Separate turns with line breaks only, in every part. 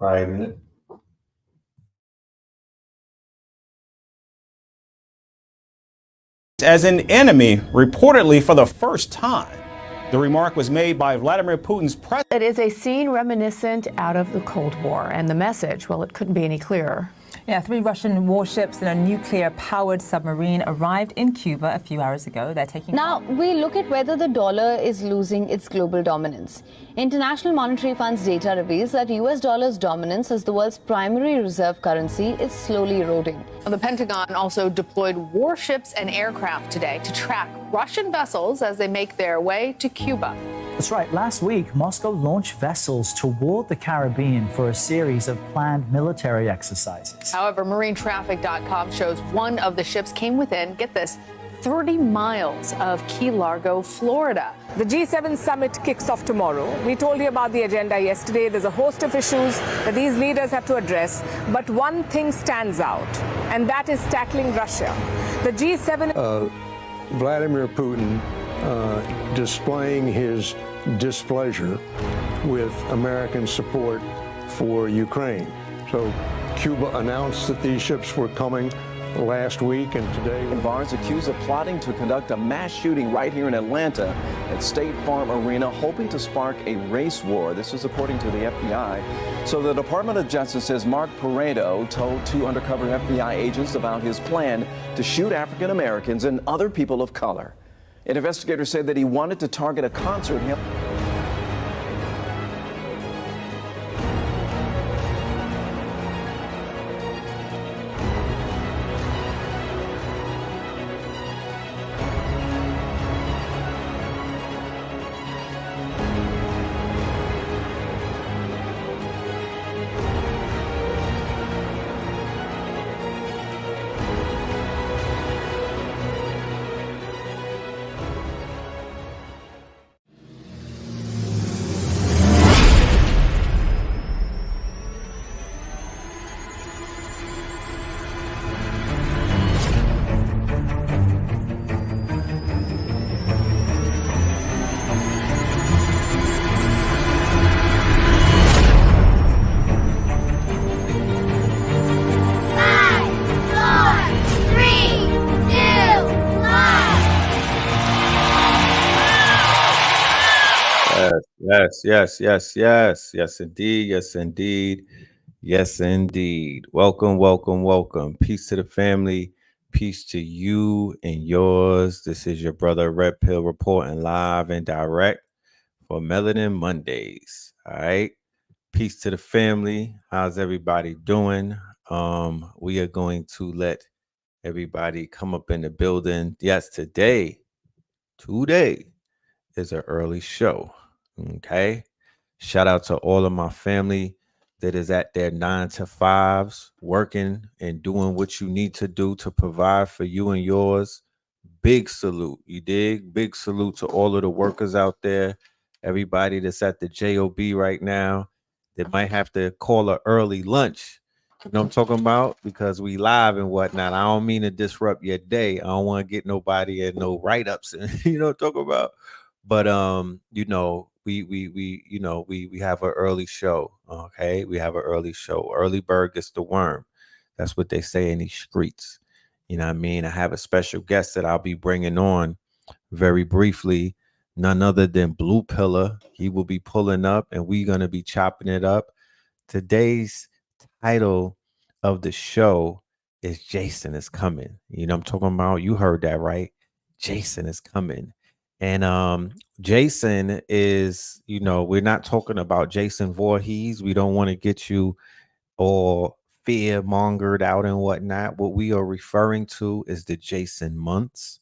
Right.
As an enemy, reportedly for the first time. The remark was made by Vladimir Putin's president.
It is a scene reminiscent out of the Cold War, and the message, well, it couldn't be any clearer.
Yeah, 3 Russian warships and a nuclear-powered submarine arrived in Cuba a few hours ago. They're taking...
Now, we look at whether the dollar is losing its global dominance. International Monetary Fund's data reveals that US dollar's dominance as the world's primary reserve currency is slowly eroding.
The Pentagon also deployed warships and aircraft today to track Russian vessels as they make their way to Cuba.
That's right. Last week, Moscow launched vessels toward the Caribbean for a series of planned military exercises.
However, MarineTraffic.com shows one of the ships came within, get this, 30 miles of Key Largo, Florida.
The G7 summit kicks off tomorrow. We told you about the agenda yesterday. There's a host of issues that these leaders have to address. But one thing stands out, and that is tackling Russia. The G7...
Vladimir Putin displaying his displeasure with American support for Ukraine. So Cuba announced that these ships were coming last week, and today...
Barnes accused of plotting to conduct a mass shooting right here in Atlanta at State Farm Arena, hoping to spark a race war. This is according to the FBI. So the Department of Justice says Mark Pareto told 2 undercover FBI agents about his plan to shoot African Americans and other people of color. An investigator said that he wanted to target a concert.
Yes, indeed. Yes, indeed. Welcome. Peace to the family. Peace to you and yours. This is your brother Red Pill reporting live and direct for Melanin Mondays. All right. Peace to the family. How's everybody doing? We are going to let everybody come up in the building. Yes, today is an early show. Okay. Shout out to all of my family that is at their 9 to 5s, working and doing what you need to do to provide for you and yours. Big salute. You dig? Big salute to all of the workers out there. Everybody that's at the JOB right now that might have to call an early lunch. You know what I'm talking about? Because we live and whatnot. I don't mean to disrupt your day. I don't want to get nobody and no write-ups. You know what I'm talking about? But we have an early show. Okay, we have an early show. Early bird gets the worm. That's what they say in these streets. You know what I mean? I have a special guest that I'll be bringing on very briefly. None other than Blue Pillar. He will be pulling up, and we're gonna be chopping it up. Today's title of the show is Jason is Coming. You know what I'm talking about? You heard that right. Jason is coming. And Jason is, we're not talking about Jason Voorhees. We don't want to get you all fear mongered out and whatnot. What we are referring to is the J.A.S.O.N months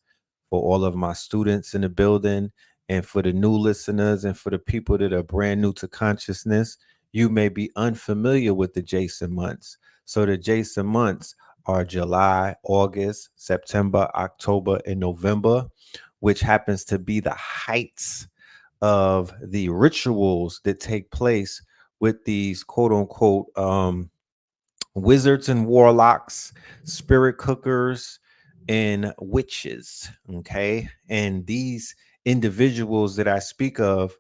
for all of my students in the building, and for the new listeners and for the people that are brand new to consciousness. You may be unfamiliar with the J.A.S.O.N months. So the J.A.S.O.N months are July, August, September, October, and November, which happens to be the heights of the rituals that take place with these quote unquote wizards and warlocks, spirit cookers, and witches. Okay. And these individuals that I speak of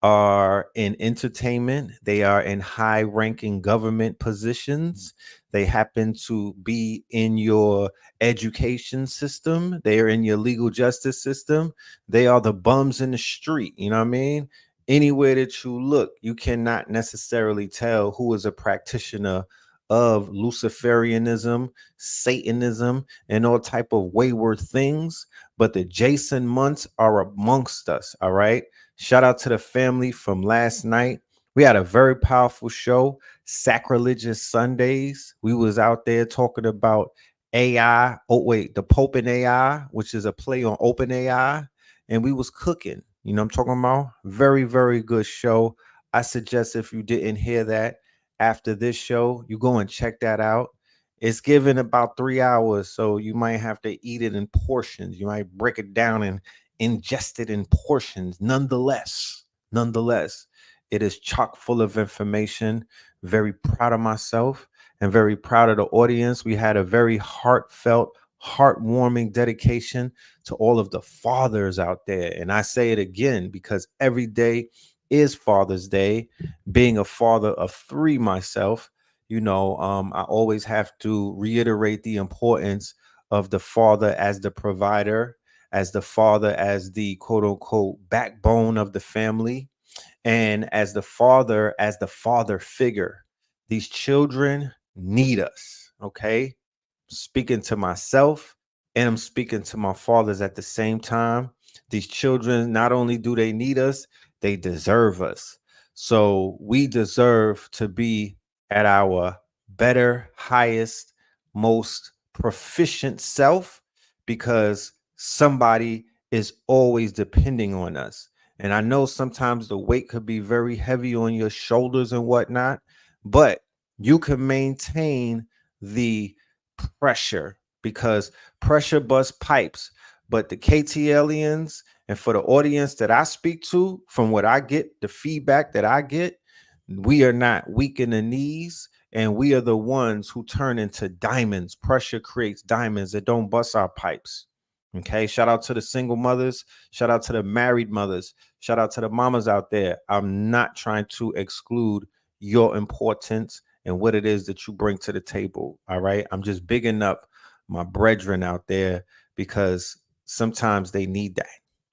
are in entertainment. They are in high ranking government positions. They happen to be in your education system. They are in your legal justice system. They are the bums in the street. You know what I mean? Anywhere that you look, you cannot necessarily tell who is a practitioner of Luciferianism, Satanism, and all type of wayward things. But the Jason months are amongst us. All right. Shout out to the family from last night. We had a very powerful show, Sacrilegious Sundays. We was out there talking about AI. Oh, wait, the Pope and AI, which is a play on Open AI. And we was cooking. You know what I'm talking about? Very, very good show. I suggest if you didn't hear that after this show, you go and check that out. It's given about 3 hours, so you might have to eat it in portions. You might break it down and ingest it in portions. Nonetheless, it is chock full of information. Very proud of myself and very proud of the audience. We had a very heartfelt, heartwarming dedication to all of the fathers out there. And I say it again because every day is Father's Day. Being a father of three myself, I always have to reiterate the importance of the father as the provider, as the father, as the quote unquote backbone of the family, and as the father figure. These children need us. Okay. Speaking to myself and I'm speaking to my fathers at the same time. These children, not only do they need us, they deserve us. So we deserve to be at our better, highest, most proficient self because somebody is always depending on us. And I know sometimes the weight could be very heavy on your shoulders and whatnot, but you can maintain the pressure because pressure busts pipes. But the KTLians and for the audience that I speak to, from what I get, the feedback that I get, we are not weak in the knees and we are the ones who turn into diamonds. Pressure creates diamonds that don't bust our pipes. Okay, shout out to the single mothers, shout out to the married mothers, shout out to the mamas out there. I'm not trying to exclude your importance and what it is that you bring to the table. All right, I'm just bigging up my brethren out there because sometimes they need that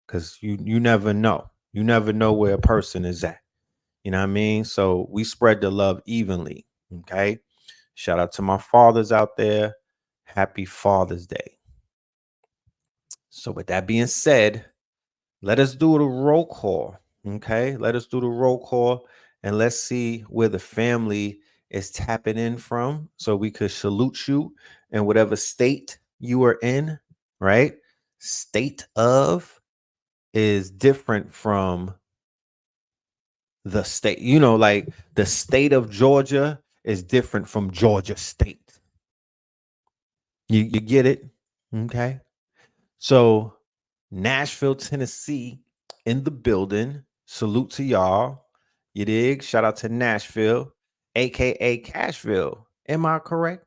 because you never know. You never know where a person is at. You know what I mean? So we spread the love evenly. Okay. Shout out to my fathers out there. Happy Father's Day. So with that being said, let us do the roll call. Okay. Let us do the roll call and let's see where the family is tapping in from so we could salute you in whatever state you are in, right? State of is different from the state. Like the state of Georgia is different from Georgia State. You get it? Okay. So Nashville, Tennessee in the building. Salute to y'all. You dig? Shout out to Nashville, aka Cashville. Am I correct?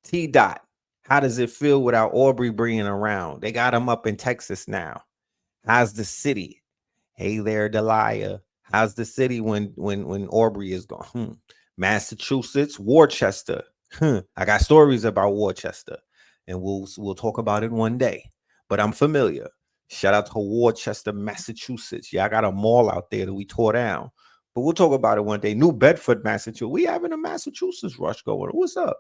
T Dot. How does it feel without Aubrey being around? They got him up in Texas now. How's the city? Hey there, Delia. How's the city when Aubrey is gone? Massachusetts, Worcester. I got stories about Worcester, and we'll talk about it one day. But I'm familiar. Shout out to Worcester, Massachusetts. Yeah, I got a mall out there that we tore down. But we'll talk about it one day. New Bedford, Massachusetts. We having a Massachusetts rush going. What's up?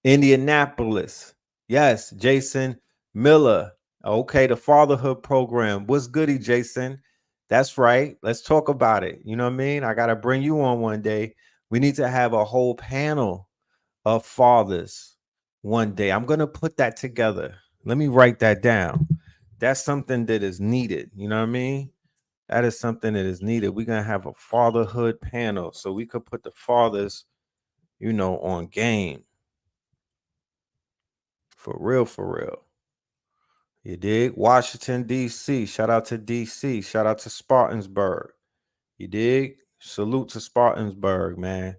Indianapolis. Yes, Jason Miller. Okay, the fatherhood program. What's goody, Jason? That's right. Let's talk about it. You know what I mean? I got to bring you on one day. We need to have a whole panel of fathers one day. I'm going to put that together. Let me write that down. That's something that is needed. You know what I mean? That is something that is needed. We're going to have a fatherhood panel so we could put the fathers, on game. For real, for real. You dig? Washington, D.C. Shout out to D.C. Shout out to Spartansburg. You dig? Salute to Spartansburg, man.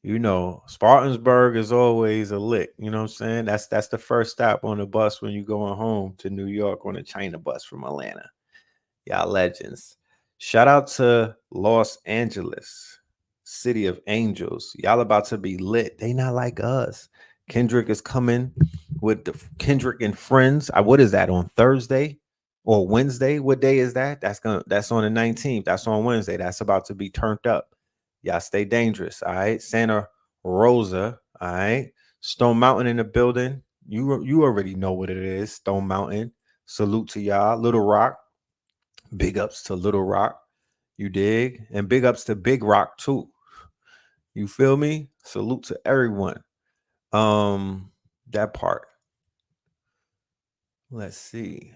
Spartansburg is always a lick. You know what I'm saying? That's the first stop on the bus when you're going home to New York on the China bus from Atlanta. Y'all legends. Shout out to Los Angeles, City of Angels. Y'all about to be lit. They not like us. Kendrick is coming with the Kendrick and Friends. What is that, on Thursday or Wednesday? What day is that? That's on the 19th. That's on Wednesday. That's about to be turned up. Y'all stay dangerous. All right. Santa Rosa. All right. Stone Mountain in the building. You already know what it is. Stone Mountain. Salute to y'all. Little Rock. Big ups to Little Rock. You dig? And big ups to Big Rock too. You feel me? Salute to everyone. That part. Let's see.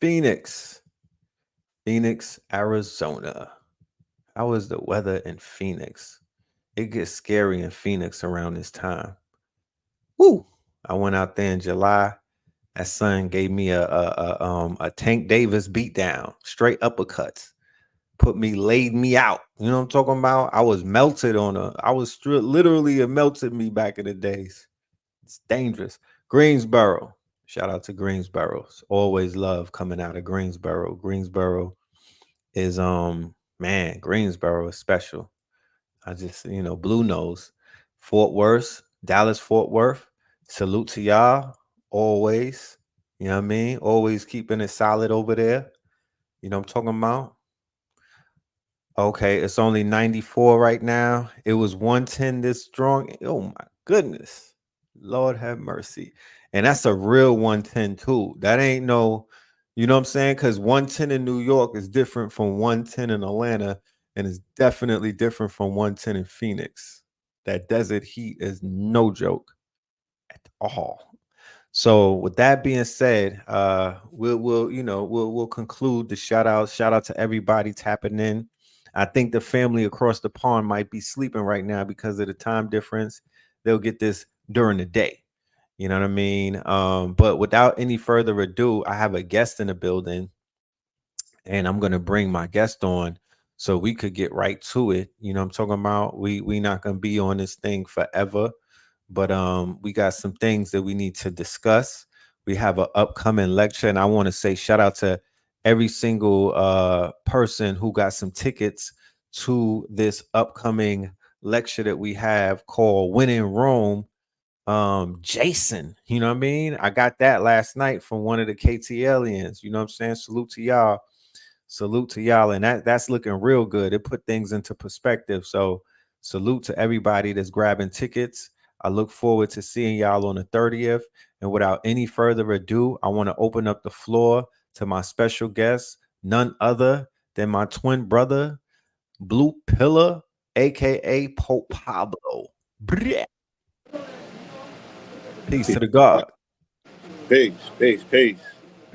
Phoenix, Arizona. How is the weather in Phoenix? It gets scary in Phoenix around this time. Woo! I went out there in July. That sun gave me a Tank Davis beatdown, straight uppercuts. Laid me out. You know what I'm talking about? I was melted literally, it melted me back in the days. It's dangerous. Greensboro. Shout out to Greensboro. Always love coming out of Greensboro. Greensboro is man, Greensboro is special. I just, Blue Nose. Fort Worth, Dallas, Fort Worth. Salute to y'all. Always. You know what I mean? Always keeping it solid over there. You know what I'm talking about? Okay, it's only 94 right now. It was 110 this strong. Oh my goodness. Lord have mercy. And that's a real 110 too. That ain't no, you know what I'm saying? Because 110 in New York is different from 110 in Atlanta, and it's definitely different from 110 in Phoenix. That desert heat is no joke at all. So with that being said, we'll conclude the shout out. Shout out to everybody tapping in. I think the family across the pond might be sleeping right now because of the time difference. They'll get this during the day. You know what I mean? But without any further ado, I have a guest in the building, and I'm gonna bring my guest on so we could get right to it. You know what I'm talking about? We not gonna be on this thing forever, but we got some things that we need to discuss. We have an upcoming lecture, and I want to say shout out to every single person who got some tickets to this upcoming lecture that we have called When in Rome. J.A.S.O.N, you know what I mean? I got that last night from one of the KTLians. You know what I'm saying? Salute to y'all. Salute to y'all. And that's looking real good. It put things into perspective. So salute to everybody that's grabbing tickets. I look forward to seeing y'all on the 30th. And without any further ado, I want to open up the floor to my special guest, none other than my twin brother, Blue Pillar, aka Pope Pablo. Bleh. Peace to the God.
Peace, peace, peace.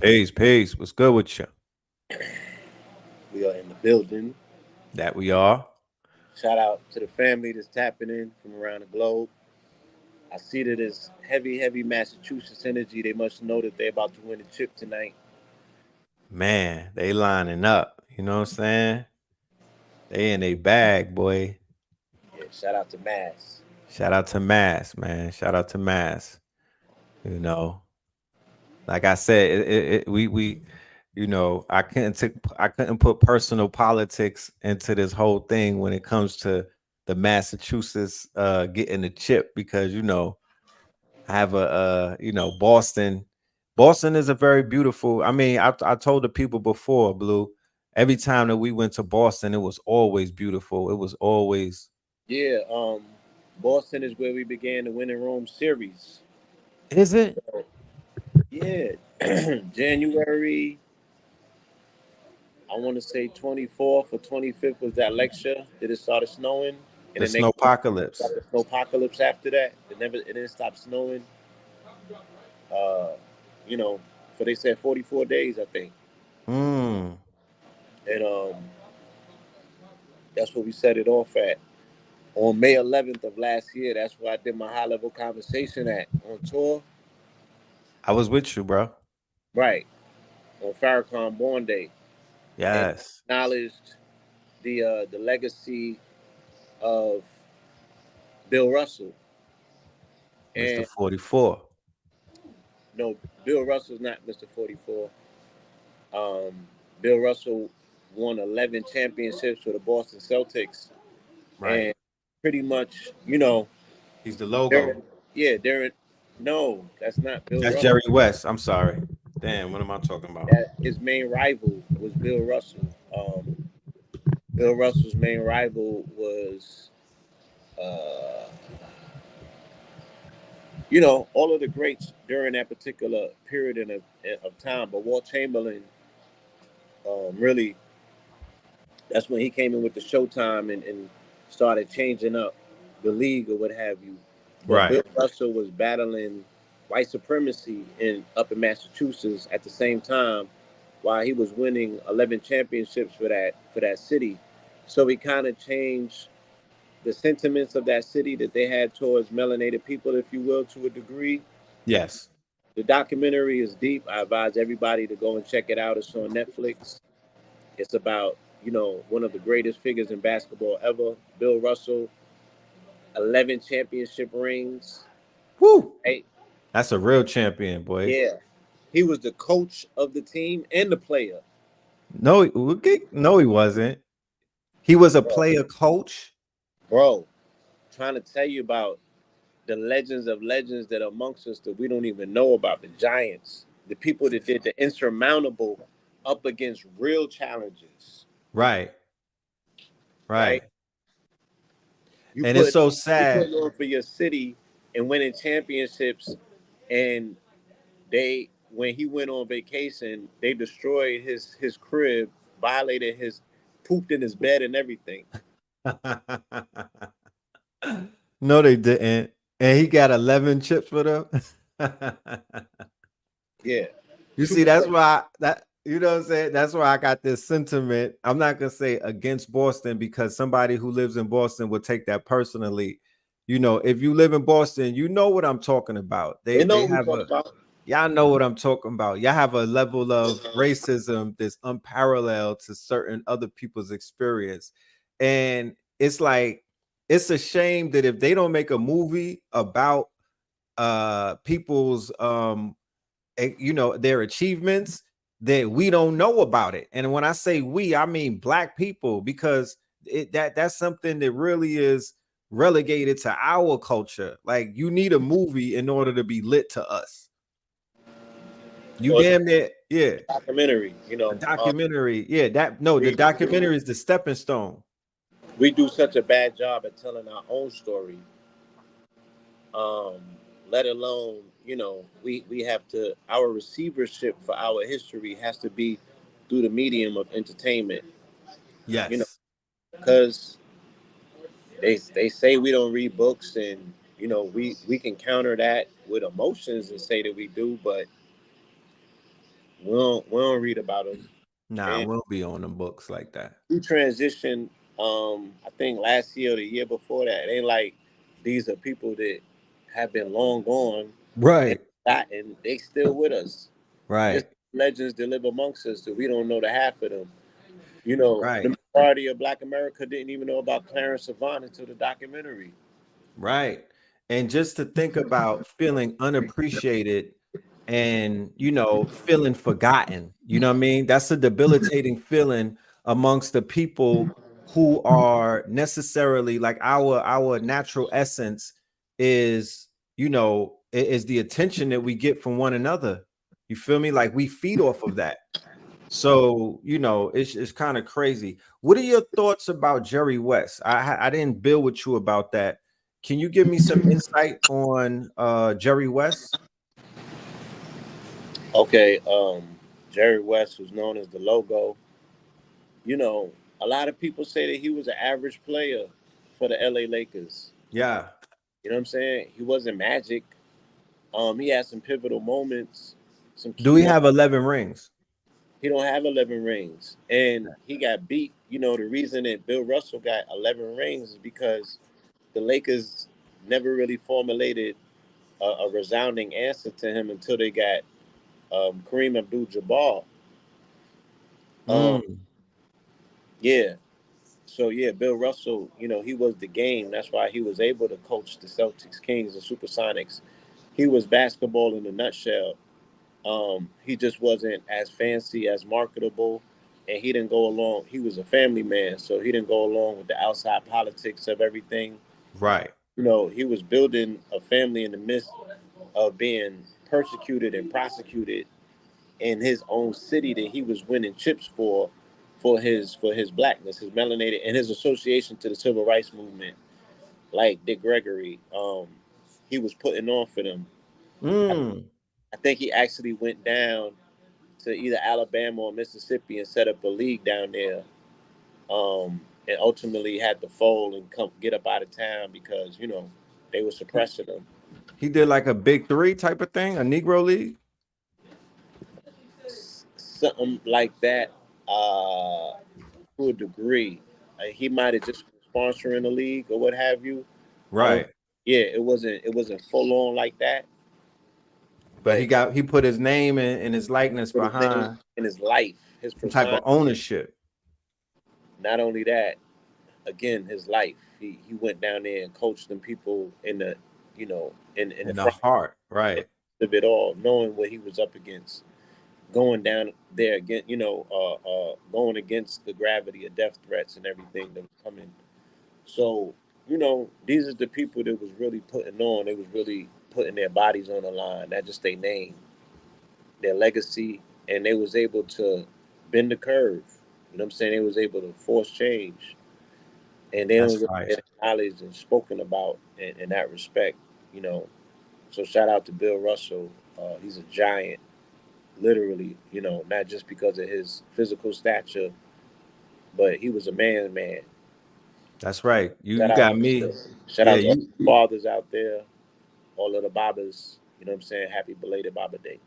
Peace, peace. What's good with you?
We are in the building.
That we are.
Shout out to the family that's tapping in from around the globe. I see that it's heavy, heavy Massachusetts energy. They must know that they're about to win the chip tonight.
Man, they lining up. You know what I'm saying? They in a bag, boy.
Yeah, shout out to Mass.
Shout out to Mass, man. Shout out to Mass. You know, like I said, we I couldn't put personal politics into this whole thing when it comes to the Massachusetts getting the chip, because I have Boston. Boston is a very beautiful. I mean, I told the people before, Blue. Every time that we went to Boston, it was always beautiful. It was always.
Yeah, Boston is where we began the Winning Rome series.
Is it?
Yeah, January, I want to say 24th or 25th was that lecture that it started snowing. And
The
the next
snowpocalypse.
the snowpocalypse after that. It didn't stop snowing. Uh, for they said 44 days, I think.
Mm.
And that's what we set it off at. On May 11th of last year, that's where I did my high level conversation at on tour.
I was with you, bro.
Right. On Farrakhan Born Day. And
Yes.
acknowledged the legacy of Bill Russell.
Mr.
And
44.
no, Bill Russell's not Mr. 44. Bill Russell won 11 championships for the Boston Celtics,
Right.
and pretty much, you know,
He's the logo.
during during no, that's not Bill
That's
Russell.
Jerry West. I'm sorry. Damn, what am I talking about?
That his main rival was Bill Russell. Bill Russell's main rival was, uh, all of the greats during that particular period of time. But Walt Chamberlain, really, that's when he came in with the Showtime and started changing up the league or what have you. But
Right.
Bill Russell was battling white supremacy up in Massachusetts at the same time, while he was winning 11 championships for that city. So he kind of changed the sentiments of that city that they had towards melanated people, if you will, to a degree.
Yes.
The documentary is deep. I advise everybody to go and check it out. It's on Netflix. It's about, one of the greatest figures in basketball ever, Bill Russell, 11 championship rings.
Woo.
Hey,
That's a real champion, boy.
yeah. He was the coach of the team and the player.
No, no, he wasn't. He was a
Bro,
player coach.
bro, trying to tell you about the legends of legends that are amongst us that we don't even know about. The giants, the people that did the insurmountable up against real challenges,
Right.
right?
Right. And it's so
You
sad.
put on for your city and winning championships, and when he went on vacation, they destroyed his crib, violated pooped in his bed and everything.
No, they didn't. And he got 11 chips for them.
Yeah,
You see, that's why you know what I'm saying? That's why I got this sentiment. I'm not gonna say against Boston because somebody who lives in Boston will take that personally. If you live in Boston, you know what I'm talking about.
They know
They
what we
have
talk about.
y'all know what I'm talking about. Y'all have a level of racism that's unparalleled to certain other people's experience. And it's like it's a shame that if they don't make a movie about people's their achievements, that we don't know about it. And when I say we, I mean black people, because that's something that really is relegated to our culture. Like, you need a movie in order to be lit to us. You
Or
damn near, yeah.
documentary,
A documentary, yeah. The
we,
documentary is the stepping stone.
we do such a bad job at telling our own story. Um, let alone, we have to, our receivership for our history has to be through the medium of entertainment,
Yes.
because they say we don't read books, and we can counter that with emotions and say that we do, but we don't read about them.
Nah,
And
we'll be on the books like that.
we transitioned, I think last year or the year before that. It ain't like these are people that have been long gone and
Right.
forgotten. They still with us. It's
Right.
legends that live amongst us that we don't know the half of them.
Right.
The majority of Black America didn't even know about Clarence Avant until the documentary.
Right. And just to think about feeling unappreciated and, feeling forgotten, you know what I mean? That's a debilitating feeling amongst the people who are necessarily like our natural essence is, is the attention that we get from one another. You feel me? Like, we feed off of that. So, it's kind of crazy. What are your thoughts about Jerry West? I didn't build with you about that. Can you give me some insight on Jerry West?
Okay, Jerry West was known as the logo. You know, a lot of people say that he was an average player for the LA Lakers.
Yeah.
You know what I'm saying? He wasn't magic. He had some pivotal moments, some
Do
key
we
moments.
have 11 rings?
He don't have 11 rings, and he got beat. The reason that Bill Russell got 11 rings is because the Lakers never really formulated a resounding answer to him until they got Kareem Abdul-Jabbar. Um,
Mm,
yeah. So yeah, Bill Russell, he was the game. That's why he was able to coach the Celtics, Kings, and Supersonics. He was basketball in a nutshell. He just wasn't as fancy, as marketable. and he didn't go along. He was a family man, so he didn't go along with the outside politics of everything.
Right.
You know, he was building a family in the midst of being persecuted and prosecuted in his own city that he was winning chips for his blackness, his melanated, and his association to the civil rights movement, like Dick Gregory. He was putting on for them.
Mm.
I think he actually went down to either Alabama or Mississippi and set up a league down there. And ultimately had to fold and come get up out of town because they were suppressing him.
He did like a big three type of thing, a Negro League.
Something like that, to a degree. He might have just been sponsoring the league or what have you. I don't.
Right.
Yeah, it wasn't full on like that.
But
But
he put his name and his likeness
his name
behind
and his life, his
some type
persona.
of ownership.
Not only that, again, his life. He went down there and coached them people in the, in the
In the
front
heart. Right.
of it all, knowing what he was up against, going down there again, going against the gravity of death threats and everything that was coming. So, these are the people that was really putting on. They was really putting their bodies on the line, not just their name, their legacy, and they was able to bend the curve. You know what I'm saying? They was able to force change, and they
That's
don't really
fire.
get acknowledged and spoken about in that respect. You know, so shout out to Bill Russell. He's a giant, literally. Not just because of his physical stature, but he was a man's man.
That's right.
Shout
You
out,
got me.
shout
Yeah,
out to all
you
the fathers out there, all of the Babas. You know what I'm saying? Happy belated Baba Day.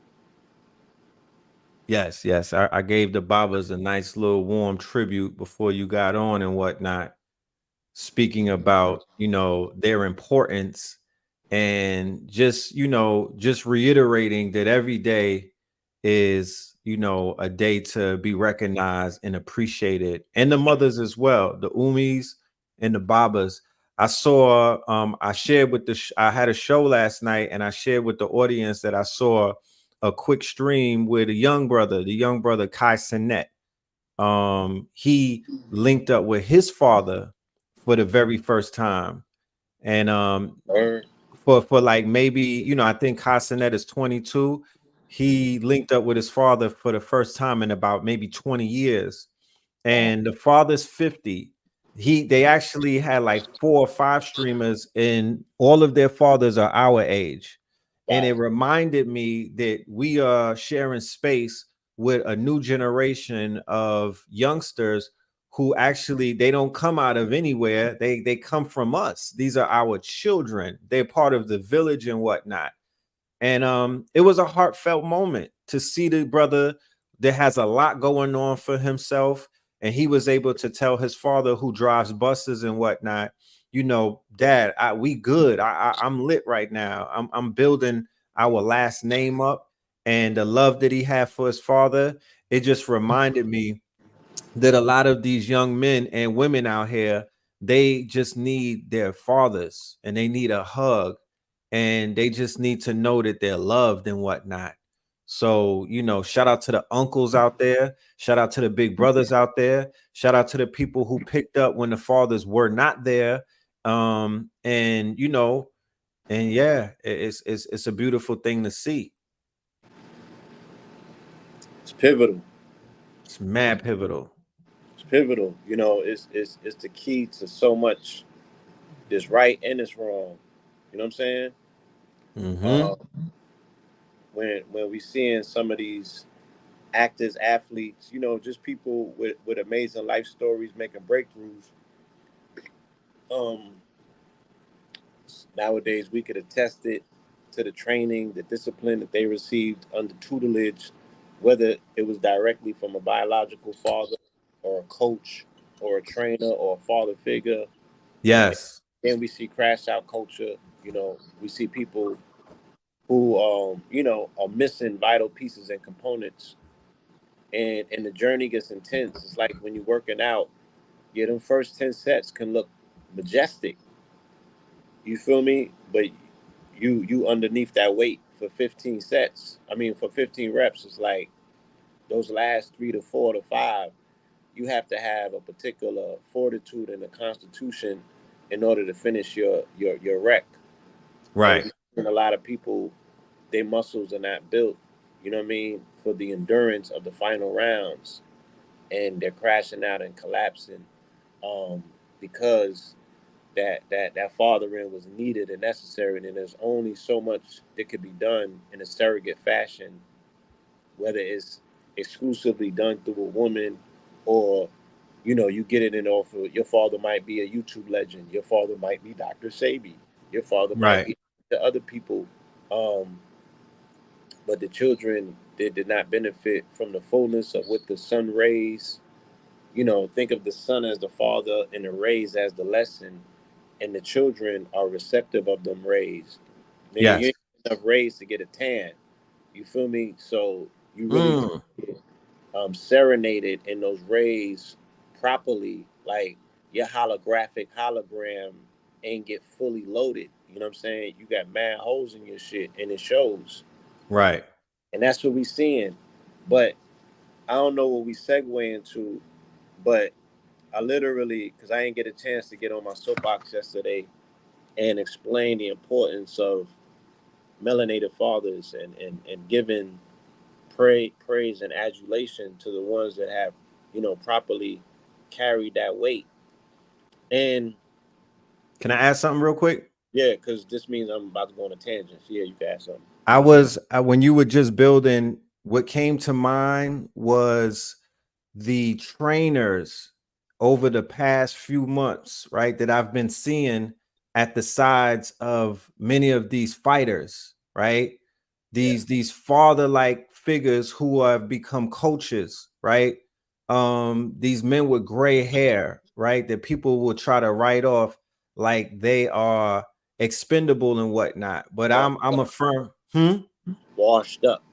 yes, yes. I gave the Babas a nice little warm tribute before you got on and whatnot, speaking about, their importance and just reiterating that every day is, a day to be recognized and appreciated. And the mothers as well, the Umis and the Babas. I shared with I had a show last night and I shared with the audience that I saw a quick stream with the young brother Kai Sinet. He linked up with his father for the very first time. And for like maybe, I think Casanet is 22. He linked up with his father for the first time in about maybe 20 years. And the father's 50. They actually had like 4 or 5 streamers, and all of their fathers are our age. And it reminded me that we are sharing space with a new generation of youngsters who actually they don't come out of anywhere. They come from us. These are our children. They're part of the village and whatnot. And it was a heartfelt moment to see the brother that has a lot going on for himself. And he was able to tell his father, who drives buses and whatnot, Dad, we good. I'm lit right now. I'm building our last name up, and the love that he had for his father. It just reminded me that a lot of these young men and women out here, they just need their fathers and they need a hug, and they just need to know that they're loved and whatnot. So, shout out to the uncles out there. Shout out to the big brothers out there. Shout out to the people who picked up when the fathers were not there. And yeah, it's a beautiful thing to see.
It's pivotal.
It's mad pivotal.
It's pivotal. It's the key to so much. This right and this wrong. You know what I'm saying?
Mm-hmm.
Uh, when we seeing some of these actors, athletes, just people with amazing life stories making breakthroughs. Um, Nowadays, we could attest it to the training, the discipline that they received under tutelage, whether it was directly from a biological father or a coach or a trainer or a father figure. And
Yes.
then we see crash out culture. We see people who, are missing vital pieces and components. And the journey gets intense. It's like when you're working out, yeah, them first 10 sets can look majestic. You feel me? But you underneath that weight for 15 sets. I mean, for 15 reps, it's like those last 3 to 4 to 5. you have to have a particular fortitude and a constitution in order to finish your rec.
Right.
And a lot of people, their muscles are not built, you know what I mean, for the endurance of the final rounds, and they're crashing out and collapsing, because that fathering was needed and necessary, and there's only so much that could be done in a surrogate fashion, whether it's exclusively done through a woman, or you get it in off of your father might be a YouTube legend, your father might be Dr. Sabi, your father might
Right.
be the other people, um, but the children did not benefit from the fullness of what the sun rays. Think of the sun as the father and the rays as the lesson, and the children are receptive of them rays. Nigga, you
Yes.
ain't got enough rays to get a tan. You feel me? So you really
Mm.
serenaded in those rays properly, like your holographic hologram ain't get fully loaded. You know what I'm saying? You got mad holes in your shit, and it shows.
Right.
And that's what we seeing. But I don't know what we segue into, but I literally, because I didn't get a chance to get on my soapbox yesterday and explain the importance of melanated fathers, and giving praise and adulation to the ones that have, properly carried that weight. And
Can I add something real quick?
yeah, because this means I'm about to go on a tangent. Yeah, you can ask something.
When you were just building, what came to mind was the trainers over the past few months, right? That I've been seeing at the sides of many of these fighters, right? These father-like figures who have become coaches, right? These men with gray hair, right? That people will try to write off like they are expendable and whatnot. But I'm a firm
Washed up.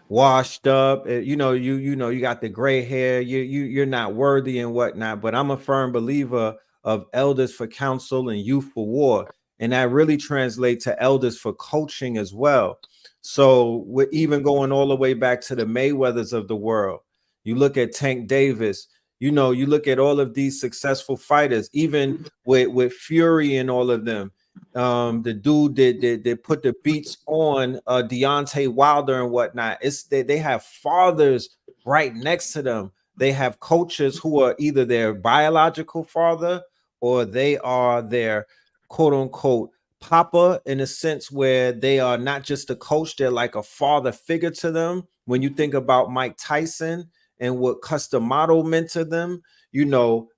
washed up, you got the gray hair, you're not worthy and whatnot. But I'm a firm believer of elders for counsel and youth for war, and that really translates to elders for coaching as well. So we're even going all the way back to the Mayweathers of the world. You look at Tank Davis, you look at all of these successful fighters, even with Fury and all of them. The dude that put the beats on Deontay Wilder and whatnot. It's they have fathers right next to them. They have coaches who are either their biological father or they are their quote unquote papa, in a sense where they are not just a coach, they're like a father figure to them. When you think about Mike Tyson and what Customato meant to them,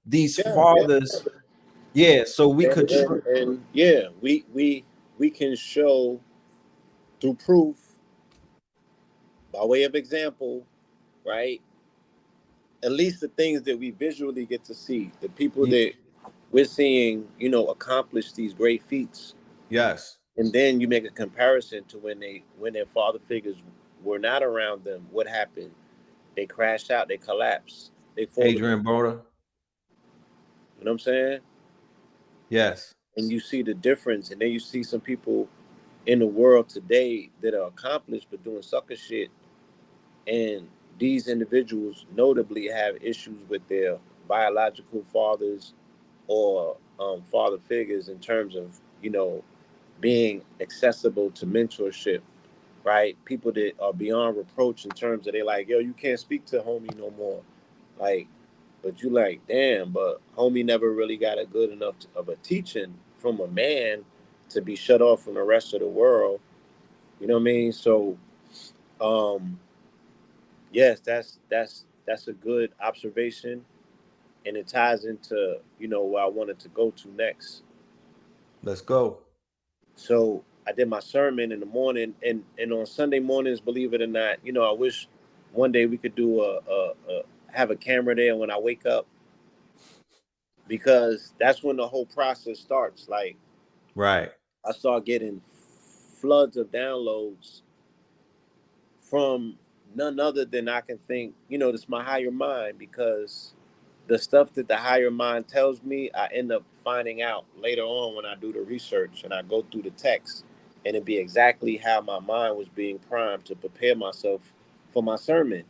these
Yeah.
fathers. Yeah, so we could
And yeah, we can show through proof, by way of example, right? At least the things that we visually get to see, the people that we're seeing, accomplish these great feats.
Yes.
And then you make a comparison to when their father figures were not around them. What happened? They crashed out, they collapsed, they fall. You
Adrian Broder.
know what I'm saying?
Yes.
And you see the difference, and then you see some people in the world today that are accomplished but doing sucker shit. And these individuals notably have issues with their biological fathers, or father figures, in terms of being accessible to mentorship, right? People that are beyond reproach in terms of they like, yo, you can't speak to homie no more. Like, but you like, damn, but homie never really got a good enough of a teaching from a man to be shut off from the rest of the world. You know what I mean? So, um, yes, that's a good observation, and it ties into where I wanted to go to next.
Let's go.
So I did my sermon in the morning, and on Sunday mornings, believe it or not, I wish one day we could do a have a camera there when I wake up, because that's when the whole process starts. Like,
Right.
I start getting floods of downloads from none other than I can think, this my higher mind, because the stuff that the higher mind tells me, I end up finding out later on when I do the research and I go through the text, and it be exactly how my mind was being primed to prepare myself for my sermon.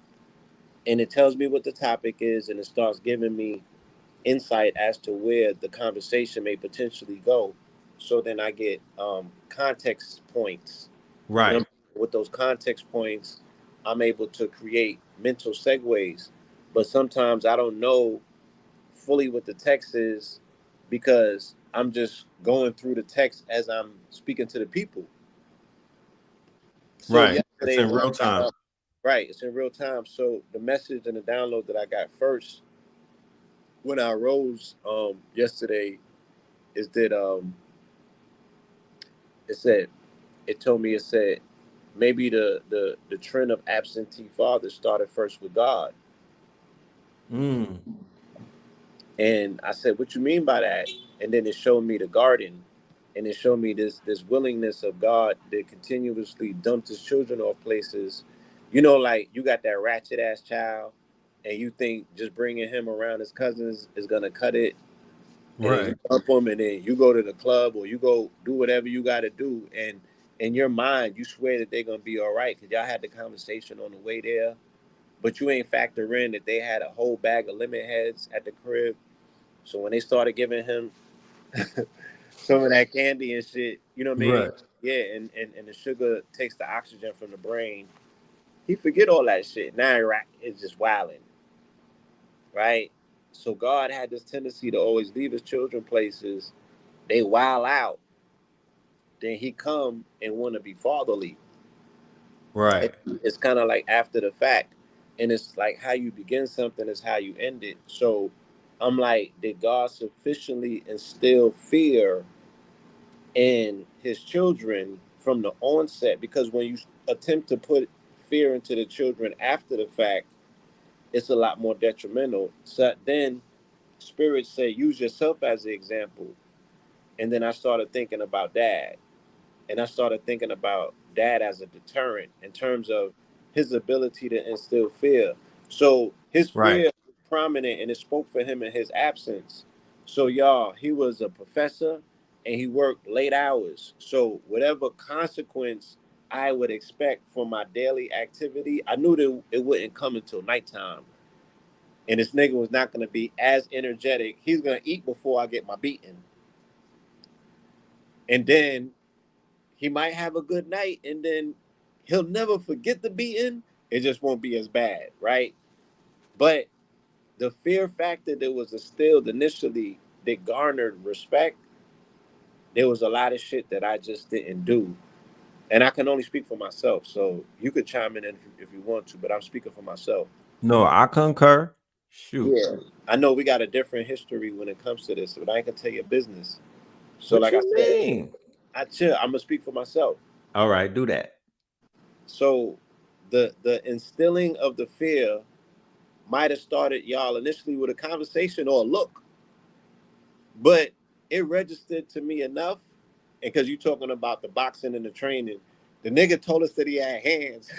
and it tells me what the topic is, and it starts giving me insight as to where the conversation may potentially go. So then I get context points. You
Right.
know, with those context points, I'm able to create mental segues. But sometimes I don't know fully what the text is because I'm just going through the text as I'm speaking to the people. So
Right. It's
yesterday
in
when I
real
got
time.
up, right, it's in real time. So the message and the download that I got first when I rose yesterday is that it said it told me it said maybe the trend of absentee fathers started first with God.
Mm.
And I said, "What you mean by that?" And then it showed me the garden, and it showed me this willingness of God that continuously dumped his children off places. You know, like you got that ratchet ass child, and you think just bringing him around his cousins is gonna cut it, and then you
Right.
dump them, and then you go to the club or you go do whatever you got to do, and in your mind you swear that they're gonna be all right because y'all had the conversation on the way there, but you ain't factor in that they had a whole bag of lemon heads at the crib. So when they started giving him some of that candy and shit, you know what I mean?
Right.
Yeah, and the sugar takes the oxygen from the brain. He forget all that shit. Now it's just wilding, right? So God had this tendency to always leave his children places. They wild out. Then he come and want to be fatherly.
Right.
It's kind of like after the fact. And it's like how you begin something is how you end it. So I'm like, did God sufficiently instill fear in his children from the onset? Because when you attempt to put fear into the children after the fact, it's a lot more detrimental. So then spirits say, use yourself as the example. And then I started thinking about dad. And I started thinking about dad as a deterrent in terms of his ability to instill fear. So his
Right.
fear was prominent and it spoke for him in his absence. So y'all, he was a professor and he worked late hours. So whatever consequence I would expect from my daily activity, I knew that it wouldn't come until nighttime. And this nigga was not gonna be as energetic. He's gonna eat before I get my beating. And then he might have a good night and then he'll never forget the beating. It just won't be as bad, right? But the fear factor that was instilled initially that garnered respect, there was a lot of shit that I just didn't do. And I can only speak for myself. So you could chime in if you want to, but I'm speaking for myself.
No, I concur. Shoot.
Yeah. I know we got a different history when it comes to this, but I ain't gonna tell your business. So
What
like I
you
said,
mean?
I chill. I'm gonna speak for myself.
All right, do that.
So the instilling of the fear might have started y'all initially with a conversation or a look, but it registered to me enough. And because you talking about the boxing and the training, the nigga told us that he had hands,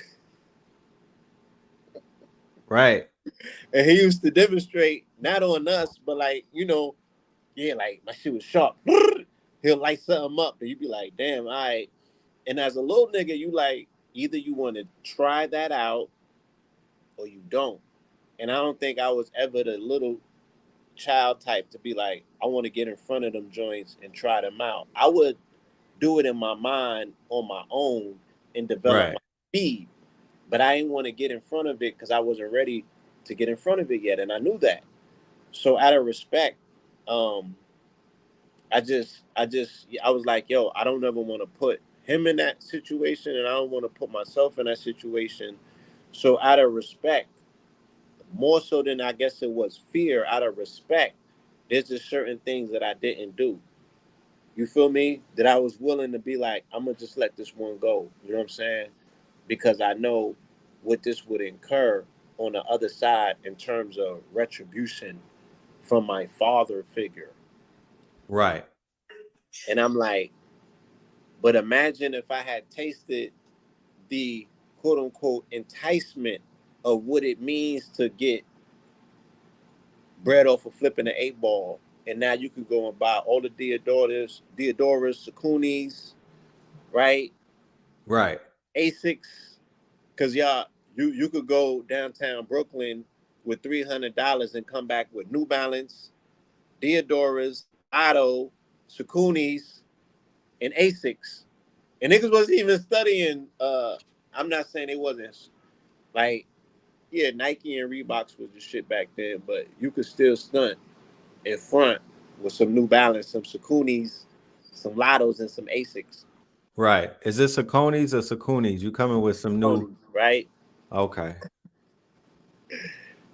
Right.
and he used to demonstrate not on us, but like yeah, like my shit was sharp. He'll light something up, and you be like, damn, all right. And as a little nigga, you like either you want to try that out or you don't. And I don't think I was ever the little child type to be like, I want to get in front of them joints and try them out. I would do it in my mind on my own and develop
Right.
my speed, but I didn't want to get in front of it because I wasn't ready to get in front of it yet, and I knew that. So out of respect, um, I was like, yo, I don't ever want to put him in that situation, and I don't want to put myself in that situation. So out of respect, more so than I guess it was fear, out of respect, there's just certain things that I didn't do. You feel me? That I was willing to be like, I'm gonna just let this one go. You know what I'm saying? Because I know what this would incur on the other side in terms of retribution from my father figure.
Right.
And I'm like, but imagine if I had tasted the quote unquote enticement of what it means to get bread off of flipping the 8 ball. And now you could go and buy all the Deodoras, Sakunis, right?
Right.
Asics, because y'all, You could go downtown Brooklyn with $300 and come back with New Balance, Diodoras, Otto, Saucony's, and Asics. And niggas wasn't even studying. I'm not saying it wasn't like, yeah, Nike and Reeboks was the shit back then, but you could still stunt in front with some New Balance, some Saucony's, some Lottos, and some Asics.
Right. Is this Saucony's or Saucony's? You coming with some new?
Right.
Okay.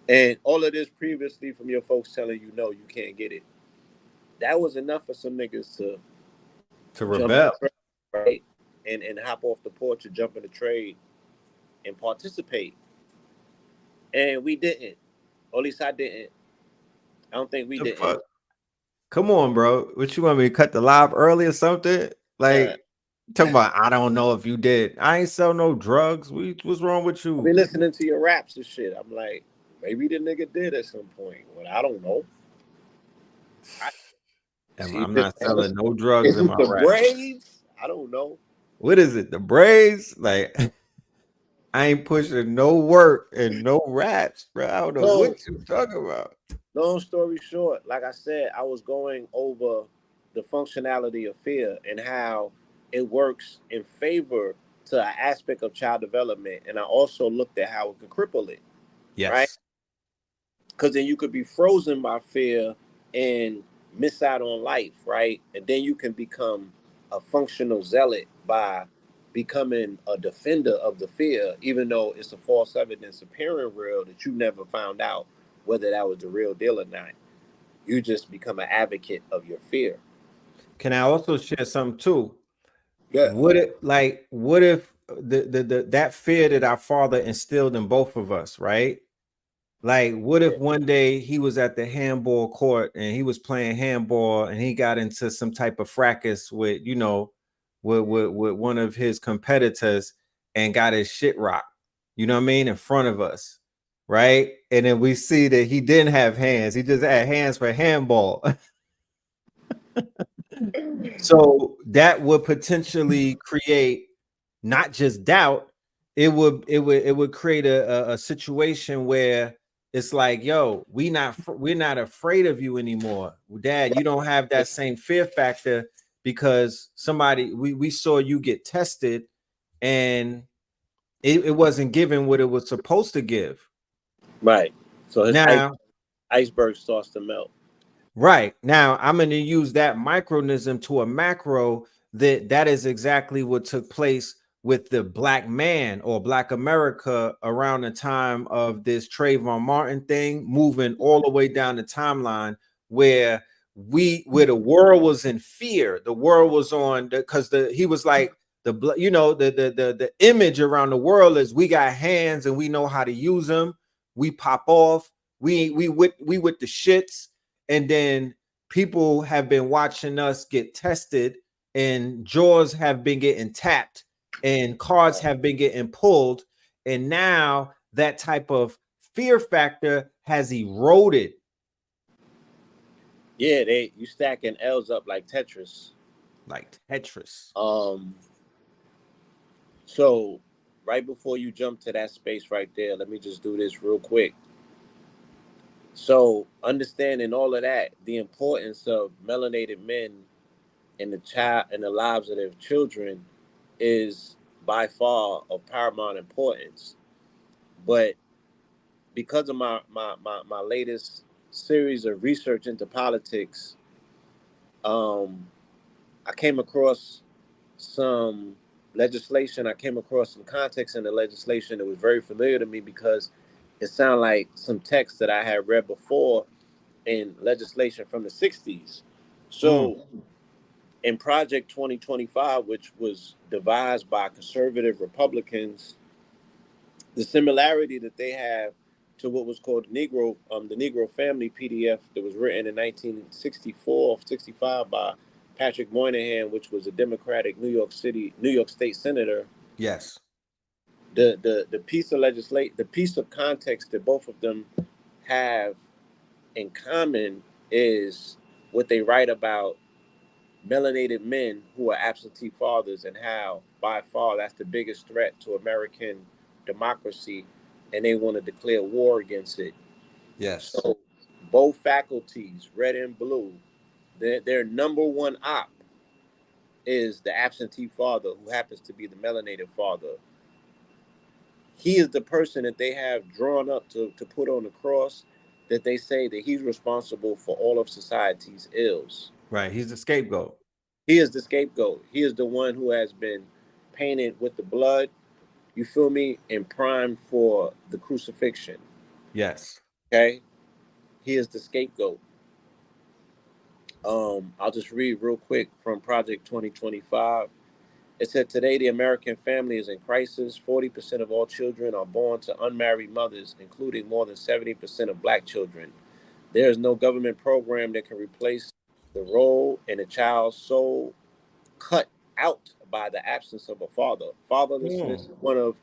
And all of this previously from your folks telling you no, you can't get it. That was enough for some niggas to
rebel,
right? And hop off the porch and jump in the trade and participate. And we didn't. Or at least I didn't. I don't think we didn't.
Fuck? Come on, bro. What you want me to cut the live early or something? Like talking about I don't know if you did. I ain't sell no drugs. What's wrong with you?
I be listening to your raps and shit. I'm like, maybe the nigga did at some point. Well, I don't know.
I'm not selling no drugs in my
the
rap.
braids. I don't know.
What is it? The braids? Like I ain't pushing no work and no raps, bro. I don't know what you talking about.
Long story short, like I said, I was going over the functionality of fear and how it works in favor to an aspect of child development. And I also looked at how it could cripple it.
Yes.
Right? Because then you could be frozen by fear and miss out on life, right? And then you can become a functional zealot by becoming a defender of the fear, even though it's a false evidence appearing real that you never found out whether that was the real deal or not. You just become an advocate of your fear.
Can I also share something too?
Yeah.
What if the that fear that our father instilled in both of us, right? Like, what if one day he was at the handball court and he was playing handball and he got into some type of fracas with, with one of his competitors and got his shit rocked, you know what I mean, in front of us, right? And then we see that he didn't have hands; he just had hands for handball. So that would potentially create not just doubt; it would create a situation where it's like, yo, we're not afraid of you anymore, Dad. You don't have that same fear factor because we saw you get tested and it wasn't giving what it was supposed to give.
Right. So his
now
iceberg starts to melt.
Right. Now I'm going to use that micronism to a macro that is exactly what took place with the black man or Black America around the time of this Trayvon Martin thing, moving all the way down the timeline where the world was in fear. The world was on because he was like the image around the world is we got hands and we know how to use them. We pop off. We with the shits. And then people have been watching us get tested and jaws have been getting tapped and cards have been getting pulled. And now that type of fear factor has eroded.
Yeah, you stacking L's up like Tetris. So right before you jump to that space right there, let me just do this real quick. So understanding all of that, the importance of melanated men in the lives of their children is by far of paramount importance. But because of my latest series of research into politics, I came across some legislation. I came across some context in the legislation that was very familiar to me because it sounded like some text that I had read before in legislation from the 60s. So in Project 2025, which was devised by conservative Republicans, the similarity that they have to what was called the Negro Family PDF that was written in 1964, 65 by Patrick Moynihan, which was a Democratic New York State senator.
Yes.
The piece of context that both of them have in common is what they write about melanated men who are absentee fathers and how by far that's the biggest threat to American democracy, and they want to declare war against it.
Yes.
So both faculties, red and blue, their number one op is the absentee father, who happens to be the melanated father. He is the person that they have drawn up to put on the cross, that they say that he's responsible for all of society's ills.
Right. He's the scapegoat.
He is the scapegoat. He is the one who has been painted with the blood, you feel me, and primed for the crucifixion.
Yes.
Okay? He is the scapegoat. I'll just read real quick from Project 2025. It said, today the American family is in crisis. 40% of all children are born to unmarried mothers, including more than 70% of black children. There is no government program that can replace the role in a child's soul cut out by the absence of a father. Fatherlessness is one of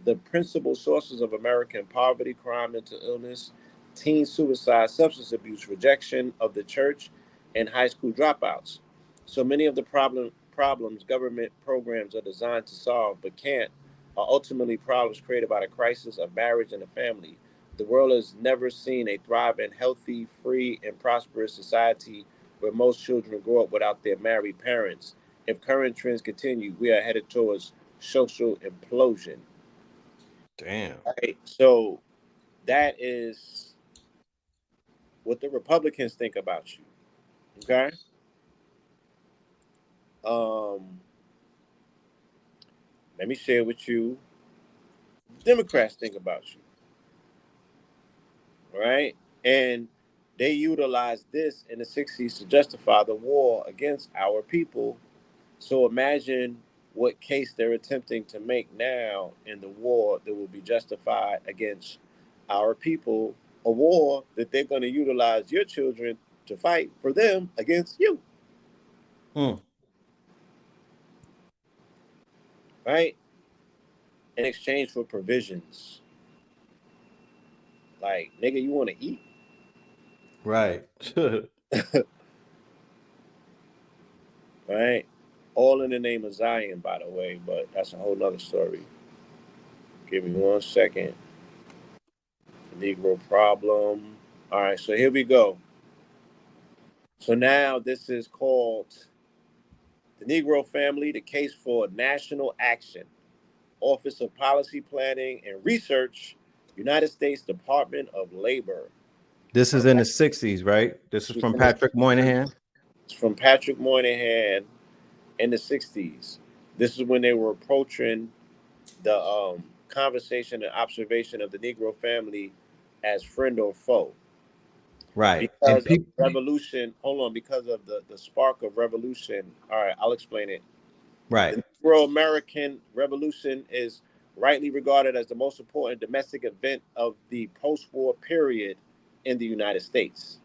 the principal sources of American poverty, crime, mental illness, teen suicide, substance abuse, rejection of the church, and high school dropouts. So many of the problems government programs are designed to solve but can't are ultimately problems created by the crisis of marriage and the family. The world has never seen a thriving, healthy, free, and prosperous society where most children grow up without their married parents. If current trends continue, we are headed towards social implosion.
Damn.
Right? So that is what the Republicans think about you. Okay. Um, Let me share with you Democrats think about you. All right. And they utilized this in the 60s to justify the war against our people. So imagine what case they're attempting to make now in the war that will be justified against our people, a war that they're going to utilize your children to fight for them against you. Right? In exchange for provisions. Like, nigga, you want to eat?
Right.
Right? All in the name of Zion, by the way, but that's a whole nother story. Give me 1 second. The Negro problem. All right, so here we go. So now this is called the Negro Family, the case for national action. Office of Policy Planning and Research, United States Department of Labor.
This is in the 60s, right? This is from Patrick Moynihan.
It's from Patrick Moynihan in the 60s. This is when they were approaching the conversation and observation of the Negro family as friend or foe.
Right.
Because of revolution, because of the spark of revolution. All right, I'll explain it.
Right.
The Negro American Revolution is rightly regarded as the most important domestic event of the post-war period in the United States.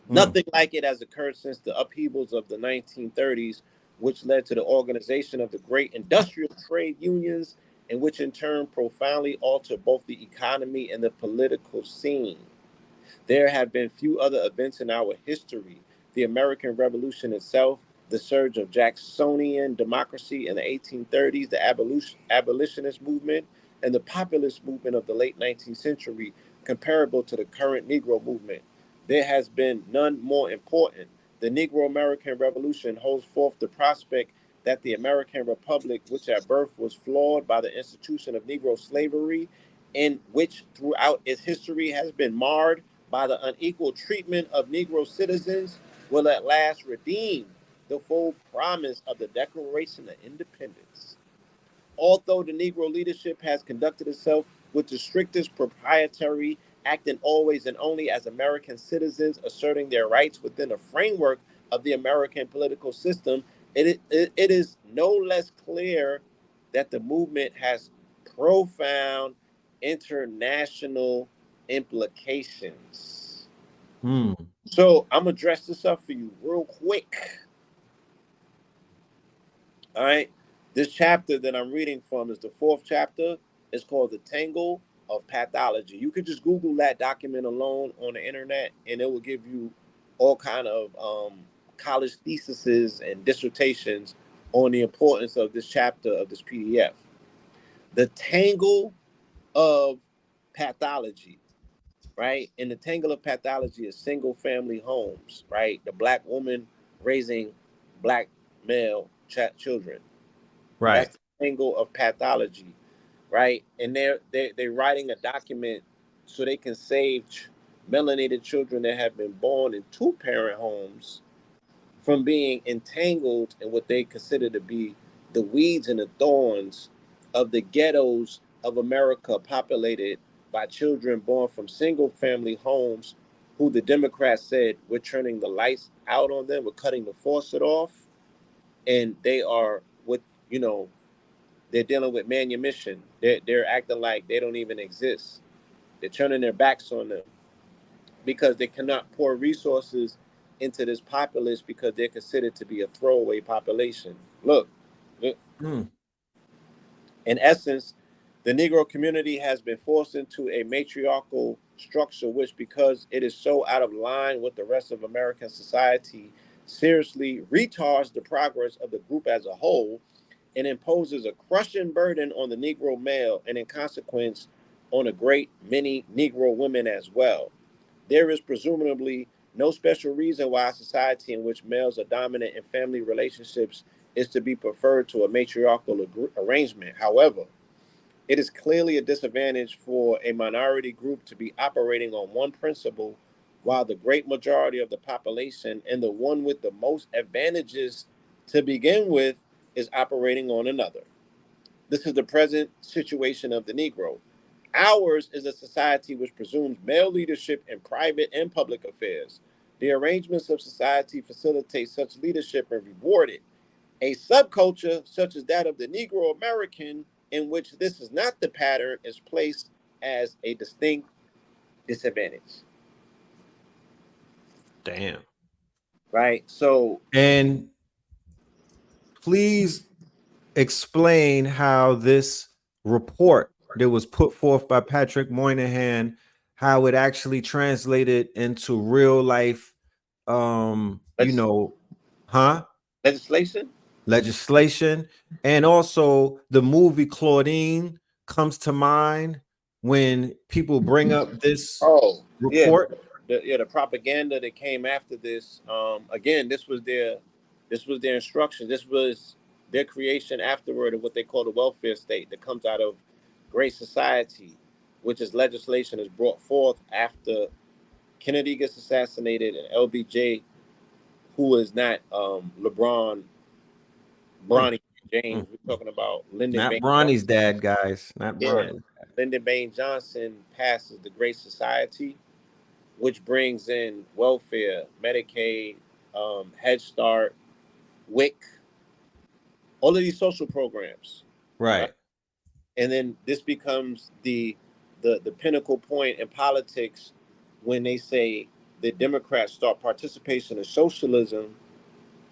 Nothing like it has occurred since the upheavals of the 1930s, which led to the organization of the great industrial trade unions, and which in turn profoundly altered both the economy and the political scene. There have been few other events in our history: the American Revolution itself, the surge of Jacksonian democracy in the 1830s, the abolitionist movement, and the populist movement of the late 19th century, comparable to the current Negro movement. There has been none more important. The Negro American Revolution holds forth the prospect that the American Republic, which at birth was flawed by the institution of Negro slavery, in which throughout its history has been marred by the unequal treatment of Negro citizens, will at last redeem the full promise of the Declaration of Independence. Although the Negro leadership has conducted itself with the strictest proprietary, acting always and only as American citizens, asserting their rights within the framework of the American political system, it is no less clear that the movement has profound international implications. So I'm gonna dress this up for you real quick. All right. This chapter that I'm reading from is the 4th chapter. It's called The Tangle of Pathology. You could just Google that document alone on the internet, and it will give you all kind of college theses and dissertations on the importance of this chapter of this PDF. the tangle of pathology, right? And the tangle of pathology is single family homes, right? The black woman raising black male children.
Right.
That's the tangle of pathology, right? And they're writing a document so they can save melanated children that have been born in two-parent homes from being entangled in what they consider to be the weeds and the thorns of the ghettos of America, populated by children born from single family homes who the Democrats said we're turning the lights out on them, we're cutting the faucet off, and they are what, you know, they're dealing with manumission. They're acting like they don't even exist. They're turning their backs on them because they cannot pour resources into this populace because they're considered to be a throwaway population. Look.
Mm.
In essence, the Negro community has been forced into a matriarchal structure, which, because it is so out of line with the rest of American society, seriously retards the progress of the group as a whole and imposes a crushing burden on the Negro male and, in consequence, on a great many Negro women as well. There is presumably no special reason why a society in which males are dominant in family relationships is to be preferred to a matriarchal arrangement. However, it is clearly a disadvantage for a minority group to be operating on one principle while the great majority of the population, and the one with the most advantages to begin with, is operating on another. This is the present situation of the Negro. Ours is a society which presumes male leadership in private and public affairs. The arrangements of society facilitate such leadership and reward it. A subculture such as that of the Negro American, in which this is not the pattern, is placed as a distinct disadvantage.
Damn.
Right? So,
and please explain how this report that was put forth by Patrick Moynihan, how it actually translated into real life,
legislation?
Legislation. And also the movie Claudine comes to mind when people bring up this
Oh, yeah.
report.
The propaganda that came after this, again, this was their instruction. This was their creation afterward of what they call the welfare state that comes out of Great Society, which is legislation is brought forth after Kennedy gets assassinated and LBJ, who is not LeBron Bronny James. We're talking about Lyndon
Not
Baines.
Bronny's dad, guys. Not Bronny.
Lyndon Baines Johnson passes the Great Society, which brings in welfare, Medicaid, Head Start, WIC, all of these social programs.
Right.
And then this becomes the pinnacle point in politics when they say the Democrats start participation in socialism,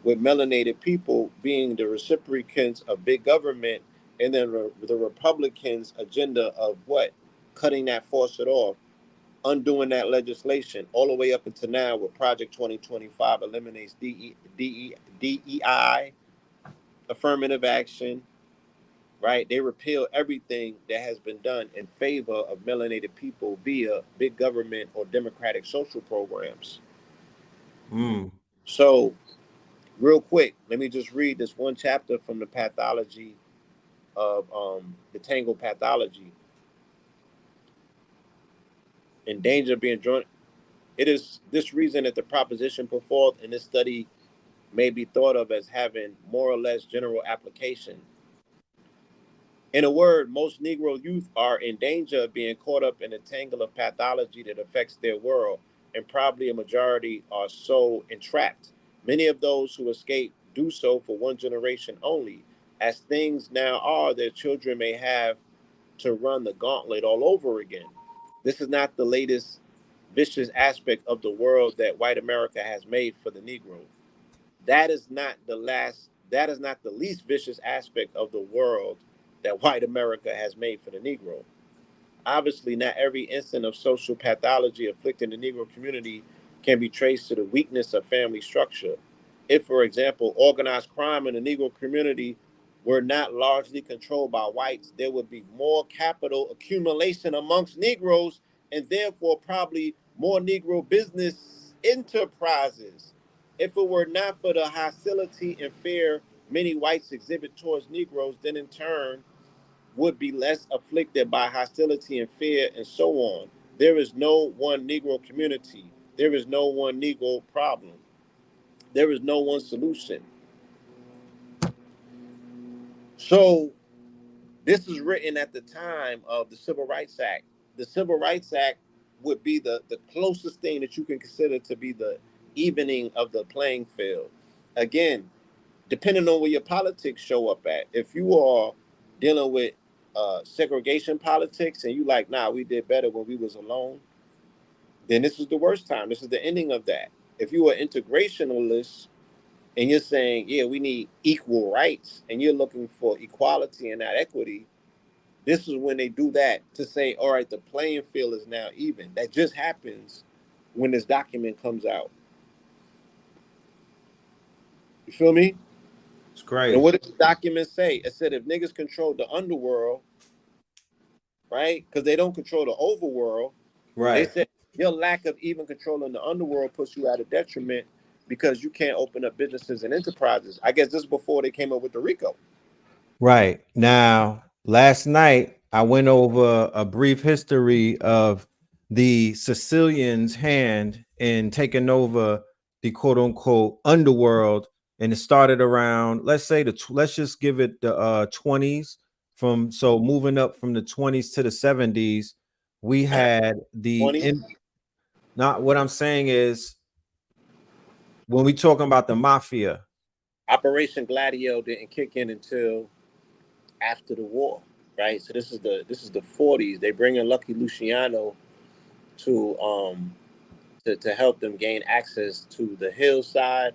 with melanated people being the recipients of big government, and then the Republicans' agenda of what? Cutting that faucet off, undoing that legislation, all the way up until now, where Project 2025 eliminates DEI, affirmative action, right? They repeal everything that has been done in favor of melanated people via big government or democratic social programs. So, real quick, let me just read this one chapter from the pathology of the tangled pathology. In danger of being drawn. It is this reason that the proposition put forth in this study may be thought of as having more or less general application. In a word, most Negro youth are in danger of being caught up in a tangle of pathology that affects their world, and probably a majority are so entrapped. Many of those who escape do so for one generation only. As things now are, their children may have to run the gauntlet all over again. This is not the latest vicious aspect of the world that white America has made for the Negro. That is not the least vicious aspect of the world that white America has made for the Negro. Obviously, not every instance of social pathology afflicting the Negro community can be traced to the weakness of family structure. If, for example, organized crime in the Negro community were not largely controlled by whites, there would be more capital accumulation amongst Negroes and therefore probably more Negro business enterprises. If it were not for the hostility and fear many whites exhibit towards Negroes, then in turn would be less afflicted by hostility and fear and so on. There is no one Negro community. There is no one Negro problem. There is no one solution. So this is written at the time of the Civil Rights Act. The Civil Rights Act would be the closest thing that you can consider to be the evening of the playing field. Again, depending on where your politics show up at. If you are dealing with segregation politics and you like, nah, we did better when we was alone, then this is the worst time. This is the ending of that. If you are integrationalist and you're saying, yeah, we need equal rights, and you're looking for equality and not equity, this is when they do that to say, all right, the playing field is now even. That just happens when this document comes out. You feel me?
It's great.
And what does the document say? It said if niggas control the underworld, right? Because they don't control the overworld. They
Right.
said your lack of even controlling the underworld puts you at a detriment because you can't open up businesses and enterprises. I guess this is before they came up with the RICO.
Right. Now, last night I went over a brief history of the Sicilians' hand in taking over the quote unquote underworld. And it started around, let's say let's just give it the 20s, from so moving up from the 20s to the 70s, we had not what I'm saying is when we talking about the mafia.
Operation Gladio didn't kick in until after the war, right? So this is the 40s. They bring in Lucky Luciano to help them gain access to the hillside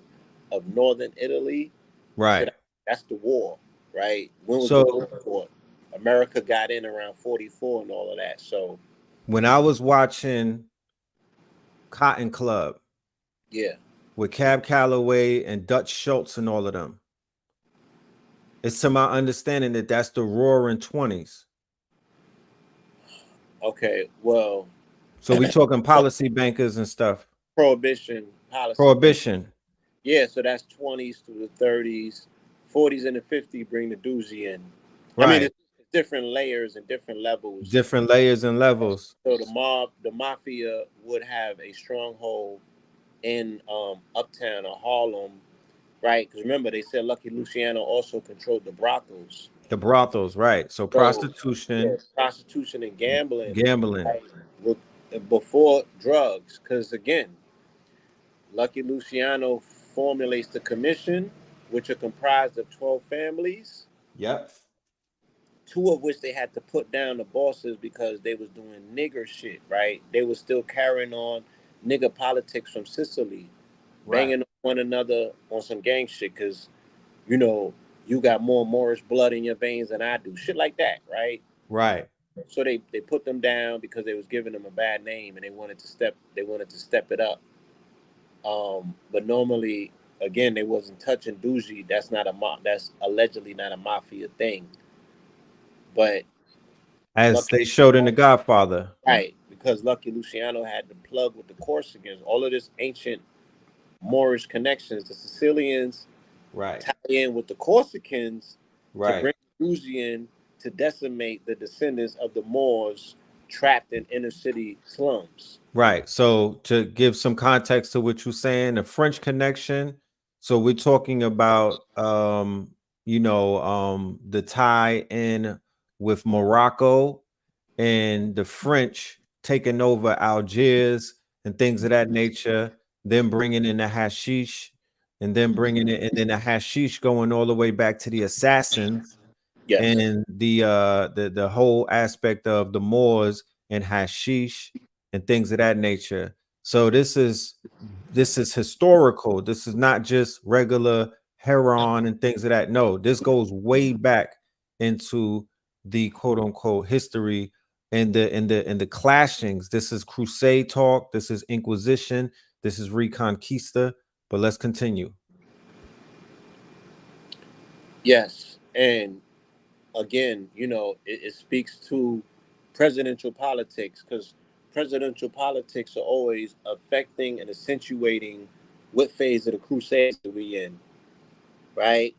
of northern Italy.
Right.
So that's the war, right? When was
So,
the war fought? America got in around 44 and all of that. So
when I was watching Cotton Club,
yeah,
with Cab Calloway and Dutch Schultz and all of them, it's to my understanding that that's the roaring 20s.
okay, well,
so we talking policy bankers and stuff.
Prohibition policy.
Prohibition.
Yeah, so that's 20s through the 30s, 40s and the 50s bring the doozy in.
Right.
I mean, it's different layers and different levels.
Different layers and levels.
So the mafia would have a stronghold in Uptown or Harlem, right? Because remember, they said Lucky Luciano also controlled the brothels.
The brothels, right? So prostitution,
prostitution and gambling,
gambling,
right? Before drugs. Because again, Lucky Luciano formulates the commission, which are comprised of 12 families.
Yep.
2 of which they had to put down the bosses because they was doing nigger shit, right? They was still carrying on nigger politics from Sicily, banging on one another on some gang shit because, you know, you got more Moorish blood in your veins than I do. Shit like that, right?
Right.
So they put them down because they was giving them a bad name and they wanted to step it up. But normally, again, they wasn't touching Doogie. That's allegedly not a mafia thing. But
as they showed in The Godfather,
right? Because Lucky Luciano had the plug with the Corsicans. All of this ancient Moorish connections. The Sicilians tie in with the Corsicans to bring Doogie in to decimate the descendants of the Moors trapped in inner city slums.
Right. So to give some context to what you're saying, the French connection. So we're talking about the tie in with Morocco and the French taking over Algiers and things of that nature, then bringing in the hashish, and then bringing it, and then the hashish going all the way back to the assassins.
Yes.
And the whole aspect of the Moors and hashish and things of that nature. So this is historical. This is not just regular heroin and things of that. No, this goes way back into the quote unquote history and the clashings. This is crusade talk. This is Inquisition. This is Reconquista. But let's continue.
Yes. And again, it speaks to presidential politics, because presidential politics are always affecting and accentuating what phase of the crusades that we in, right?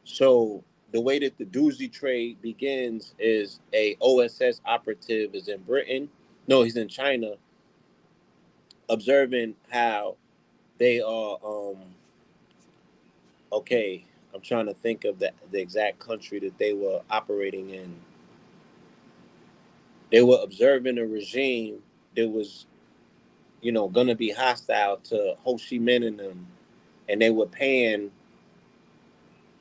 So the way that the doozy trade begins is a OSS operative is in Britain. No, he's in China, observing how they are. Okay, I'm trying to think of the exact country that they were operating in. They were observing a regime that was, gonna be hostile to Ho Chi Minh and them, and they were paying,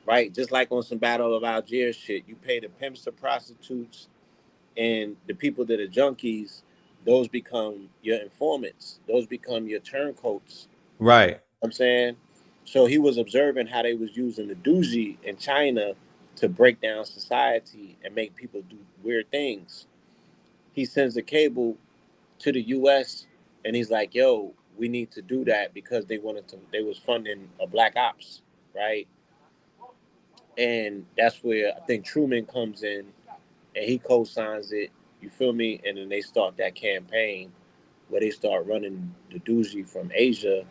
right, just like on some Battle of Algiers shit. You pay the pimps, the prostitutes, and the people that are junkies. Those become your informants. Those become your turncoats.
Right.
You know what I'm saying, so he was observing how they was using the doozy in China to break down society and make people do weird things. He sends a cable to the U.S. and he's like, "Yo, we need to do that because they wanted to. They was funding a black ops, right?" And that's where I think Truman comes in and he co-signs it. You feel me? And then they start that campaign where they start running the doozy from Asia,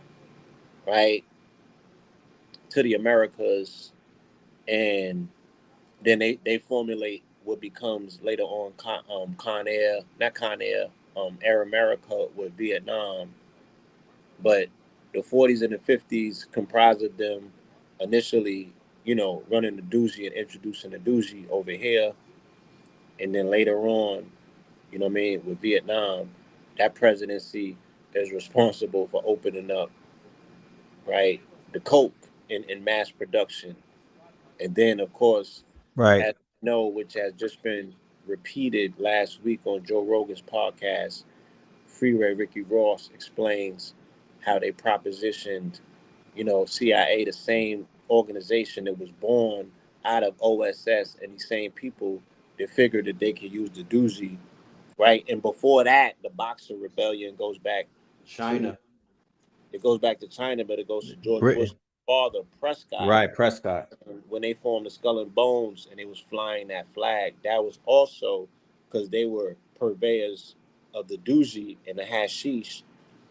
right, to the Americas, and then they formulate what becomes later on Con Air, not Con Air, Air America with Vietnam. But the 40s and the 50s comprised of them initially, running the doozy and introducing the doozy over here. And then later on, what I mean, with Vietnam, that presidency is responsible for opening up, right, the coke in mass production. And then, of course,
Right.
as you know, which has just been repeated last week on Joe Rogan's podcast, Freeway Ricky Ross explains how they propositioned, CIA, the same organization that was born out of OSS, and these same people that figured that they could use the doozy, right? And before that, the Boxer Rebellion goes back to
China.
it goes back to China, but it goes to George
Britain.
Bush's father, Prescott,
Right. Prescott.
when they formed the Skull and Bones and they was flying that flag. That was also because they were purveyors of the doozy and the hashish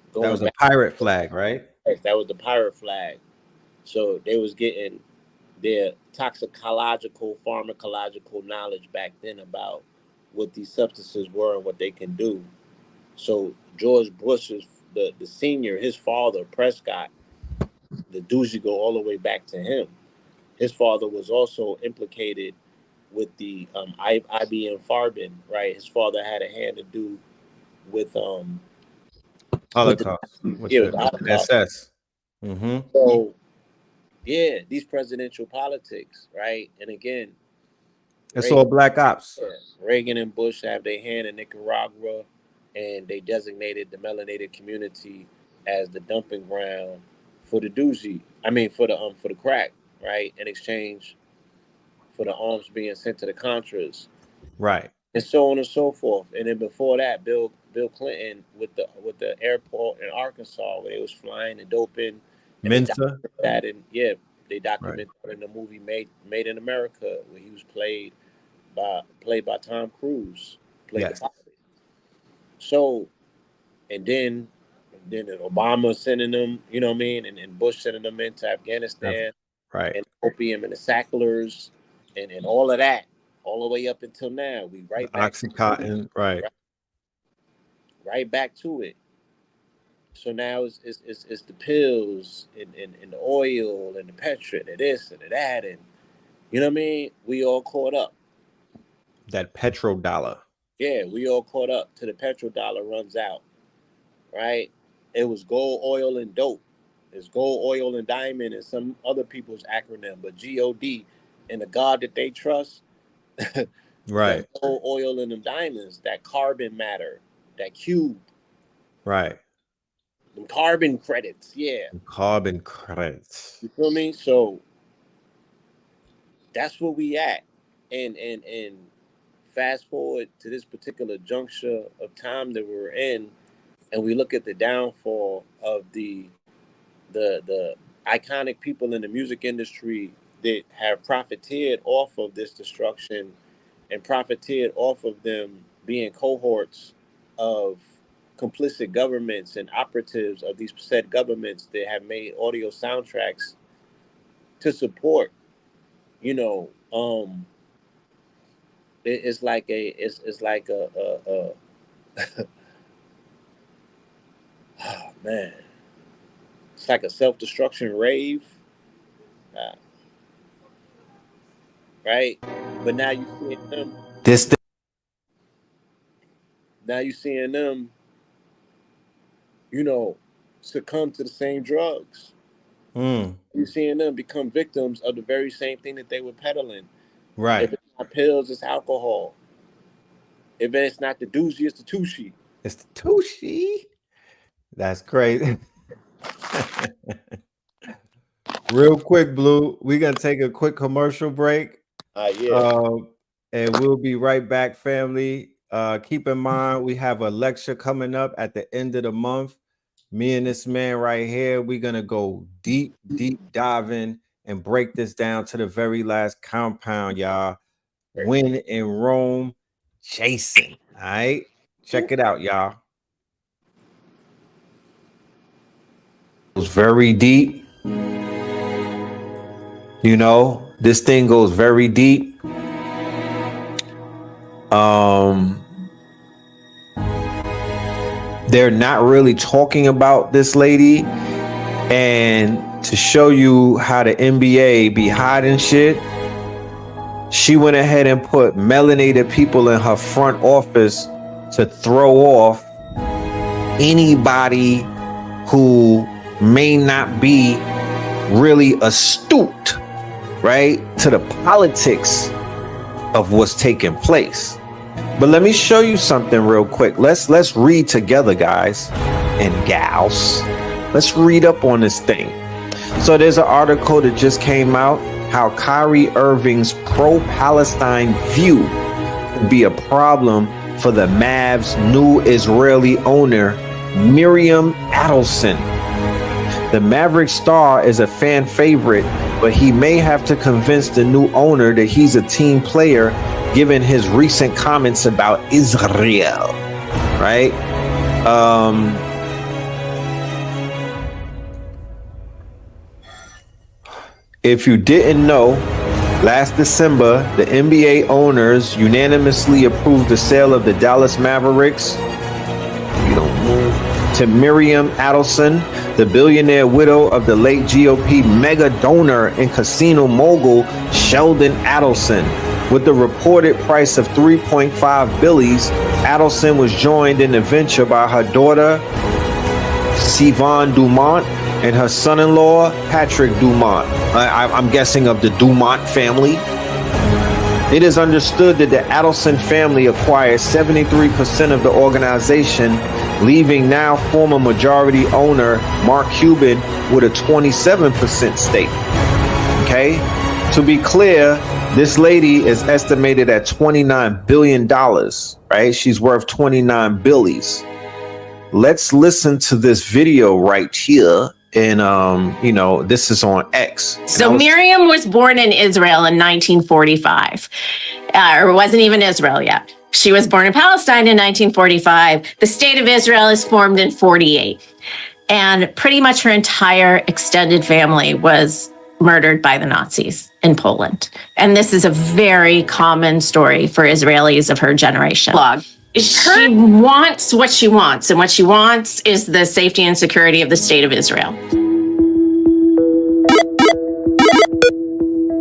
That
going
was a
back.
pirate flag, right?
That was the pirate flag. So they was getting their toxicological, pharmacological knowledge back then about what these substances were and what they can do. So George Bush's the senior, his father, Prescott, the doozy go all the way back to him. His father was also implicated with the IBM Farben, right? His father had a hand to do with with the
Holocaust with
yeah, with
the
the Holocaust.
SS. Mm-hmm.
So yeah, these presidential politics, right? And again,
It's all black ops.
Reagan and Bush have their hand in Nicaragua, and they designated the melanated community as the dumping ground for the doozy. I mean, for the crack, right? In exchange for the arms being sent to the Contras,
Right.
and so on and so forth. And then before that, Bill Clinton with the airport in Arkansas where they was flying and doping, and they
Mensa.
documented that, and yeah, they
Right.
documented that in the movie Made in America, where he was played by Tom Cruise, played the
Yes.
pilot. So, and then Obama sending them, you know what I mean, and Bush sending them into Afghanistan,
Right.
and opium and the Sacklers, and all of that, all the way up until now. We
The
right back to
Oxycontin. Right.
right back to it. So now it's the pills and the oil and the petrol and this and the that, and you know what I mean. We all caught up.
That petrodollar.
Yeah, we all caught up till the petrodollar runs out. Right? It was gold, oil, and dope. It's gold, oil, and diamond, and some other people's acronym, but God and the God that they trust,
Right.
that gold, oil, and them diamonds, that carbon matter, that cube,
Right.
them carbon credits. Yeah,
Carbon credits.
you feel me? So that's where we at, and fast forward to this particular juncture of time that we're in, and we look at the downfall of the iconic people in the music industry that have profiteered off of this destruction and profiteered off of them being cohorts of complicit governments and operatives of these said governments that have made audio soundtracks to support, you know, it's like a oh man, it's like a self-destruction rave, right? But now you seeing them. Now you seeing them, you know, succumb to the same drugs. You're seeing them become victims of the very same thing that they were peddling.
Right.
If it's not pills, it's alcohol. If it's not the doozy, it's the tushy.
It's the tushy. That's crazy. Real quick, Blue, we're going to take a quick commercial break. And we'll be right back, family. Keep in mind, we have a lecture coming up at the end of the month. Me and this man right here, we're going to go deep diving and break this down to the very last compound, y'all. When in Rome, J.A.S.O.N. All right? Check it out, y'all. It was very deep. You know, this thing goes very deep. They're not really talking about this lady, and to show you how the NBA be hiding shit, she went ahead and put melanated people in her front office to throw off anybody who may not be really astute, right, to the politics of what's taking place. But let me show you something real quick. Let's read together, guys and gals. Let's read up on this thing. So there's an article that just came out, how Kyrie Irving's pro-Palestine view could be a problem for the Mavs' new Israeli owner, Miriam Adelson. The Maverick star is a fan favorite, but he may have to convince the new owner that he's a team player given his recent comments about Israel, right? If you didn't know, last December, the NBA owners unanimously approved the sale of the Dallas Mavericks to Miriam Adelson, the billionaire widow of the late GOP mega donor and casino mogul Sheldon Adelson. With the reported price of $3.5 billion, Adelson was joined in the venture by her daughter, Sivan Dumont, and her son-in-law, Patrick Dumont. I'm guessing of the Dumont family. It is understood that the Adelson family acquired 73% of the organization, leaving now former majority owner Mark Cuban with a 27% stake. Okay? To be clear, this lady is estimated at $29 billion, right? She's worth $29 billion. Let's listen to this video right here. And, you know, this is on X.
So Miriam was born in Israel in 1945, or wasn't even Israel yet. She was born in Palestine in 1945. The state of Israel is formed in 48. And pretty much her entire extended family was murdered by the Nazis in Poland. And this is a very common story for Israelis of her generation. She wants what she wants, and what she wants is the safety and security of the state of Israel.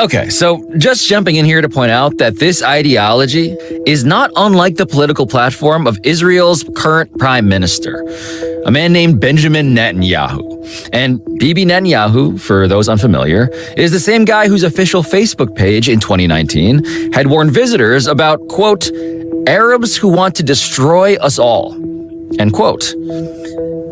Okay, so just jumping in here to point out that this ideology is not unlike the political platform of Israel's current prime minister, a man named Benjamin Netanyahu. And Bibi Netanyahu, for those unfamiliar, is the same guy whose official Facebook page in 2019 had warned visitors about, quote, Arabs who want to destroy us all, end quote.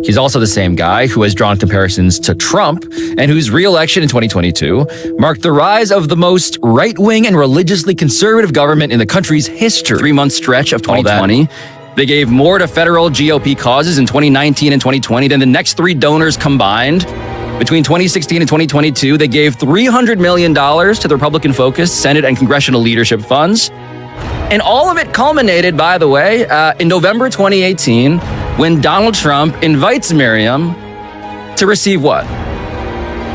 He's also the same guy who has drawn comparisons to Trump and whose re-election in 2022 marked the rise of the most right-wing and religiously conservative government in the country's history. 3-month stretch of 2020, they gave more to federal GOP causes in 2019 and 2020 than the next three donors combined. Between 2016 and 2022, they gave $300 million to the Republican-focused Senate and congressional leadership funds. And all of it culminated, by the way, in November 2018, when Donald Trump invites Miriam to receive what?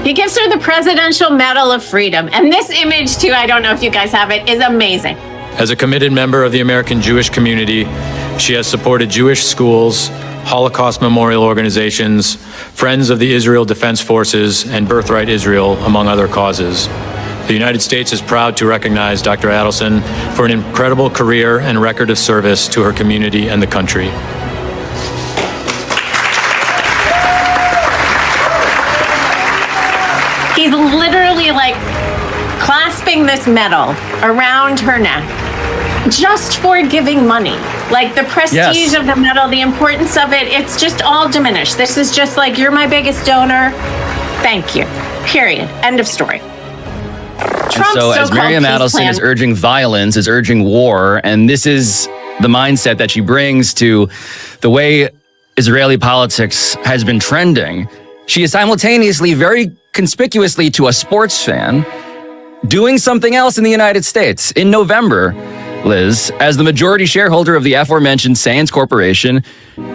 He gives her the Presidential Medal of Freedom. And this image, too, I don't know if you guys have it, is amazing.
As a committed member of the American Jewish community, she has supported Jewish schools, Holocaust memorial organizations, Friends of the Israel Defense Forces, and Birthright Israel, among other causes. The United States is proud to recognize Dr. Adelson for an incredible career and record of service to her community and the country.
He's literally like clasping this medal around her neck just for giving money. Like the prestige of the medal, the importance of it, it's just all diminished. This is just like, you're my biggest donor. Thank you. Period. End of story.
And so as Miriam Adelson is urging violence, is urging war, and this is the mindset that she brings to the way Israeli politics has been trending, she is simultaneously, very conspicuously to a sports fan, doing something else in the United States. In November, Liz, as the majority shareholder of the aforementioned Sands Corporation,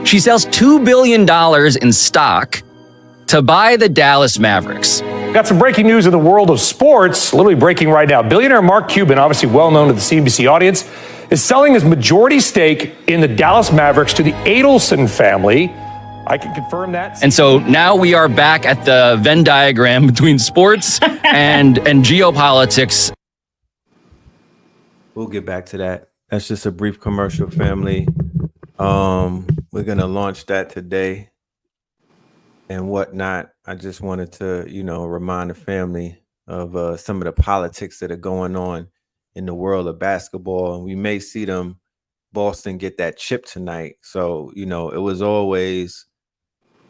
she sells $2 billion in stock to buy the Dallas Mavericks.
Got some breaking news in the world of sports, literally breaking right now. Billionaire Mark Cuban, obviously well known to the CNBC audience, is selling his majority stake in the Dallas Mavericks to the Adelson family. I can confirm that.
And so now we are back at the Venn diagram between sports and geopolitics.
We'll get back to that. That's just a brief commercial, family. We're going to launch that today and whatnot. I just wanted to, remind the family of some of the politics that are going on in the world of basketball. And we may see Boston get that chip tonight. So, it was always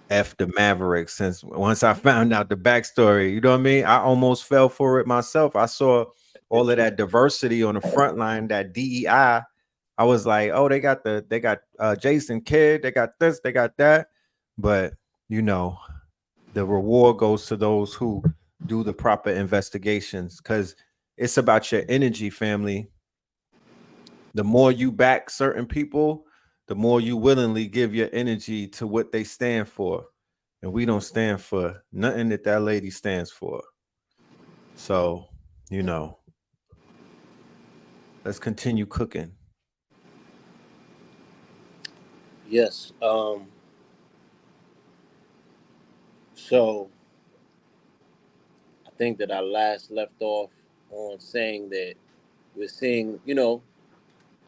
F the Mavericks since once I found out the backstory. You know what I mean? I almost fell for it myself. I saw all of that diversity on the front line, that DEI. I was like, oh, they got Jason Kidd, they got this, they got that. But the reward goes to those who do the proper investigations, because it's about your energy, family. The more you back certain people, the more you willingly give your energy to what they stand for. And we don't stand for nothing that lady stands for. So, let's continue cooking.
Yes. So I think that I last left off on saying that we're seeing, a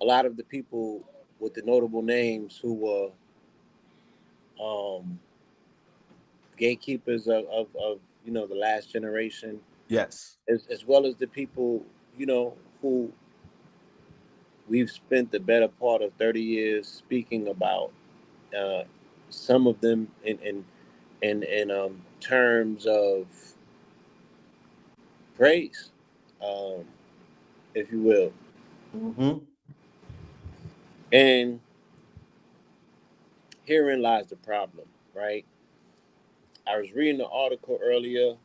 lot of the people with the notable names who were gatekeepers of the last generation.
Yes.
As well as the people, who we've spent the better part of 30 years speaking about, some of them in terms of praise, if you will.
Mm-hmm.
And herein lies the problem, right? I was reading an article earlier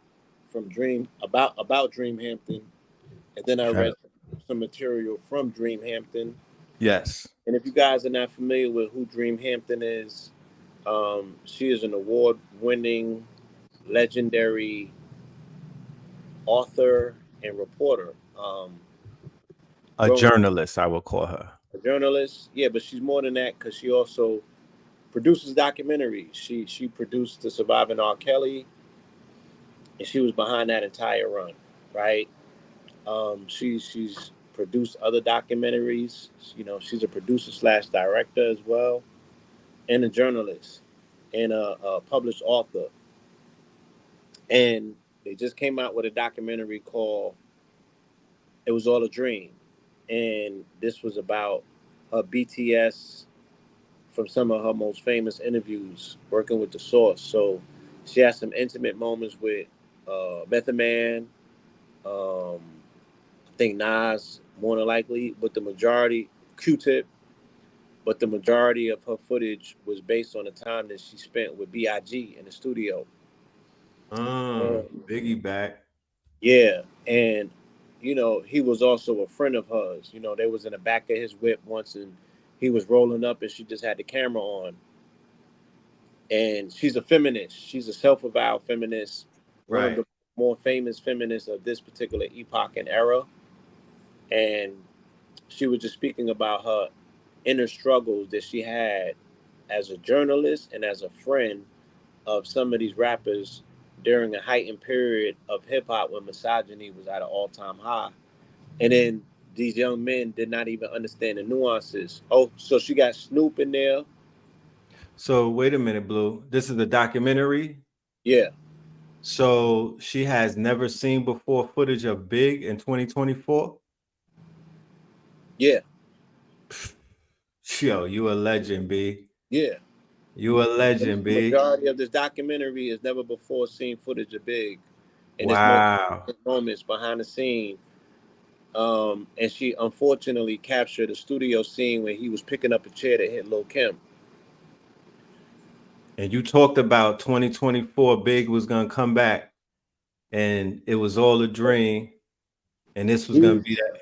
from about Dreamhampton, and then I read some material from Dreamhampton.
Yes.
And if you guys are not familiar with who Dreamhampton is, she is an award-winning, legendary author and reporter.
A journalist, I will call her.
A journalist, yeah, but she's more than that because she also produces documentaries. She produced The Surviving R. Kelly, and she was behind that entire run, right? She's produced other documentaries. She's a producer / director as well, and a journalist, and a published author. And they just came out with a documentary called "It Was All a Dream," and this was about her BTS from some of her most famous interviews working with The Source. So she has some intimate moments with Method Man, I think Nas, more than likely, but the majority, Q-Tip, but the majority of her footage was based on the time that she spent with B.I.G. in the studio.
Biggie back.
Yeah, and you know, he was also a friend of hers. You know, they was in the back of his whip once, and he was rolling up, and she just had the camera on. And she's a feminist. She's a self-avowed feminist, one of
Right.
the more famous feminists of this particular epoch and era. And she was just speaking about her inner struggles that she had as a journalist and as a friend of some of these rappers during a heightened period of hip hop when misogyny was at an all-time high. And then these young men did not even understand the nuances. Oh, so she got Snoop in there.
So wait a minute, Blue. This is a documentary.
Yeah.
So she has never seen before footage of Big in 2024.
Yeah.
Yo, you a legend, B.
Yeah.
You a legend,
The
B.
majority of this documentary is never before seen footage of Big in its most
Wow.
moments behind the scene. And she unfortunately captured a studio scene when he was picking up a chair to hit Lil Kim.
And you talked about 2024 Big was gonna come back, and it was all a dream, and this was gonna
He's
be that,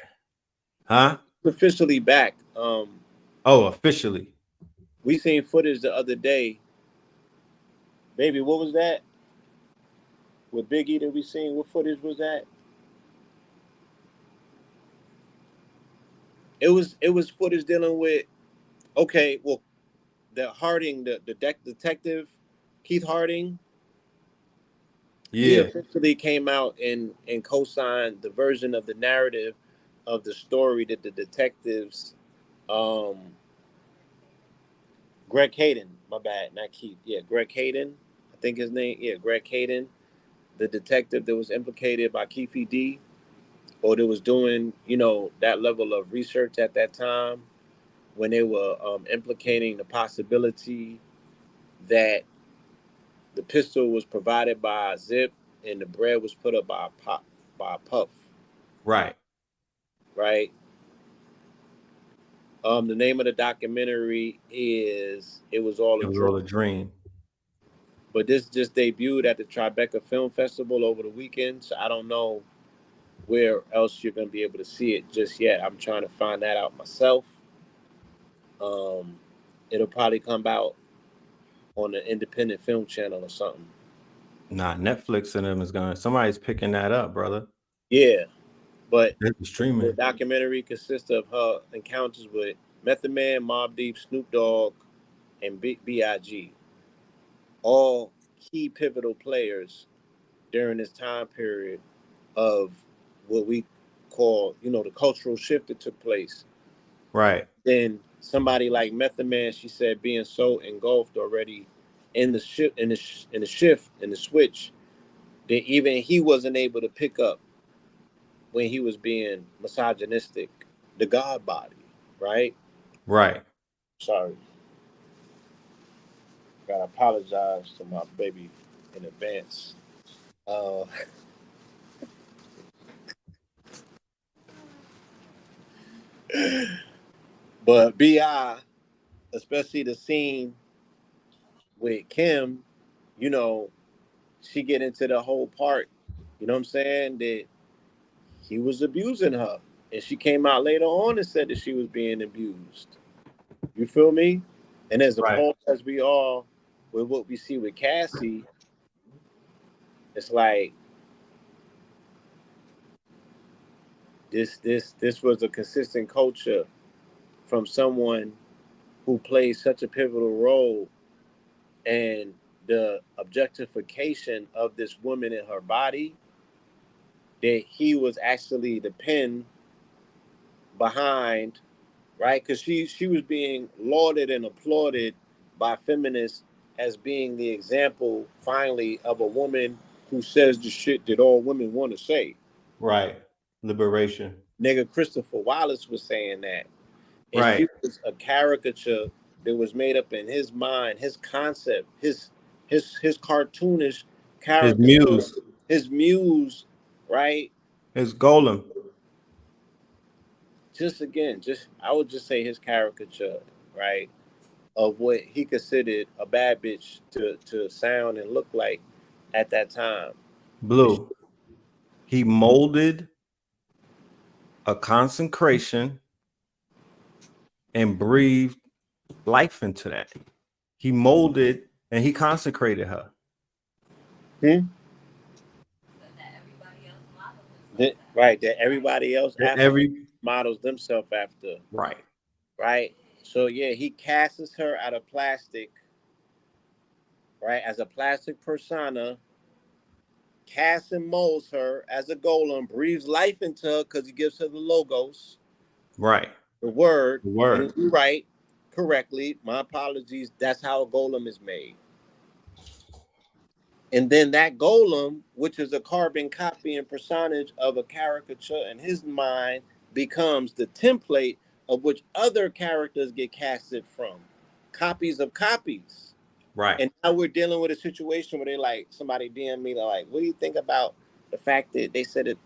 huh?
officially back.
Oh, officially.
We seen footage the other day. Baby, what was that? With Biggie that we seen, what footage was that? It was footage dealing with, okay, well, the Harding, the detective, Keith Harding, he
Yeah.
officially came out and co-signed the version of the narrative of the story that the detectives, um, Greg Hayden, my bad, not Keith, yeah, Greg Hayden, I think his name, yeah, Greg Hayden, the detective that was implicated by Keefy D, or that was doing, you know, that level of research at that time when they were implicating the possibility that the pistol was provided by Zip and the bread was put up by Puff,
Right.
right? The name of the documentary is "It Was All
It
a
was
Dream,"
all a dream.
but this just debuted at the Tribeca Film Festival over the weekend, so I don't know where else you're gonna be able to see it just yet. I'm trying to find that out myself. Um, it'll probably come out on an independent film channel or something.
Nah, Netflix and them is gonna. Somebody's picking that up, brother.
Yeah, but
It's
the
streaming.
documentary consists of her encounters with Method Man, Mobb Deep, Snoop Dogg, and B.I.G. All key pivotal players during this time period of what we call, you know, the cultural shift that took place.
Right.
Then somebody like Method Man, she said, being so engulfed already in the shift, in the switch, that even he wasn't able to pick up when he was being misogynistic, the God body, right?
Right.
Sorry. Gotta apologize to my baby in advance. Uh, but B.I., especially the scene with Kim, you know, she get into the whole part, you know what I'm saying, that he was abusing her. And she came out later on and said that she was being abused. You feel me? And as
Right.
appalled as we are with what we see with Cassie, it's like this was a consistent culture from someone who played such a pivotal role, and the objectification of this woman in her body, that he was actually the pen behind, right? Because she was being lauded and applauded by feminists as being the example finally of a woman who says the shit that all women want to say.
Right. Liberation.
Nigga, Christopher Wallace was saying that. And
Right.
she was a caricature that was made up in his mind, his concept, his cartoonish
His
caricature,
muse.
his muse, right?
His golem.
Just I would just say his caricature, right, of what he considered a bad bitch to sound and look like. at that time.
Blue. He molded a consecration and breathed life into that. He molded and he consecrated her.
Right, that everybody else after models themselves after.
Right.
Right. So yeah, he casts her out of plastic, right, as a plastic persona, casts and molds her as a golem, breathes life into her because he gives her the logos,
Right.
the word.
The word.
And you're right, correctly. My apologies. That's how a golem is made. And then that golem, which is a carbon copy and personage of a caricature in his mind, becomes the template of which other characters get casted from. Copies of copies.
Right.
And now we're dealing with a situation where they like, somebody DM me, like, what do you think about the fact that they said that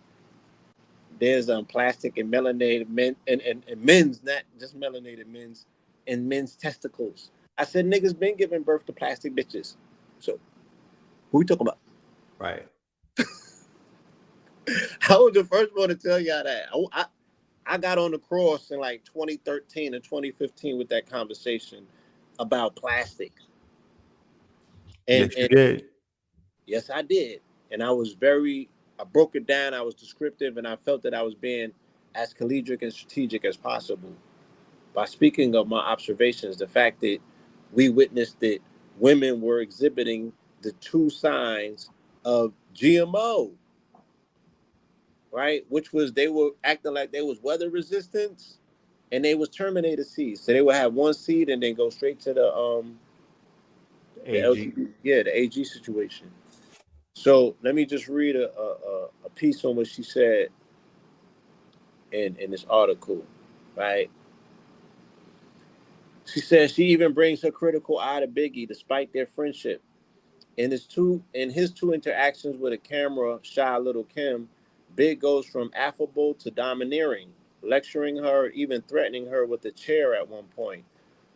there's plastic and melanated men and men's, not just melanated men's, and men's testicles? I said, niggas been giving birth to plastic bitches. So who we talking about?
Right.
I was the first one to tell y'all that. I got on the cross in like 2013 and 2015 with that conversation about plastic. And,
yes, you did.
Yes, I did. And I broke it down. I was descriptive, and I felt that I was being as collegiate and strategic as possible. By speaking of my observations, the fact that we witnessed that women were exhibiting the two signs of GMO, right? Which was they were acting like they was weather resistance, and they was terminator seeds. So they would have one seed and then go straight to the
AG.
the AG situation. So let me just read a piece on what she said in this article, right? She says she even brings her critical eye to Biggie despite their friendship. In his two interactions with a camera shy Little Kim, Big goes from affable to domineering, lecturing her, even threatening her with a chair at one point.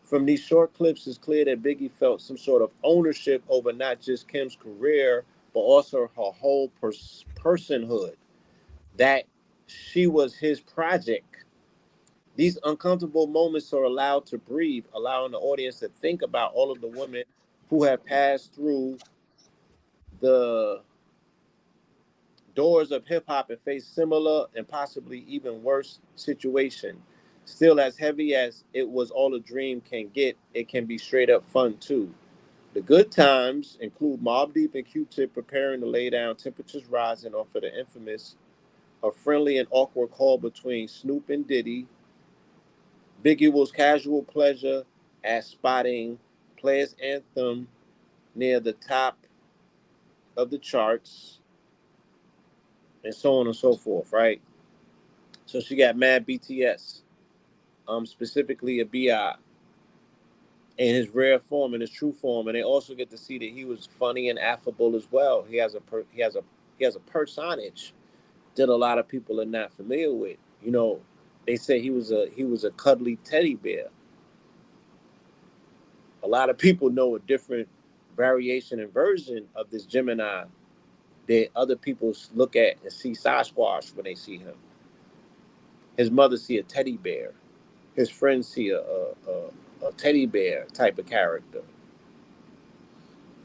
From these short clips, it's clear that Biggie felt some sort of ownership over not just Kim's career, but also her whole personhood, that she was his project. These uncomfortable moments are allowed to breathe, allowing the audience to think about all of the women who have passed through the doors of hip hop and faced similar and possibly even worse situation. Still, as heavy as it was all a dream can get, it can be straight up fun too. The good times include Mobb Deep and Q-Tip preparing to lay down, temperatures rising off of the infamous, a friendly and awkward call between Snoop and Diddy. Biggie was casual pleasure at spotting Players Anthem near the top of the charts, and so on and so forth, right? So she got mad BTS, specifically a BI in his rare form, in his true form, and they also get to see that he was funny and affable as well. He has a personage that a lot of people are not familiar with. You know, they say he was a cuddly teddy bear. A lot of people know a different variation and version of this Gemini that other people look at and see Sasquatch when they see him. His mother see a teddy bear. His friends see a teddy bear type of character.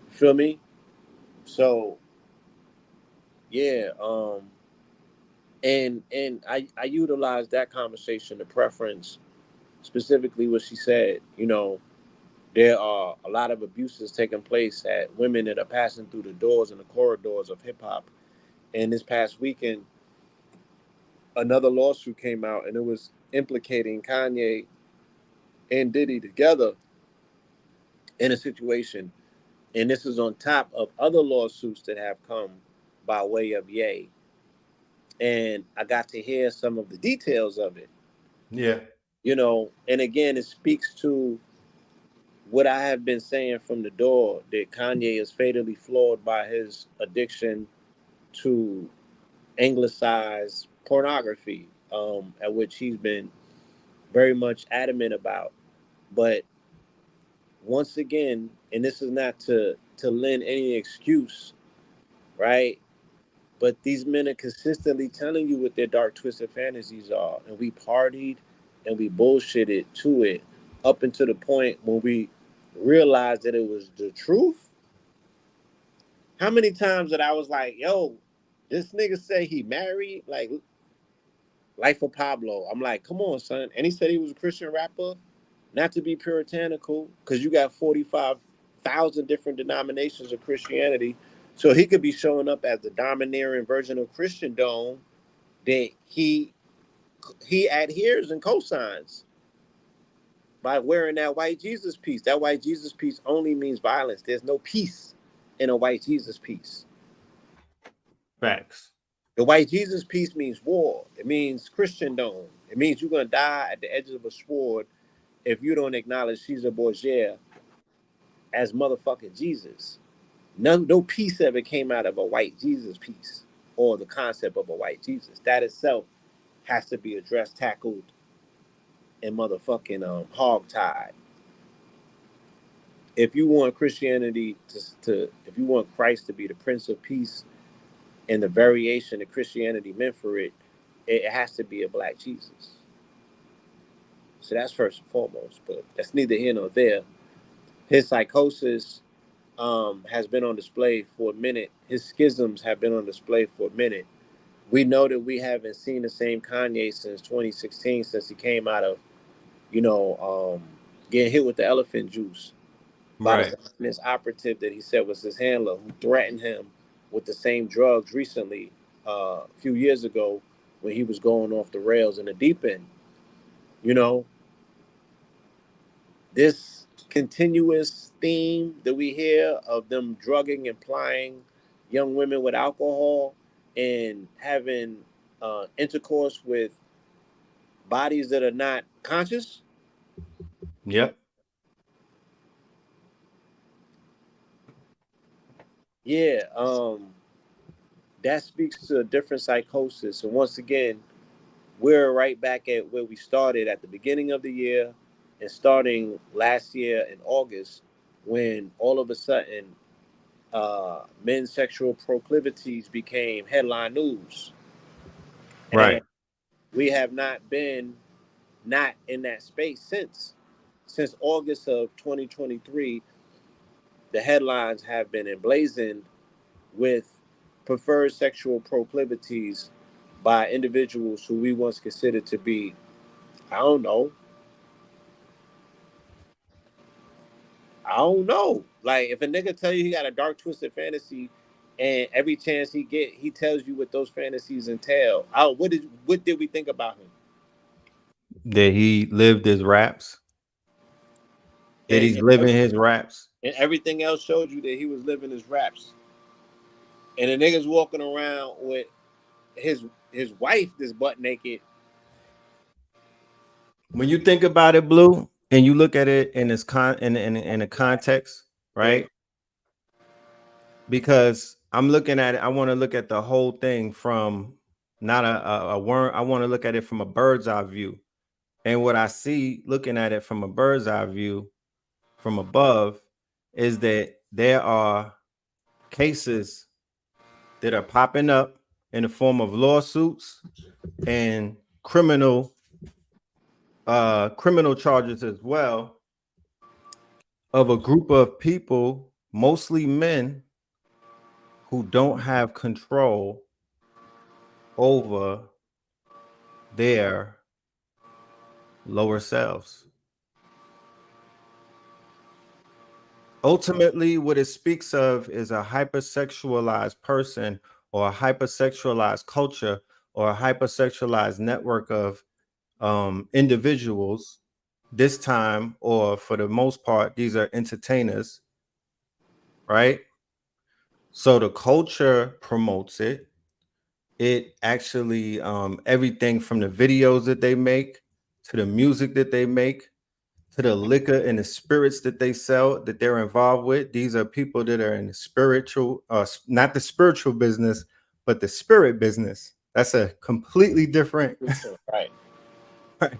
Feel me? So yeah, and I utilized that conversation to preference specifically what she said. You know, there are a lot of abuses taking place at women that are passing through the doors and the corridors of hip hop. And this past weekend, another lawsuit came out, and it was implicating Kanye and Diddy together in a situation. And this is on top of other lawsuits that have come by way of Ye. And I got to hear some of the details of it.
Yeah.
You know, and again, it speaks to what I have been saying from the door, that Kanye is fatally flawed by his addiction to anglicized pornography, at which he's been very much adamant about. But once again, and this is not to lend any excuse, right? But these men are consistently telling you what their dark, twisted fantasies are. And we partied and we bullshitted to it up until the point when we realized that it was the truth. How many times that I was like, yo, this nigga say he married? Like, Life of Pablo. I'm like, come on, son. And he said he was a Christian rapper. Not to be puritanical, because you got 45,000 different denominations of Christianity. So he could be showing up as the domineering version of Christendom that he adheres and cosigns by wearing that white Jesus piece. That white Jesus piece only means violence. There's no peace in a white Jesus piece.
Facts.
The white Jesus piece means war. It means Christendom. It means you're going to die at the edge of a sword if you don't acknowledge Caesar Borgia as motherfucking Jesus. No piece ever came out of a white Jesus piece or the concept of a white Jesus. That itself has to be addressed, tackled, and motherfucking hogtied. If you want Christianity if you want Christ to be the Prince of Peace and the variation that Christianity meant for it, it has to be a black Jesus. So that's first and foremost, but that's neither here nor there. His psychosis has been on display for a minute. His schisms have been on display for a minute. We know that we haven't seen the same Kanye since 2016, since he came out of, getting hit with the elephant juice by
Right.
the Zionist operative that he said was his handler, who threatened him with the same drugs recently, a few years ago, when he was going off the rails in the deep end. You know, this continuous theme that we hear of them drugging and plying young women with alcohol and having intercourse with bodies that are not conscious.
Yep.
Yeah, that speaks to a different psychosis. And once again, we're right back at where we started at the beginning of the year and starting last year in August, when all of a sudden men's sexual proclivities became headline news.
Right.
And we have not been not in that space since August of 2023. The headlines have been emblazoned with preferred sexual proclivities by individuals who we once considered to be, I don't know, like if a nigga tell you he got a dark twisted fantasy, and every chance he get, he tells you what those fantasies entail. What did we think about him?
That he lived his raps. That
And,
he's
and,
living his raps.
and everything else showed you that he was living his raps. And the nigga's walking around with his wife that's butt naked.
When you think about it, Blue, and you look at it in its in a context,
Yeah.
right? Because I'm looking at it, I want to look at the whole thing from not a worm. I want to look at it from a bird's eye view. And what I see looking at it from a bird's eye view from above is that there are cases that are popping up in the form of lawsuits and criminal charges as well, of a group of people, mostly men, who don't have control over their lower selves. Ultimately, what it speaks of is a hypersexualized person, or a hypersexualized culture, or a hypersexualized network of individuals. This time, or for the most part, these are entertainers, right? So the culture promotes it. It actually, everything from the videos that they make, to the music that they make, to the liquor and the spirits that they sell, that they're involved with. These are people that are in the spiritual, not the spiritual business, but the spirit business. That's a completely different.
Right.
Right.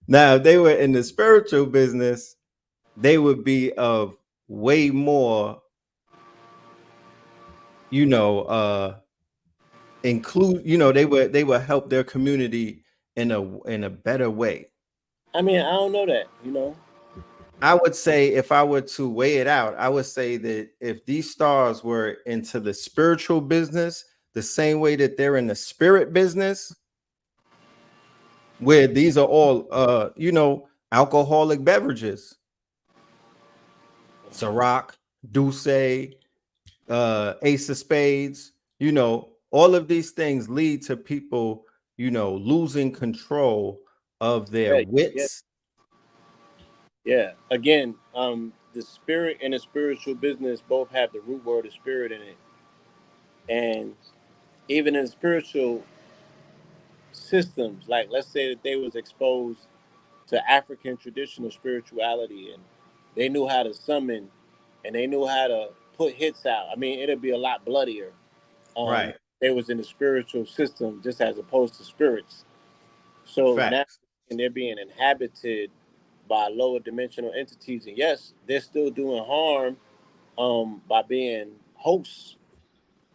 Now, if they were in the spiritual business, they would be of way more you know, include, they would help their community in a better way.
I mean, I don't know that.
I would say, if I were to weigh it out, I would say that if these stars were into the spiritual business the same way that they're in the spirit business, where these are all alcoholic beverages, Ciroc, Douce, Ace of Spades, all of these things lead to people, losing control of their
Yeah, yeah,
wits.
yeah. Again, the spirit and the spiritual business both have the root word of spirit in it, and even in spiritual systems, like let's say that they was exposed to African traditional spirituality, and they knew how to summon, and they knew how to put hits out. I mean, it'd be a lot bloodier.
Right.
They was in the spiritual system just as opposed to spirits. So now
Facts.
and they're being inhabited by lower dimensional entities, and yes, they're still doing harm by being hosts.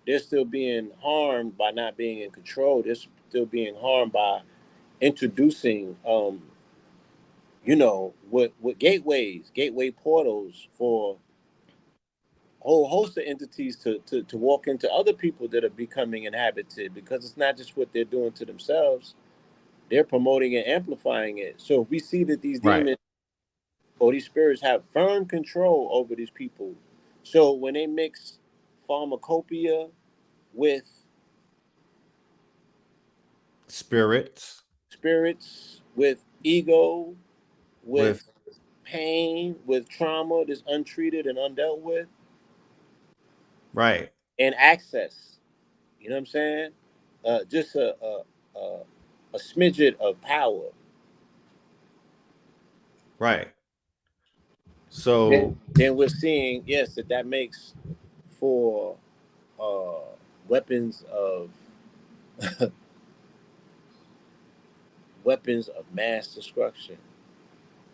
They're still being harmed by not being in control. They're still being harmed by introducing with gateway portals for a whole host of entities to walk into other people that are becoming inhabited, because it's not just what they're doing to themselves, they're promoting and amplifying it. So if we see that these
Right.
demons or these spirits have firm control over these people, so when they mix pharmacopoeia with
Spirits,
with ego,
with
with pain, with trauma that's untreated and undealt with,
right,
and access. You know what I'm saying? Just a smidget of power.
right.
Then,
So
then we're seeing, yes, that makes for weapons of weapons of mass destruction,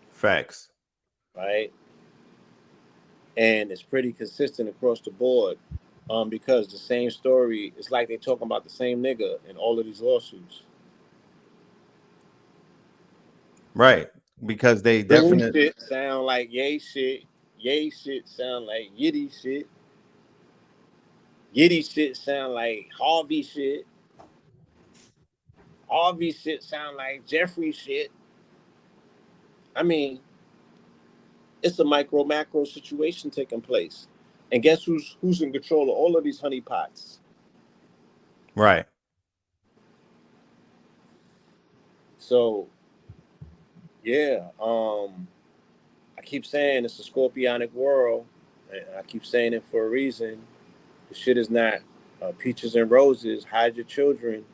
facts.
right? And it's pretty consistent across the board, because the same story, it's like they're talking about the same nigga in all of these lawsuits.
Right. Because they
Boom
definitely
shit sound like yay shit. Yay shit sound like yitty shit. Yitty shit sound like Harvey shit. Harvey shit sound like Jeffrey shit. I mean, it's a micro macro situation taking place. And guess who's in control of all of these honeypots?
right.
So yeah, I keep saying it's a scorpionic world, and I keep saying it for a reason. The shit is not peaches and roses. Hide your children.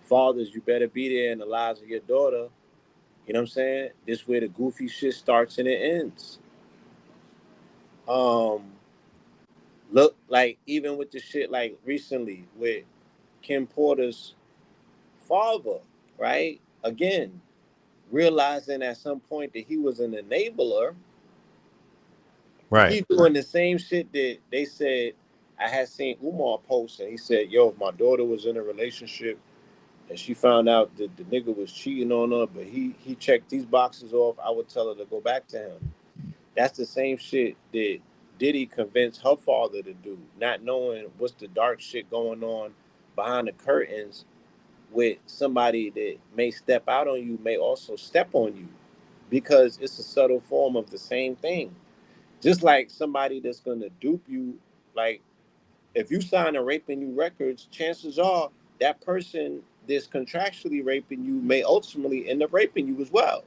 Fathers, you better be there in the lives of your daughter. You know what I'm saying? This where the goofy shit starts and it ends. Um, Look, like even with the shit like recently with Kim Porter's father, right? Again, realizing at some point that he was an enabler,
Right.
he doing the same shit that they said. I had seen Umar post, and he said, "Yo, if my daughter was in a relationship and she found out that the nigga was cheating on her, but he checked these boxes off, I would tell her to go back to him." That's the same shit that Diddy convinced her father to do, not knowing what's the dark shit going on behind the curtains with somebody that may step out on you, may also step on you, because it's a subtle form of the same thing. Just like somebody that's gonna dupe you, like if you sign a raping you records, chances are that person that's contractually raping you may ultimately end up raping you as well.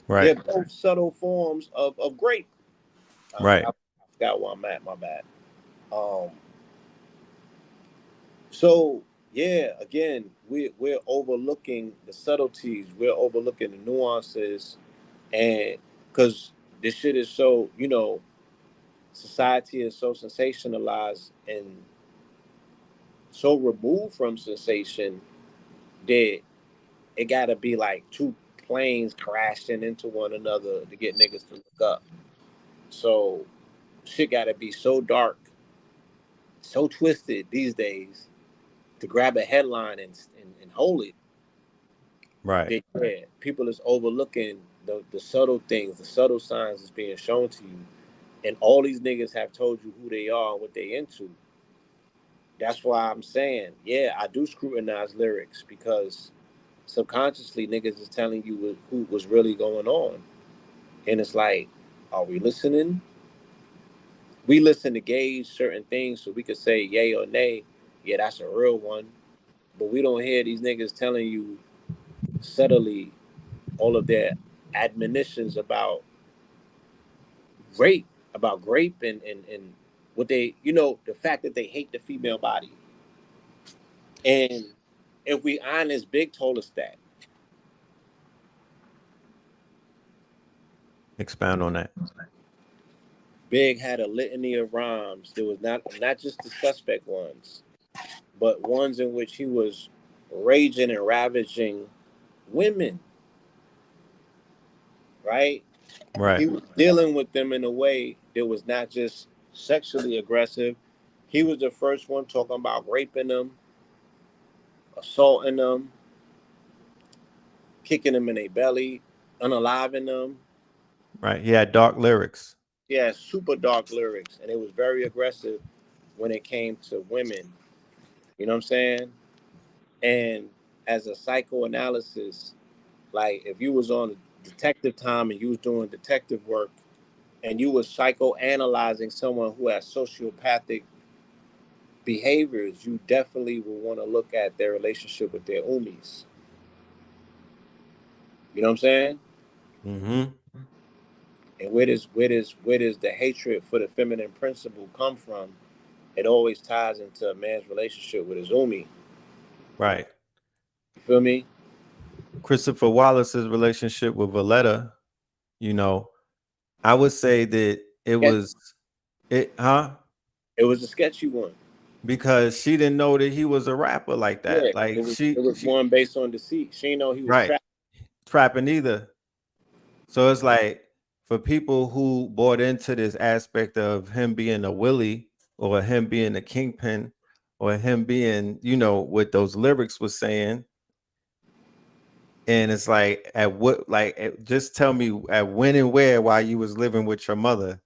Right.
They're both subtle forms of grape.
Right.
I forgot where I'm at. My bad. Um. So yeah, again, we're overlooking the subtleties. We're overlooking the nuances, and because this shit is so, society is so sensationalized and so removed from sensation that it gotta be like two planes crashing into one another to get niggas to look up. So shit gotta be so dark so twisted these days to grab a headline and hold it.
Right.
That, yeah, people is overlooking the subtle things, the subtle signs that's being shown to you. And all these niggas have told you who they are and what they into. That's why I'm saying, yeah, I do scrutinize lyrics because subconsciously niggas is telling you who was really going on. And it's like, are we listening? We listen to gauge certain things so we could say yay or nay. Yeah, that's a real one. But we don't hear these niggas telling you subtly all of their admonitions rape, about grape and what they, the fact that they hate the female body. And if we honest, Big told us that.
Expound on that.
Big had a litany of rhymes. There was not just the suspect ones, but ones in which he was raging and ravaging women, right?
Right.
He was dealing with them in a way that was not just sexually aggressive. He was the first one talking about raping them, assaulting them, kicking them in their belly, unaliving them.
Right. He had dark lyrics.
He had super dark lyrics, and it was very aggressive when it came to women. You know what I'm saying? And as a psychoanalysis, like if you was on detective time and you was doing detective work and you was psychoanalyzing someone who has sociopathic behaviors, you definitely will want to look at their relationship with their umis. You know what I'm saying?
Mm-hmm.
And where does the hatred for the feminine principle come from? It always ties into a man's relationship with his umi.
Right.
You feel me?
Christopher Wallace's relationship with Valletta, I would say that it was it, huh?
It was a sketchy one.
Because she didn't know that he was a rapper like
Yeah,
that. Like
it was one based on deceit. She didn't know he was
right,
trapped.
trapping either. So it's like for people who bought into this aspect of him being a Willie or him being a kingpin or him being, what those lyrics was saying. And it's like just tell me at when and where while you was living with your mother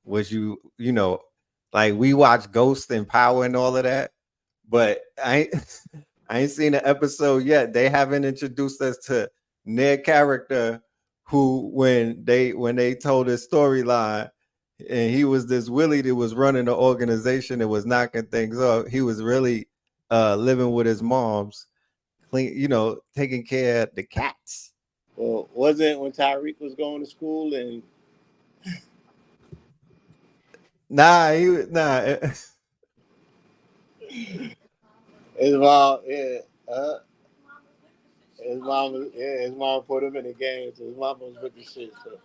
was you, like we watched Ghost and Power and all of that, but I ain't seen an episode yet. They haven't introduced us to their character who when they told his storyline and he was this Willie that was running the organization that was knocking things up. He was really living with his moms, taking care of the cats.
Well, wasn't when Tyreek was going to school and
Nah.
his mom, yeah, his mom put him in the game, so his mom was with the shit. So.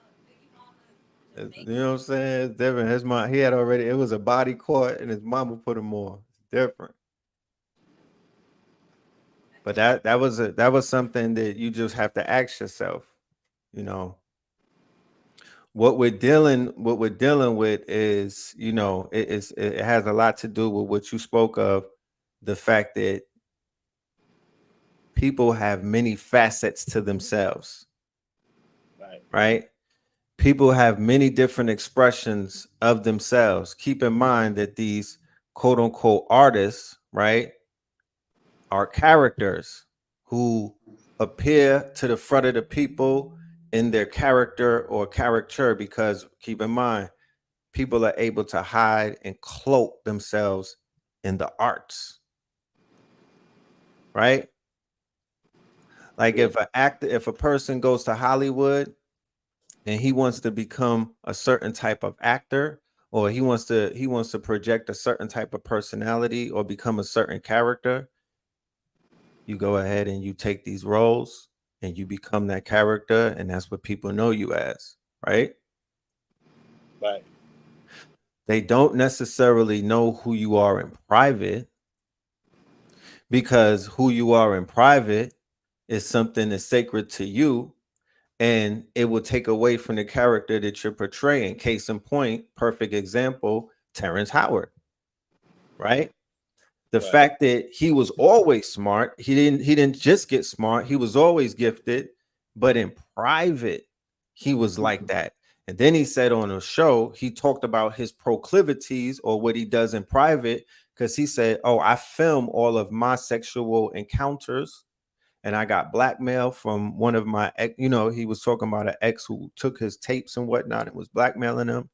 You know what I'm saying? It's different. His mom, he had already. It was a body court, and his mama put him on. It's different. But that was something that you just have to ask yourself. What we're dealing with is, it has a lot to do with what you spoke of, the fact that people have many facets to themselves. Right? People have many different expressions of themselves. Keep in mind that these quote unquote artists, right, are characters who appear to the front of the people in their character or caricature, because keep in mind, people are able to hide and cloak themselves in the arts. Right? Like if if a person goes to Hollywood and he wants to become a certain type of actor, or he wants to project a certain type of personality or become a certain character, you go ahead and you take these roles and you become that character, and that's what people know you as, right?
Right.
They don't necessarily know who you are in private, because who you are in private is something that's sacred to you, and it will take away from the character that you're portraying. Case in point, perfect example, Terrence Howard. right? The fact that he was always smart, he didn't just get smart, he was always gifted, but in private, he was like that. And then he said on a show, he talked about his proclivities or what he does in private, because he said, oh, I film all of my sexual encounters, and I got blackmail from one of my ex, he was talking about an ex who took his tapes and whatnot and was blackmailing him.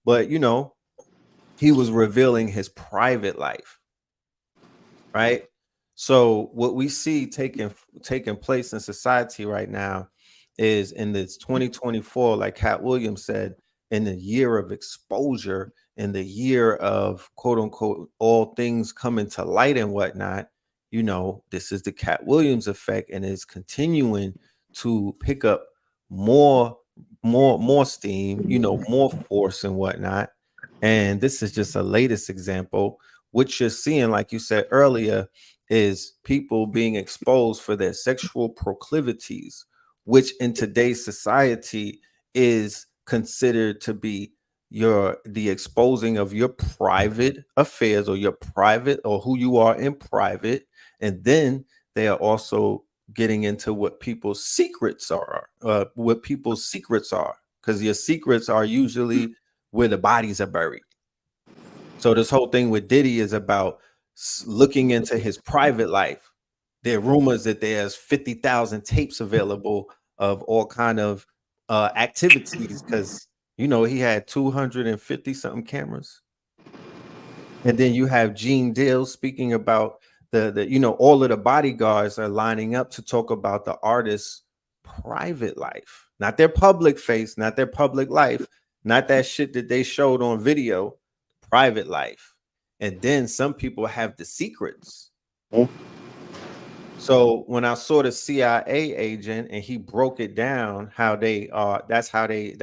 But he was revealing his private life. Right. So what we see taking place in society right now is in this 2024, like Cat Williams said, in the year of exposure, in the year of quote unquote all things coming to light and whatnot. This is the Cat Williams effect, and it's continuing to pick up more steam, more force and whatnot. And this is just a latest example. What you're seeing, like you said earlier, is people being exposed for their sexual proclivities, which in today's society is considered to be the exposing of your private affairs, or your private, or who you are in private. And then they are also getting into what people's secrets are, because your secrets are usually where the bodies are buried. So this whole thing with Diddy is about looking into his private life. There are rumors that there's 50,000 tapes available of all kind of activities, because he had 250 something cameras. And then you have Gene Deal speaking about the all of the bodyguards are lining up to talk about the artist's private life, not their public face, not their public life, not that shit that they showed on video, private life. And then some people have the secrets. So when I saw the CIA agent and he broke it down, how they are, that's how they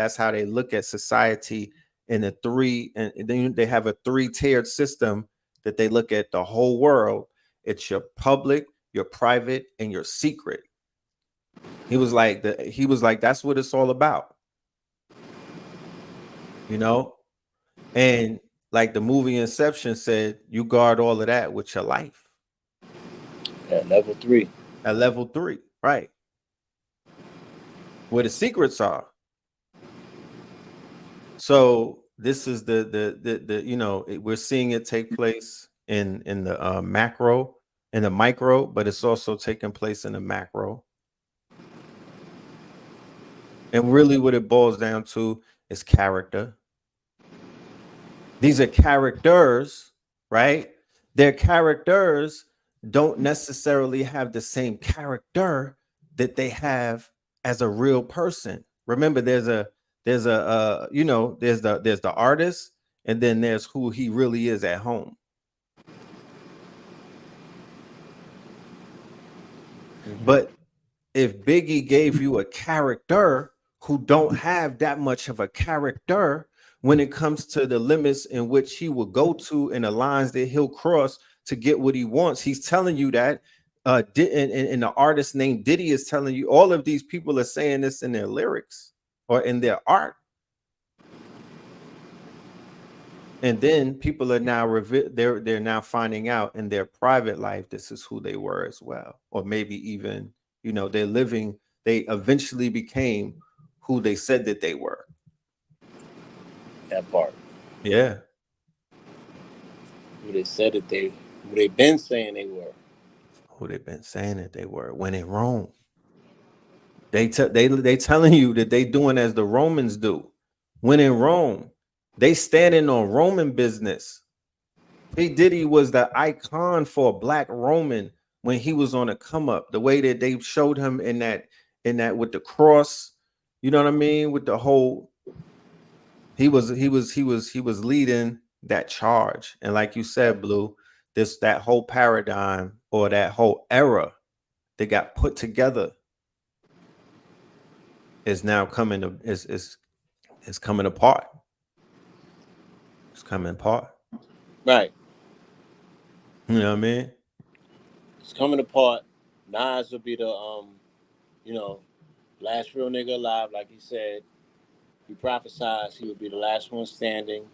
look at society in a three, and then they have a 3-tiered system that they look at the whole world. It's your public, your private, and your secret. He was like, that's what it's all about. And like the movie Inception said, you guard all of that with your life.
At level 3.
At level 3, right. Where the secrets are. So this is we're seeing it take place in the macro, in the micro, but it's also taking place in the macro. And really what it boils down to is character. These are characters, right? Their characters don't necessarily have the same character that they have as a real person. Remember, there's the artist, and then there's who he really is at home. But if Biggie gave you a character who don't have that much of a character when it comes to the limits in which he will go to and the lines that he'll cross to get what he wants, he's telling you that. And the artist named Diddy is telling you, all of these people are saying this in their lyrics or in their art. And then people are now they're now finding out in their private life this is who they were as well, or maybe even they eventually became who they said that they were.
That part.
Yeah.
Who they said that who they've been saying they were.
Who they've been saying that they were. When in Rome, they telling you that they doing as the Romans do. When in Rome, they standing on Roman business. P. Diddy was the icon for a Black Roman when he was on a come up. The way that they showed him in that with the cross, you know what I mean? With the whole, he was leading that charge. And like you said, Blue, that whole paradigm or that whole era that got put together is now coming to is coming apart. It's coming apart.
Right.
You know what I mean?
It's coming apart. Nas will be the last real nigga alive, like he said. He prophesied he would be the last one standing.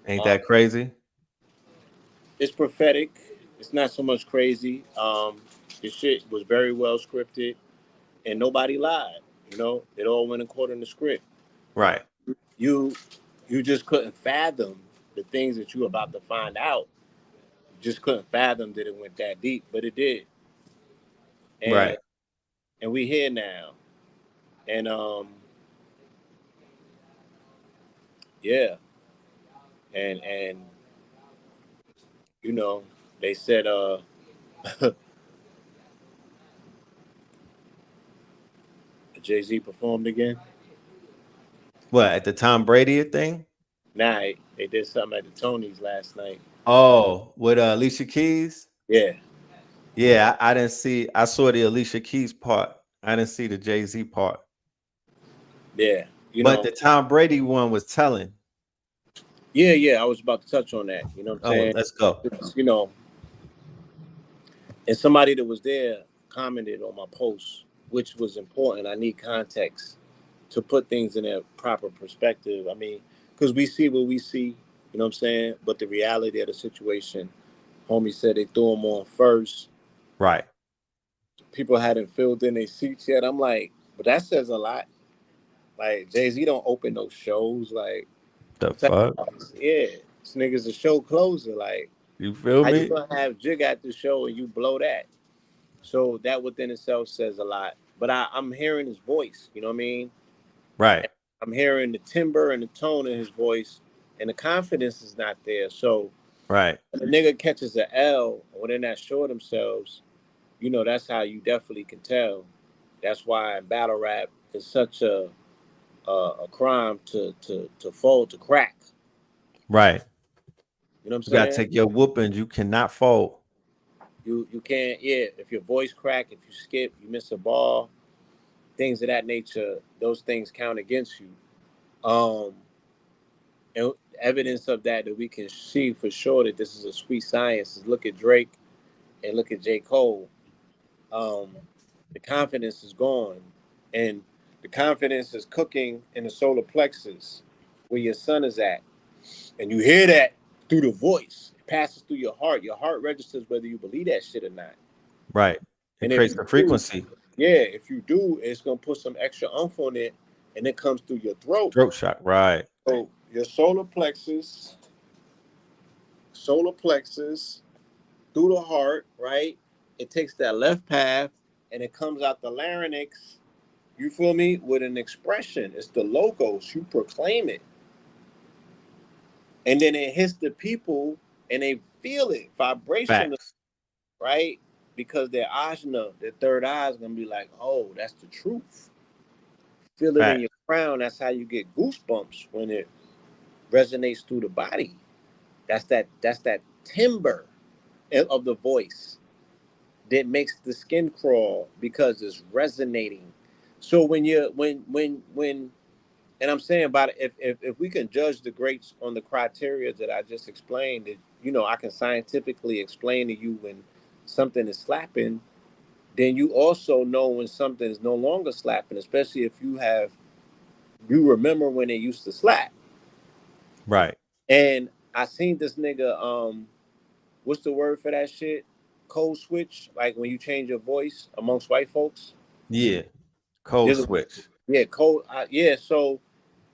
Ain't that crazy?
It's prophetic. It's not so much crazy. The shit was very well scripted, and nobody lied. You know, it all went according to script.
Right.
You you just couldn't fathom the things that you were about to find out. You just couldn't fathom that it went that deep, but it did. And
Right.
we here now. And yeah. And you know, they said Jay-Z performed again.
What, at the Tom Brady thing?
Nah, they did something at the Tonys last night.
Oh, with Alicia Keys?
Yeah.
Yeah, I didn't see. I saw the Alicia Keys part. I didn't see the Jay-Z part.
Yeah. You
But
know,
the Tom Brady one was telling.
yeah, I was about to touch on that. You know what I'm
Oh,
saying?
let's go.
You know, and somebody that was there commented on my post, which was important. I need context to put things in their proper perspective. I mean, because we see what we see, you know what I'm saying? But the reality of the situation, homie said they threw him on first.
Right.
People hadn't filled in their seats yet. I'm like, but that says a lot. Like, Jay-Z don't open no shows. Like,
The fuck?
yeah, this nigga's a show closer. Like,
You feel
how you
me?
gonna have Jig at the show and you blow that? So that within itself says a lot. But I'm hearing his voice, you know what I mean?
Right.
I'm hearing the timbre and the tone in his voice, and the confidence is not there. So
Right.
when a nigga catches an L or they're not sure themselves, you know, that's how you definitely can tell. That's why in battle rap it's such a crime to fall to crack.
Right.
You know what I'm
You gotta
saying?
take your whooping. You cannot fold.
You can't, yeah, if your voice crack, if you skip, you miss a ball, things of that nature, those things count against you. Um and evidence of that we can see for sure that this is a sweet science is look at Drake and look at J.A.S.O.N. The confidence is gone, and the confidence is cooking in the solar plexus where your sun is at, and you hear that through the voice. It passes through your heart. Your heart registers whether you believe that shit or not.
Right. It
And if
creates
you
the
do,
frequency.
yeah, if you do, it's gonna put some extra oomph on it, and it comes through your throat.
Throat shock. Right.
So your solar plexus through the heart, right? It takes that left path and it comes out the larynx, you feel me, with an expression. It's the logos. You proclaim it. And then it hits the people and they feel it vibrational,
Facts.
right? Because their ajna, their third eye is gonna be like, oh, that's the truth. Feel it in
Facts.
your crown. That's how you get goosebumps when it resonates through the body. That's that timbre of the voice that makes the skin crawl because it's resonating. So when you're when and I'm saying about it, if we can judge the greats on the criteria that I just explained, that you know I can scientifically explain to you when something is slapping, then you also know when something is no longer slapping, especially if you remember when it used to slap.
Right.
And I seen this nigga, what's the word for that shit? Code switch, like when you change your voice amongst white folks.
Yeah. Code
There's a,
switch.
yeah, code. Yeah, so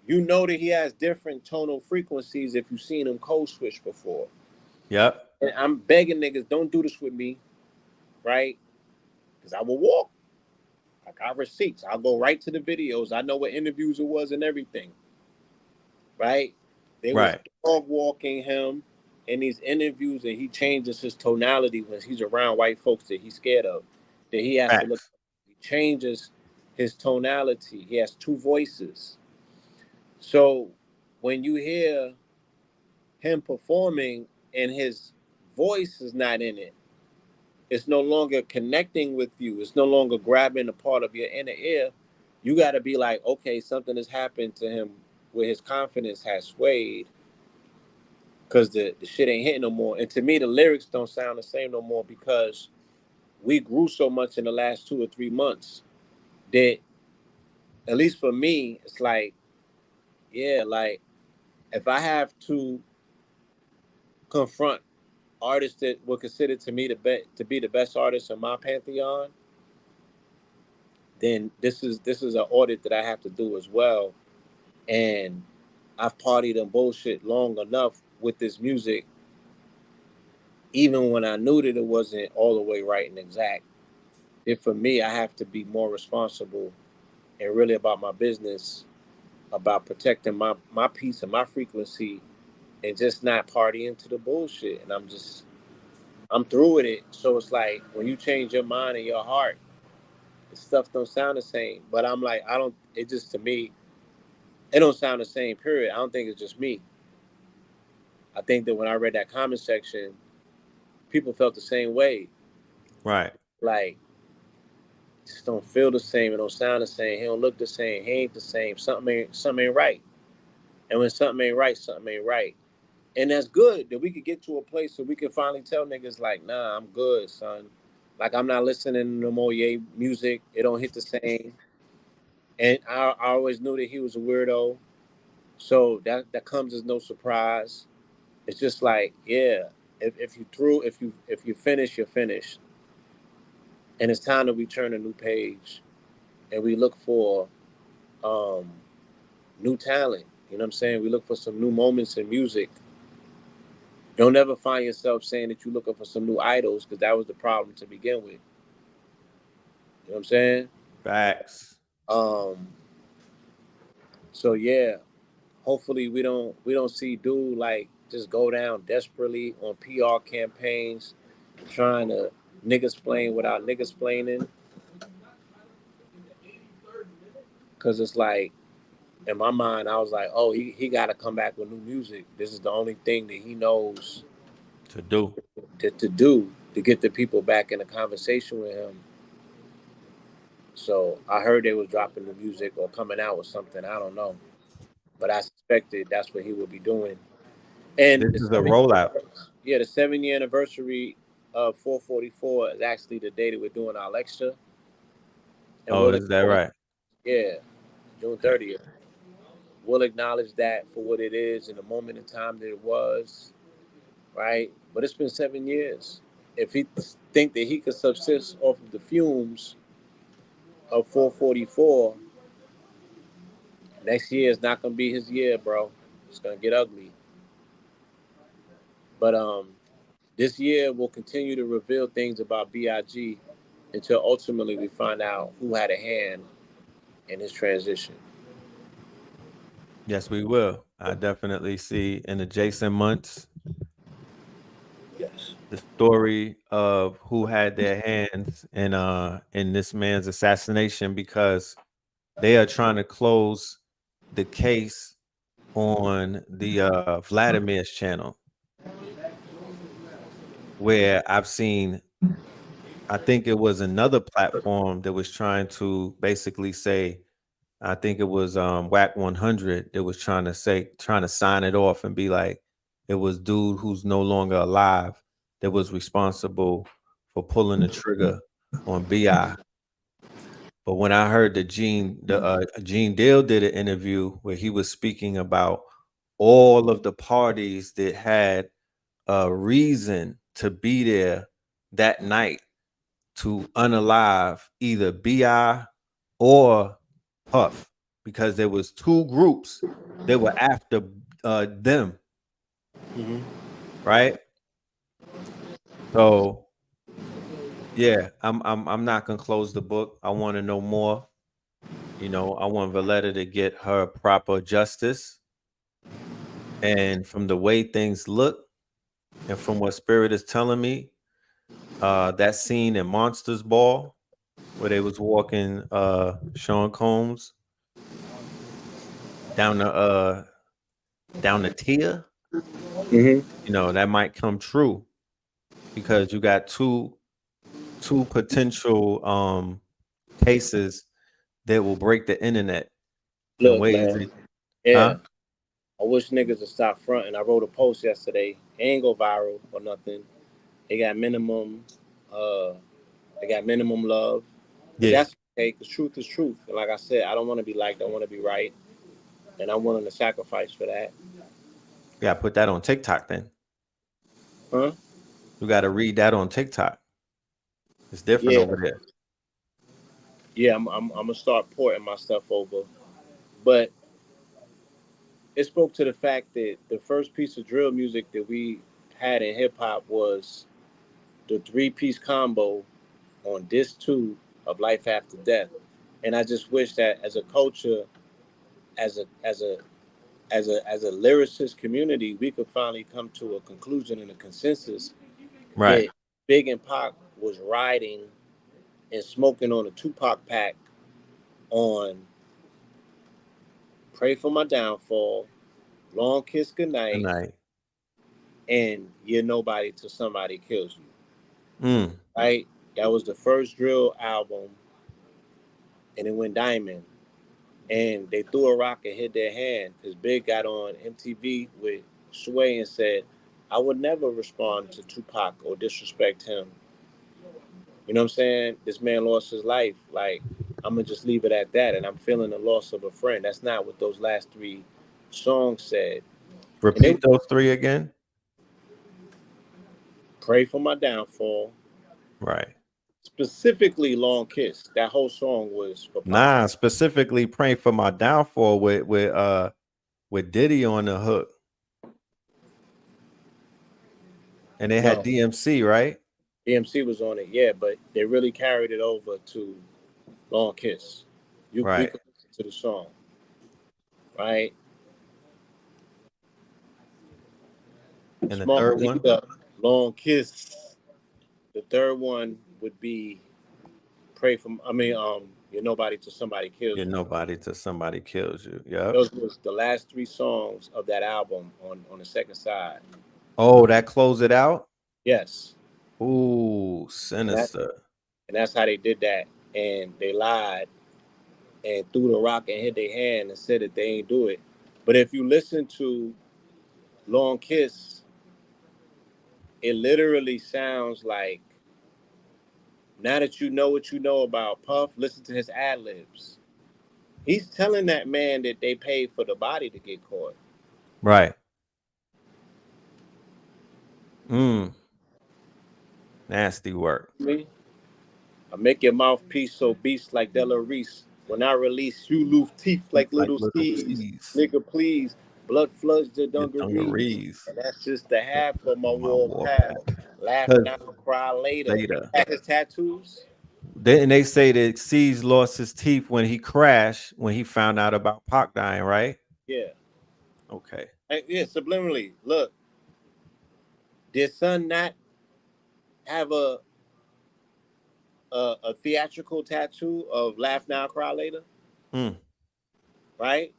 you know that he has different tonal frequencies if you've seen him code switch before.
Yep.
And I'm begging niggas, don't do this with me, right? Because I will walk. I got receipts. I'll go right to the videos. I know what interviews it was and everything, right? They was
Right.
dog walking him in these interviews, and he changes his tonality when he's around white folks that he's scared of. That he has to look.
Facts.
He changes his tonality. He has two voices. So when you hear him performing and his voice is not in it, it's no longer connecting with you. It's no longer grabbing a part of your inner ear. You got to be like, okay, something has happened to him where his confidence has swayed because the shit ain't hitting no more. And to me, the lyrics don't sound the same no more because we grew so much in the last 2 or 3 months that, at least for me, it's like, yeah, like if I have to confront artists that were considered to me to be the best artists in my pantheon, then this is an audit that I have to do as well. And I've partied and bullshit long enough with this music, even when I knew that it wasn't all the way right and exact. That for me, I have to be more responsible and really about my business, about protecting my peace and my frequency, and just not partying to the bullshit. And I'm through with it. So it's like when you change your mind and your heart, the stuff don't sound the same. But I'm like, I don't. It just to me, it don't sound the same. Period. I don't think it's just me. I think that when I read that comment section, people felt the same way.
Right.
Like, it just don't feel the same. It don't sound the same. He don't look the same. He ain't the same. Something ain't right. And when something ain't right, something ain't right. And that's good that we could get to a place where we can finally tell niggas like, nah, I'm good, son. Like, I'm not listening to no more Ye music. It don't hit the same. And I always knew that he was a weirdo. So that comes as no surprise. It's just like, yeah, if you finish, you're finished. And it's time that we turn a new page and we look for um, new talent. You know what I'm saying? We look for some new moments in music. Don't ever find yourself saying that you're looking for some new idols, because that was the problem to begin with. You know what I'm saying?
Facts.
So yeah, hopefully we don't see dude like just go down desperately on PR campaigns, trying to nigga explain without nigga explaining. Cause it's like, in my mind, I was like, oh, he got to come back with new music. This is the only thing that he knows
To do.
to do to get the people back in the conversation with him. So I heard they was dropping the music or coming out with something. I don't know, but I suspected that's what he would be doing. And
This is a rollout.
the 7-year anniversary of 444 is actually the day that we're doing our lecture. And
Oh, is that right?
Yeah, June 30th. We'll acknowledge that for what it is in the moment in time that it was, right? But it's been 7 years. If he think that he could subsist off of the fumes of 444, next year is not gonna be his year, bro. It's gonna get ugly. But this year will continue to reveal things about BIG until ultimately we find out who had a hand in his transition.
Yes, we will. I definitely see in adjacent months.
Yes.
The story of who had their hands in this man's assassination, because they are trying to close the case on the Vladimir's channel, where I've seen, I think it was another platform that was trying to basically say, I think it was WAC 100 that was trying to sign it off and be like, it was dude who's no longer alive that was responsible for pulling the trigger on BI. But when I heard that Gene Deal did an interview where he was speaking about all of the parties that had a reason to be there that night to unalive either BI or Puff, because there was two groups that were after them, right? So yeah, I'm not gonna close the book. I want to know more. You know, I want Valletta to get her proper justice. And from the way things look, and from what Spirit is telling me, that scene in Monsters Ball where they was walking Sean Combs down the tier, you know, that might come true, because you got two potential cases that will break the internet in
Look,
ways
man.
that,
Yeah.
huh?
I wish niggas would stop fronting. I wrote a post yesterday. It ain't go viral or nothing. They got minimum love. But
Yeah.
that's okay, because truth is truth. And like I said, I don't want to be liked, I want to be right. And I'm willing to sacrifice for that.
Yeah, put that on TikTok then.
Huh?
You got to read that on TikTok. It's different
Yeah,
over there.
yeah. I'm gonna start porting my stuff over, but it spoke to the fact that the first piece of drill music that we had in hip hop was the 3-piece combo on disc 2 of Life After Death, and I just wish that as a culture, as a lyricist community, we could finally come to a conclusion and a consensus
Right.
that Big and Pac was riding and smoking on a Tupac pack on Pray for My Downfall, Long Kiss
Good
Goodnight,
night.
and You're Nobody Till Somebody Kills You.
Mm.
Right? That was the first drill album, and it went diamond. And they threw a rock and hit their hand because Big got on MTV with Sway and said, I would never respond to Tupac or disrespect him. You know what I'm saying? This man lost his life. Like, I'm going to just leave it at that. And I'm feeling the loss of a friend. That's not what those last 3 songs said. And they
Repeat those 3 again.
Pray for My Downfall.
Right.
Specifically Long Kiss. That whole song was for Pop.
Nah, specifically Praying for My Downfall with Diddy on the hook. And they had DMC, right?
DMC was on it, yeah, but they really carried it over to Long Kiss. We
Right.
could listen to the song, right?
And the
Smoke
third
the
one?
Heat Up, Long Kiss. The third one would be You're Nobody Till Somebody Kills
You're
You.
Nobody Till Somebody Kills You. Yep.
Those was the last 3 songs of that album on the second side.
Oh, that closed it out?
Yes.
Ooh, sinister.
And that's how they did that. And they lied and threw the rock and hit their hand and said that they ain't do it. But if you listen to Long Kiss, it literally sounds like, now that you know what you know about Puff, listen to his ad libs. He's telling that man that they paid for the body to get caught.
Right. Nasty work.
Me, I make your mouthpiece so beast like Della Reese. When I release, you lose teeth like little C's. Nigga, please. Blood floods the dungarees. And that's just the half of my warpath. Laugh now, cry later. At his tattoos.
And they say that C's lost his teeth when he crashed, when he found out about Pac dying, right?
Yeah.
Okay.
Yeah, subliminally. Look, did Son not have a theatrical tattoo of Laugh Now, Cry Later? Right?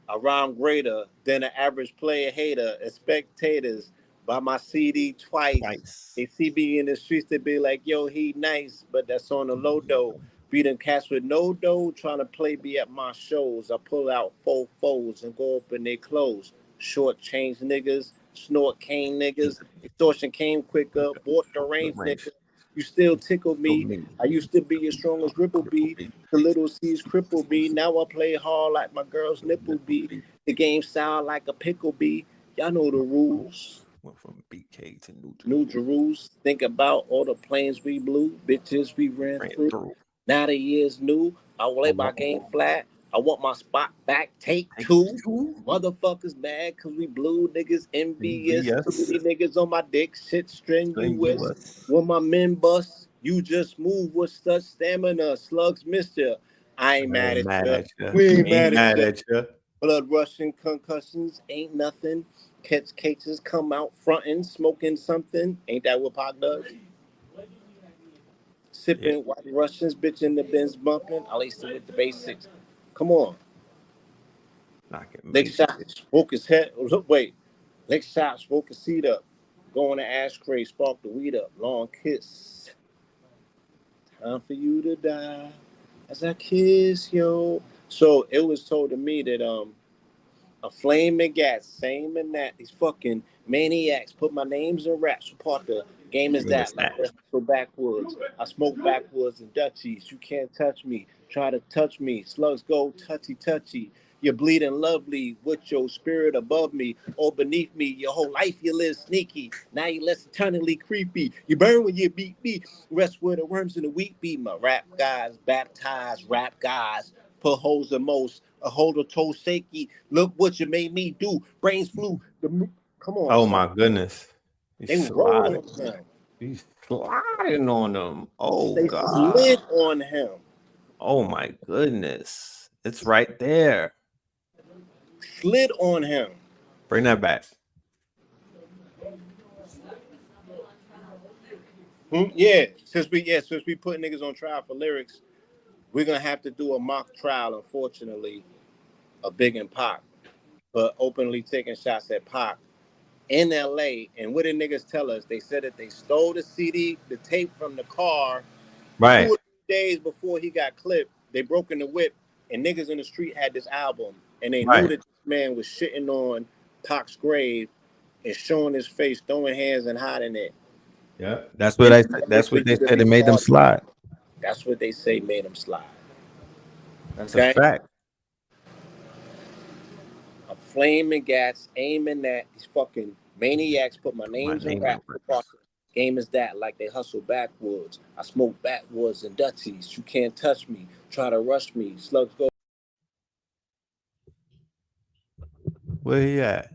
I rhyme greater than an average player hater and spectators buy my CD twice. They see me in the streets, they be like, yo, he nice, but that's on the low dough. Beating cats with no dough, trying to play me at my shows. I pull out 4 foes and go up in their clothes. Short change niggas, snort cane niggas, extortion came quicker, bought the range niggas. You still tickle me. I used to be as strong as Ripple B. The little C's cripple me. Now I play hard like my girl's nipple be. The game sound like a pickle bee. Y'all know the rules.
Went from BK to
New Jerusalem. Think about all the planes we blew, bitches we ran through. Now the year's new. I will lay my game flat. I want my spot back. Take 2. Motherfuckers mad because we blew. Niggas envious. Too many niggas on my dick. Shit strenuous. When my men bust, you just move with such stamina. Slugs missed ya. I ain't mad at ya. We ain't mad at ya. Blood rushing, concussions ain't nothing. Catch cases come out fronting, smoking something. Ain't that what Pac does? Sipping white Russians, bitch in the Benz bumping. I laced it with the basics. Come on. Lick shots, smoke his head. Wait. Lick shots, smoke his seat up. Go on the ashtray, spark the weed up. Long kiss. Time for you to die as I kiss yo. So it was told to me that a flame and gas, same and that. These fucking maniacs put my names in raps. What part the game is that? Like so backwards. I smoke backwards and Dutchies. You can't touch me. Try to touch me. Slugs go touchy touchy. You're bleeding lovely with your spirit above me or beneath me. Your whole life you live sneaky. Now you less eternally creepy. You burn when you beat me. Rest where the worms and the wheat be. My rap guys, baptized rap guys. Put holes in most. A hold of toe shaky. Look what you made me do. Brains flew. Come on,
Oh
son.
my goodness.
They rolled on him.
He's sliding on them. Oh
They
God.
slid on him.
Oh my goodness. It's right there.
Slid on him.
Bring that back.
Yeah, since we put niggas on trial for lyrics, we're gonna have to do a mock trial, unfortunately, of Big and Pac, but openly taking shots at Pac in LA. And what did niggas tell us? They said that they stole the CD, the tape from the car
Right.
2 or 3 days before he got clipped. They broke in the whip, and niggas in the street had this album, and they knew
Right.
that this man was shitting on Pac's grave and showing his face, throwing hands, and hiding it.
Yeah. That's what they said. It made them slide.
That's what they say made him slide.
That's a fact.
I'm flaming gats, aiming at these fucking maniacs. Put my names in rap. Game is that, like they hustle backwards. I smoke backwoods and Dutchies. You can't touch me. Try to rush me. Slugs go.
Where he at?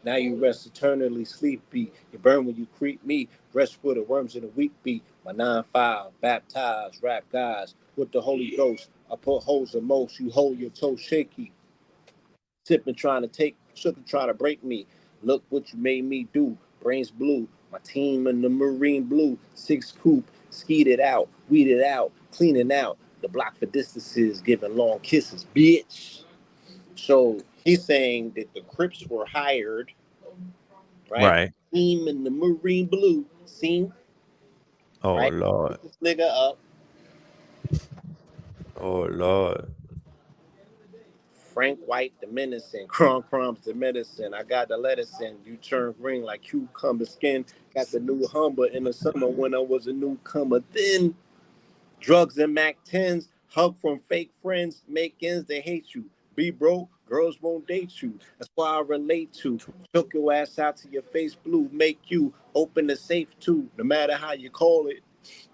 Now you rest eternally sleepy. You burn when you creep me. Rest with the worms in the weak beat. My 9-5, baptized, rap guys with the Holy Ghost. I put holes in most. You hold your toe shaky. Sipping, trying to break me. Look what you made me do. Brains blue. My team in the marine blue. 6 coupe. Skied it out. Weed it out. Cleaning out. The block for distances. Giving long kisses. Bitch. So he's saying that the Crips were hired. Right? Team in the marine blue. Seen?
Oh
Right?
Lord.
Put this nigga up.
Oh Lord.
Frank White, the medicine. Crumbs, the medicine. I got the lettuce in. You turn green like cucumber skin. Got the new Humber in the summer when I was a newcomer. Then drugs and Mac 10s. Hug from fake friends. Make ends, they hate you. Be broke, girls won't date you. That's why I relate to. Choke your ass out to your face blue. Make you open the safe too. No matter how you call it.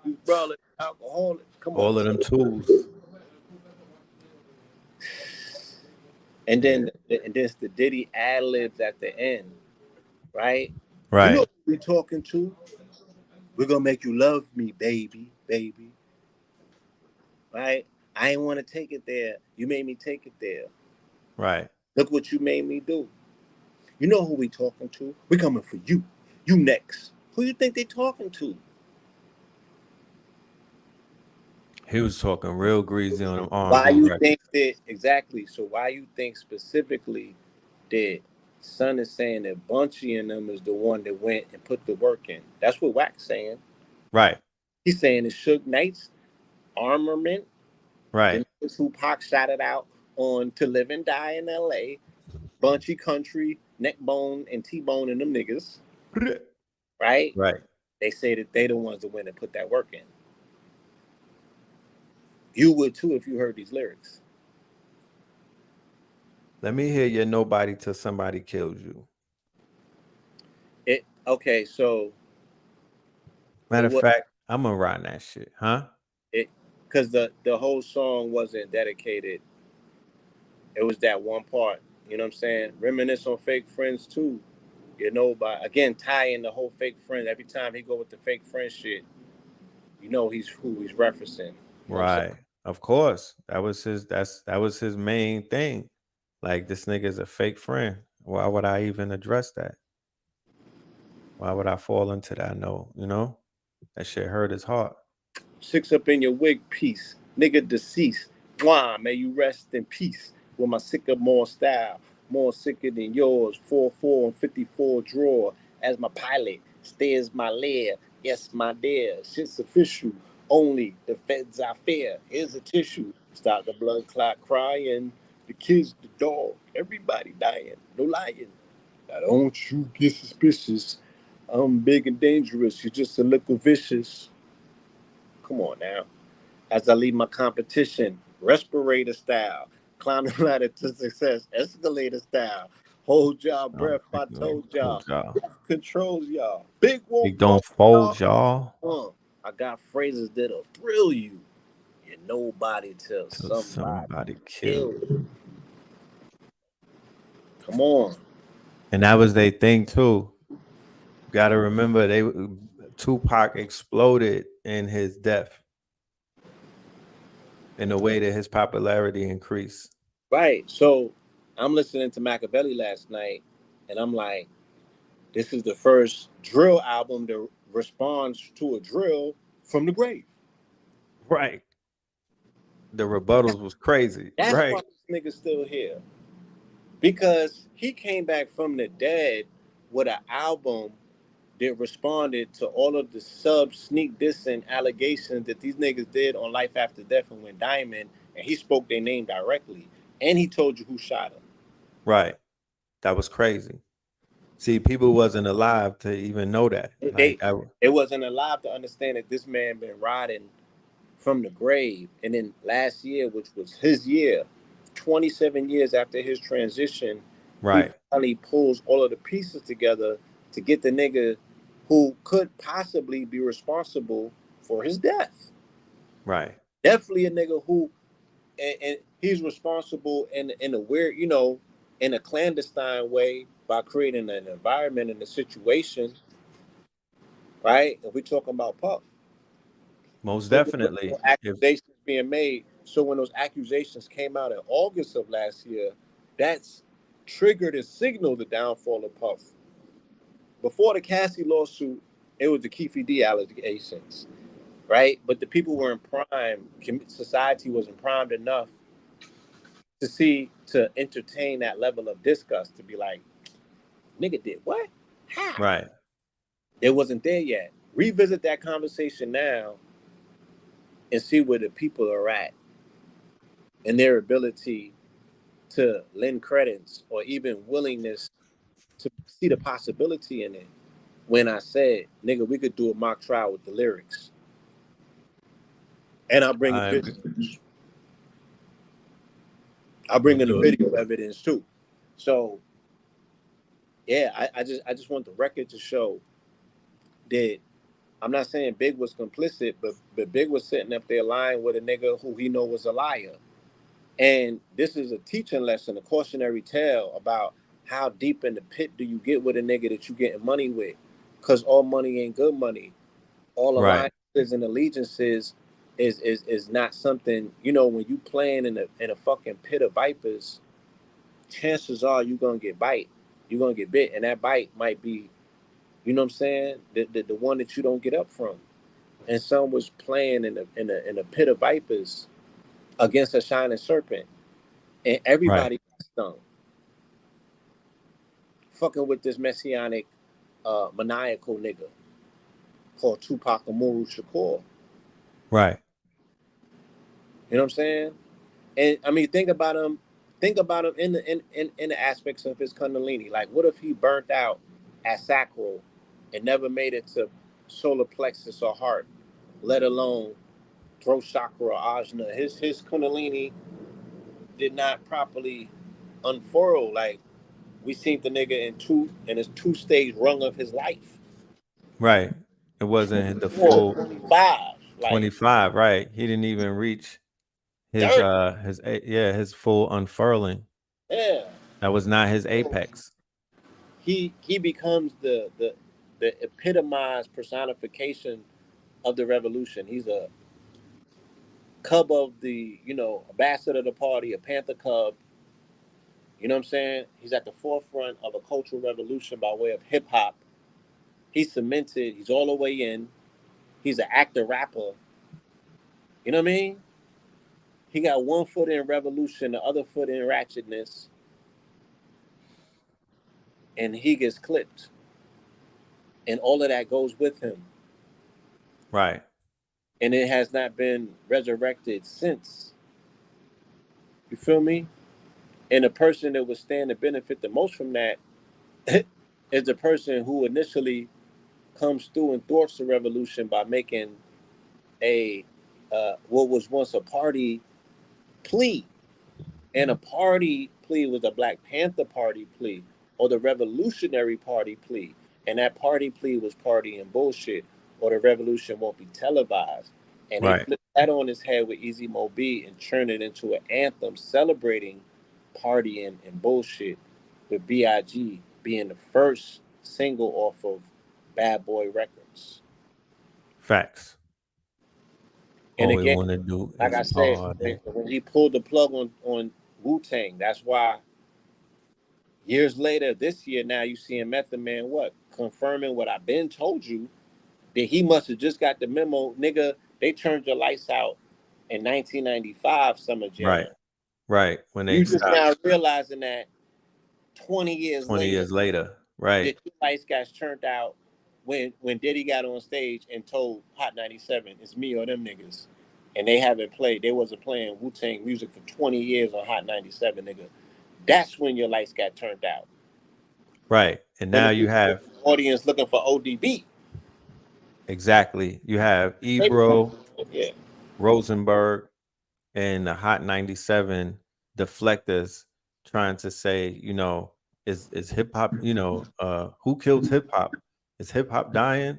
You brother, alcoholic. Come on.
All of them tools.
And then the Diddy ad libs at the end, right?
Right.
You know who we talking to? We're gonna make you love me, baby, baby. Right? I ain't want to take it there. You made me take it there.
Right.
Look what you made me do. You know who we talking to? We coming for you. You next. Who you think they talking to?
He was talking real greasy on them
Why
R&B
you
records.
think that exactly? So why you think specifically that Son is saying that Bunchy and them is the one that went and put the work in? That's what Wack's saying.
Right.
He's saying it's Suge Knight's armament.
Right.
Then Tupac shot it out on To Live and Die in L.A. Bunchy Country, Neckbone, and T-Bone and them niggas. Right?
Right.
They say that they the ones that went and put that work in. You would too if you heard these lyrics.
Let me hear your nobody till somebody kills you.
Okay, so
Matter of fact, I'm gonna ride that shit, huh?
Because the whole song wasn't dedicated. It was that one part. You know what I'm saying? Reminisce on Fake Friends too. You know, by again tying the whole fake friend. Every time he go with the fake friend shit, you know who he's referencing. You know
Right. Of course. That was his main thing. Like, this nigga is a fake friend. Why would I even address that? Why would I fall into that? No, that shit hurt his heart.
6 up in your wig piece. Nigga deceased. Mwah, may you rest in peace. With my sycamore style. More sicker than yours. 4-4 and 54 drawer. As my pilot stares my lair. Yes, my dear. Shit's official. Only the feds I fear. Here's a tissue. Stop the blood clot crying. The kids, the dog. Everybody dying. No lying. Now don't you get suspicious. I'm big and dangerous. You're just a little vicious. Come on now. As I leave my competition, respirator style, climb the ladder to success, escalator style, hold y'all breath, I told y'all, controls y'all, big won't
Big don't
fold
fold, y'all.
y'all. I got phrases that'll thrill you. You're nobody till
Till
somebody
somebody
kill
killed.
you. Come on.
And that was their thing too. Got to remember, Tupac exploded in his death in a way that his popularity increased.
Right. So I'm listening to Machiavelli last night, and I'm like, this is the first drill album that responds to a drill from the grave.
Right. The rebuttals was crazy.
That's
Right.
why this nigga's still here. Because he came back from the dead with an album that responded to all of the sneak dissing allegations that these niggas did on Life After Death and Went Diamond, and he spoke their name directly. And he told you who shot him.
Right. That was crazy. See, people wasn't alive to even know that.
It wasn't alive to understand that this man been riding from the grave. And then last year, which was his year, 27 years after his transition, he
Right.
finally pulls all of the pieces together to get the nigga who could possibly be responsible for his death.
Right.
Definitely a nigga who, and he's responsible in a weird, in a clandestine way by creating an environment and a situation, right? And we're talking about Puff.
Most
So
definitely.
accusations being made. So when those accusations came out in August of last year, that's triggered and signaled the downfall of Puff. Before the Cassie lawsuit, it was the Keefe D allegations, right? But the people were in prime. Society wasn't primed enough to entertain that level of disgust, to be like, nigga did what? How?
Right.
It wasn't there yet. Revisit that conversation now and see where the people are at and their ability to lend credence or even willingness to see the possibility in it. When I said, nigga, we could do a mock trial with the lyrics. And I'll bring in the video evidence too. So yeah, I just want the record to show that I'm not saying Big was complicit, but Big was sitting up there lying with a nigga who he know was a liar. And this is a teaching lesson, a cautionary tale about how deep in the pit do you get with a nigga that you getting money with? Because all money ain't good money. All
Right.
alliances and allegiances is not something, when you playing in a fucking pit of vipers, chances are you gonna get bite. You're gonna get bit, and that bite might be, you know what I'm saying, the one that you don't get up from. And some was playing in a pit of vipers against a shining serpent. And
Right.
everybody got stung. Fucking with this messianic, maniacal nigga called Tupac Amaru Shakur.
Right.
You know what I'm saying? And I mean, think about him. Think about him in the aspects of his Kundalini. Like, what if he burnt out at sacral and never made it to solar plexus or heart, let alone throat chakra or ajna? His Kundalini did not properly unfurl. Like, we seen the nigga in his 2-stage rung of his life.
Right. It wasn't the
24,
full
25, like
25. Right. He didn't even reach his
30.
his full unfurling.
Yeah.
That was not his apex.
He becomes the epitomized personification of the revolution. He's a cub of the, a bastard of the party, a panther cub. You know what I'm saying? He's at the forefront of a cultural revolution by way of hip hop. He's cemented. He's all the way in. He's an actor rapper. You know what I mean? He got one foot in revolution, the other foot in ratchetness, and he gets clipped. And all of that goes with him.
Right.
And it has not been resurrected since. You feel me? And the person that would stand to benefit the most from that is the person who initially comes through and thwarts the revolution by making a what was once a party plea. And a party plea was the Black Panther Party plea or the Revolutionary Party plea. And that party plea was party and bullshit, or the revolution won't be televised. And they
Right.
flipped that on his head with Easy Mo B and turned it into an anthem celebrating party and bullshit, with B.I.G. being the first single off of Bad Boy Records.
Facts.
And
All we
again,
want to do
like
is
I said,
party.
when he pulled the plug on Wu-Tang, that's why years later, this year now, you seeing Method Man confirming what I've been told you, that he must have just got the memo, nigga. They turned your lights out in 1995 Summer Jam.
Right. When they
You just
stopped
now realizing that 20 years
20
later,
years later. Right.
that your lights got turned out when Diddy got on stage and told Hot 97, it's me or them niggas. And they wasn't playing Wu-Tang music for 20 years on Hot 97, nigga. That's when your lights got turned out.
Right. And
When
now
the
you have
audience looking for ODB.
exactly. You have Ebro,
Yeah.
Rosenberg, and the Hot 97 deflectors trying to say, is hip hop, who killed hip hop? Is hip hop dying?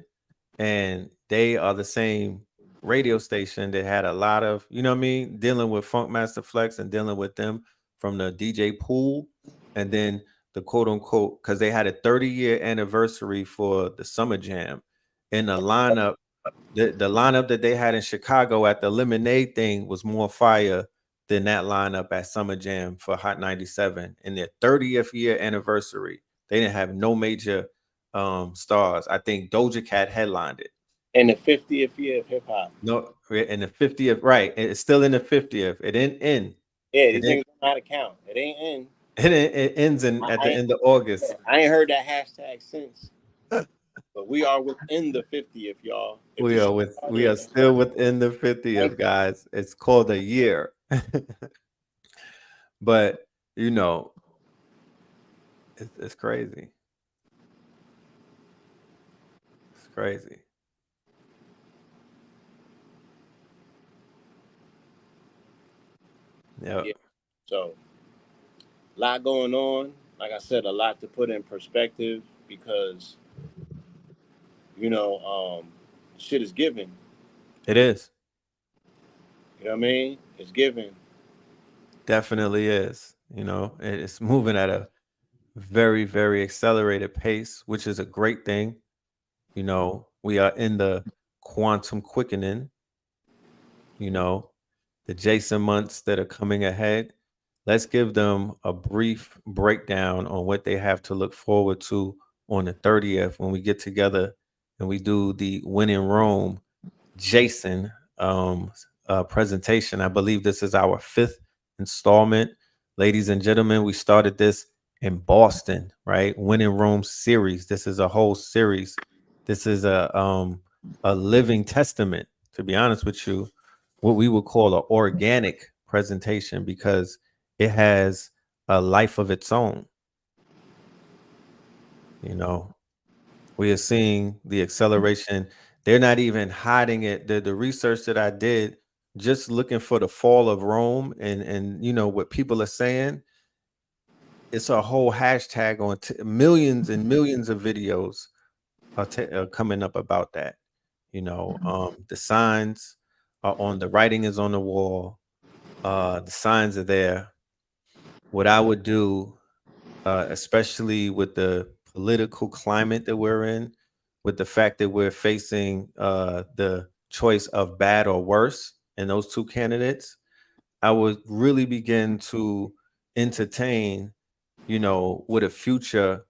And they are the same radio station that had a lot of, dealing with Funk Master Flex and dealing with them from the DJ pool, and then the quote unquote, because they had a 30-year anniversary for the Summer Jam, in the lineup. The lineup that they had in Chicago at the Lemonade thing was more fire than that lineup at Summer Jam for Hot 97 in their 30th year anniversary. They didn't have no major stars. I think Doja Cat headlined it.
In the 50th year of hip hop.
No, in the 50th, right. It's still in the 50th. It didn't end.
Yeah, these niggas don't know how to count. It ain't end.
It ends at the end of August.
I ain't heard that hashtag since. But we are within the 50th, y'all.
We are still within the 50th, guys. It's called a year. But it's crazy. It's crazy. Yep.
Yeah. So, a lot going on. Like I said, a lot to put in perspective because, shit is given.
It is.
You know what I mean? It's given.
Definitely is. It's moving at a very, very accelerated pace, which is a great thing. We are in the quantum quickening, the J.A.S.O.N months that are coming ahead. Let's give them a brief breakdown on what they have to look forward to on the 30th when we get together and we do the When in Rome J.A.S.O.N presentation. I believe this is our 5th installment. Ladies and gentlemen, we started this in Boston, right? When in Rome series. This is a whole series. This is a living testament, to be honest with you, what we would call an organic presentation, because it has a life of its own. We are seeing the acceleration. They're not even hiding it. The research that I did, just looking for the fall of Rome and what people are saying, it's a whole hashtag on millions and millions of videos are coming up about that. The signs are on, the writing is on the wall. The signs are there. What I would do, especially with the political climate that we're in, with the fact that we're facing the choice of bad or worse in those two candidates, I would really begin to entertain, what a future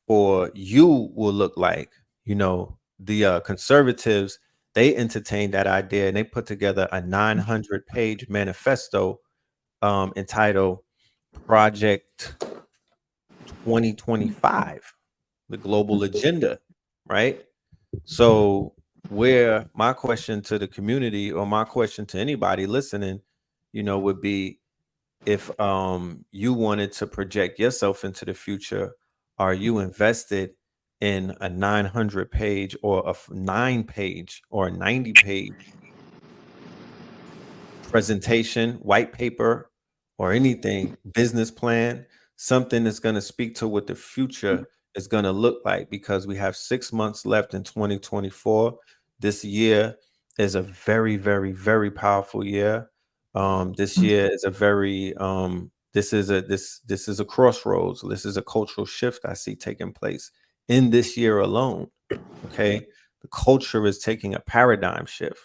for you will look like. The conservatives, they entertained that idea and they put together a 900-page manifesto entitled Project 2025, the global agenda, right? So where my question to the community, or my question to anybody listening, would be, if you wanted to project yourself into the future, are you invested in a 900-page or a 9-page or a 90-page presentation, white paper, or anything, business plan, something that's going to speak to what the future is going to look like, because we have 6 months left in 2024. This year is a very, very, very powerful year. This year is a very this is a crossroads. This is a cultural shift I see taking place in this year alone. Okay, the culture is taking a paradigm shift.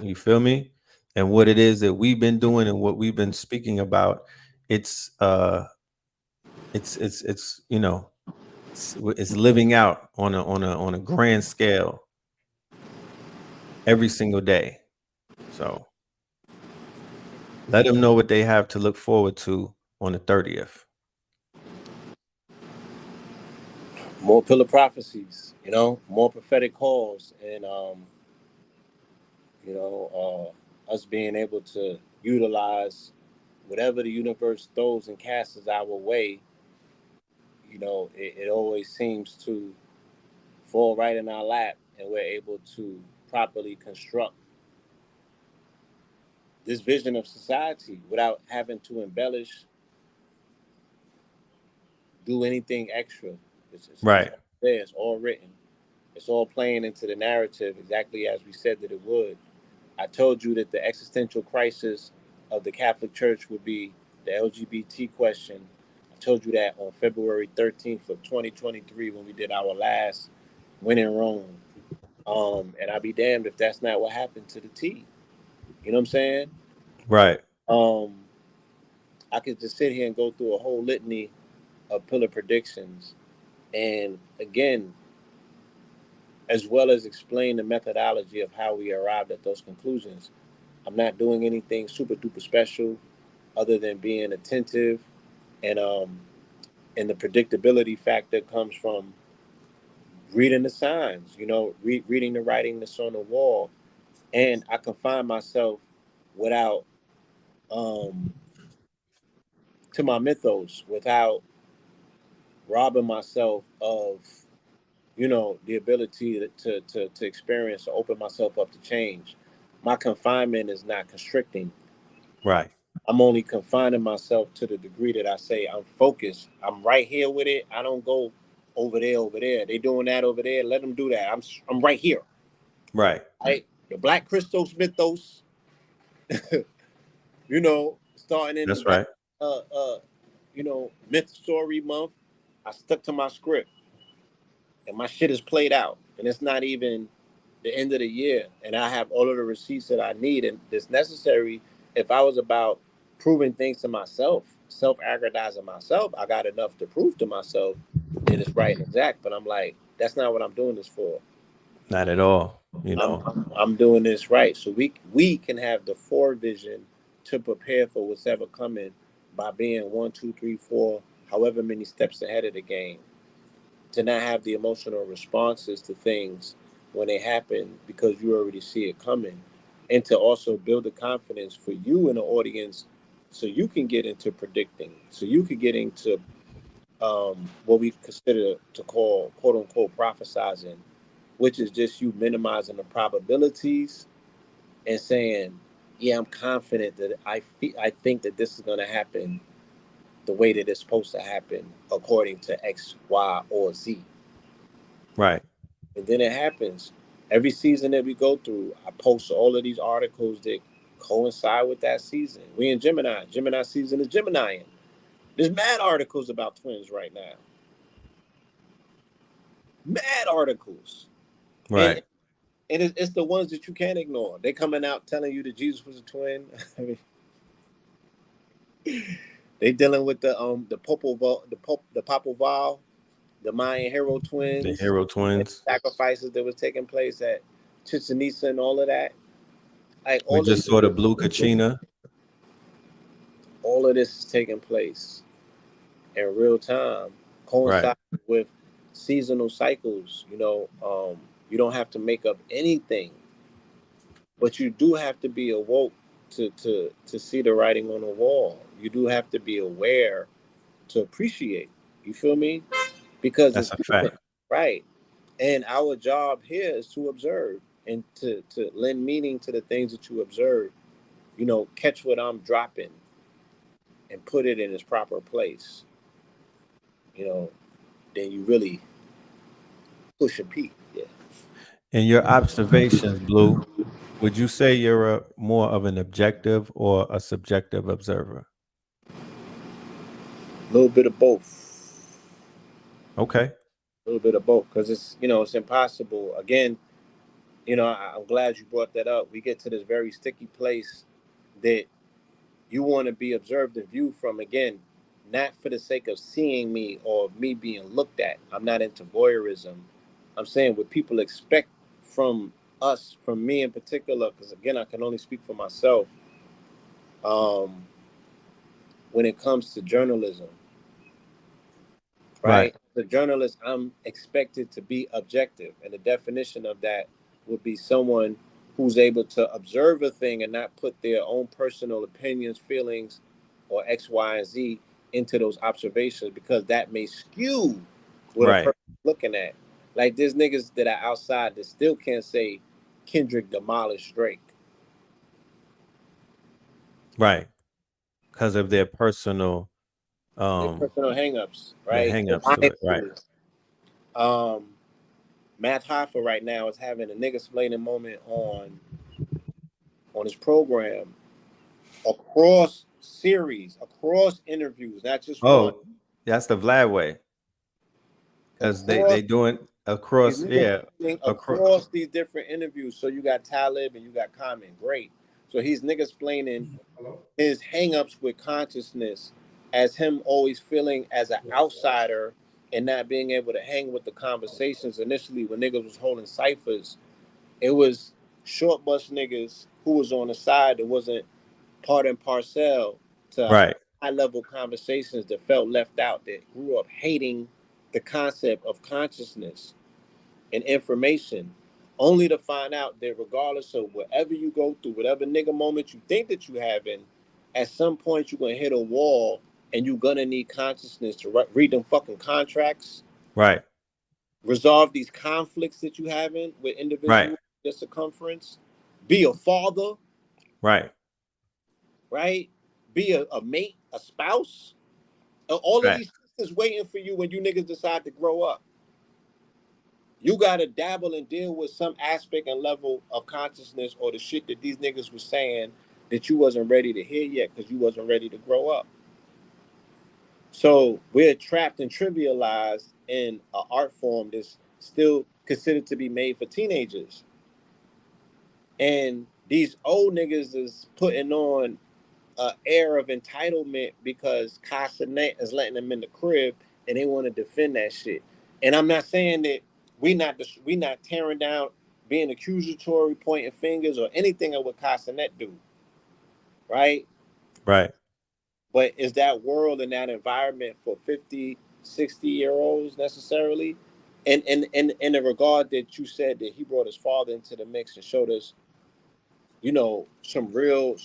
You feel me? And what it is that we've been doing and what we've been speaking about, it's you know, it's living out on a grand scale every single day. So let them know what they have to look forward to on the 30th.
More pillar prophecies, you know, more prophetic calls, and us being able to utilize whatever the universe throws and casts our way. You know, it always seems to fall right in our lap, and we're able to properly construct this vision of society without having to embellish, do anything extra. It's
Right.
there, it's all written. It's all playing into the narrative exactly as we said that it would. I told you that the existential crisis of the Catholic Church would be the LGBT question. I told you that on February 13th of 2023 when we did our last When in Rome. And I'd be damned if that's not what happened to the T. You know what I'm saying?
Right.
I could just sit here and go through a whole litany of pillar predictions. And again, as well as explain the methodology of how we arrived at those conclusions. I'm not doing anything super duper special other than being attentive, and the predictability factor comes from reading the signs, you know, reading the writing that's on the wall. And I confine myself without to my mythos, without robbing myself of, you know, the ability to experience or open myself up to change. My confinement is not constricting.
Right.
I'm only confining myself to the degree that I say I'm focused. I'm right here with it. I don't go over there, over there. They doing that over there. Let them do that. I'm right here.
Right.
Right. The Black Christos mythos. You know, starting in the
That's
Black,
right.
myth story month. I stuck to my script, and my shit is played out, and it's not even the end of the year, and I have all of the receipts that I need and that's necessary. If I was about proving things to myself, self-aggrandizing myself, I got enough to prove to myself that it's right and exact. But I'm like, that's not what I'm doing this for.
Not at all. You
I'm
know.
I'm doing this right, so we can have the forevision to prepare for what's ever coming by being 1, 2, 3, 4, however many steps ahead of the game, to not have the emotional responses to things when they happen because you already see it coming, and to also build the confidence for you in the audience so you can get into predicting, so you can get into what we consider to call quote unquote prophesizing, which is just you minimizing the probabilities and saying, yeah, I'm confident that I think that this is going to happen the way that it's supposed to happen according to X, Y, or Z.
Right.
And then it happens. Every season that we go through, I post all of these articles that coincide with that season. We in Gemini. Gemini season is Geminian. There's mad articles about twins right now. Mad articles. And
Right.
it's the ones that you can't ignore. They coming out telling you that Jesus was a twin. I mean, they dealing with the Popoval, the Mayan hero
The
twins,
hero
and
twins.
sacrifices that was taking place at Chichen Itza and all of that. Like
We
all of
just saw the blue Kachina.
this is taking place in real time,
Right.
coincide with seasonal cycles. You don't have to make up anything, but you do have to be awoke to see the writing on the wall. You do have to be aware to appreciate. You feel me? Because
That's
it's
a fact.
right. And our job here is to observe and to lend meaning to the things that you observe. catch what I'm dropping and put it in its proper place, then you really push a peak. Yeah.
In your observations, Blue, would you say you're more of an objective or a subjective observer?
A little bit of both.
Okay.
A little bit of both, because it's impossible. Again, I'm glad you brought that up. We get to this very sticky place that you want to be observed and viewed from, again, not for the sake of seeing me or me being looked at. I'm not into voyeurism. I'm saying what people expect from us, from me in particular, because again, I can only speak for myself. Um, when it comes to journalism,
Right.
right? The journalist, I'm expected to be objective. And the definition of that would be someone who's able to observe a thing and not put their own personal opinions, feelings, or X, Y, and Z into those observations, because that may skew what a
Right.
person looking at. Like there's niggas that are outside that still can't say Kendrick demolished Drake.
Right. Because of their personal
Their personal hangups,
the
right?
hangups to it. Right.
Um, Matt Hoffa right now is having a nigga explaining moment on his program across series, across interviews, not just one.
Oh, that's the Vlad way. Because
Across
they doing
these
across,
niggas
yeah. Across,
across these different interviews. So you got Talib and you got Common. Great. So he's nigga explaining his hangups with consciousness as him always feeling as an outsider and not being able to hang with the conversations. Initially, when niggas was holding ciphers, it was short bus niggas who was on the side that wasn't part and parcel to
right.
high level conversations that felt left out, that grew up hating the concept of consciousness and information, only to find out that regardless of whatever you go through, whatever nigga moment you think that you having, at some point you're gonna hit a wall and you're gonna need consciousness to read them fucking contracts,
Right.
resolve these conflicts that you having with
Right.
individuals, their circumference, be a father,
Right.
right? Be a mate, a spouse. All of
Right.
these things waiting for you when you niggas decide to grow up. You gotta dabble and deal with some aspect and level of consciousness or the shit that these niggas was saying that you wasn't ready to hear yet because you wasn't ready to grow up. So we're trapped and trivialized in an art form that's still considered to be made for teenagers. And these old niggas is putting on an air of entitlement because Castanet is letting them in the crib and they want to defend that shit. And I'm not saying that we not tearing down, being accusatory, pointing fingers or anything of what Castanet do, right?
Right.
But is that world and that environment for 50, 60-year-olds necessarily? And in the regard that you said that he brought his father into the mix and showed us, some real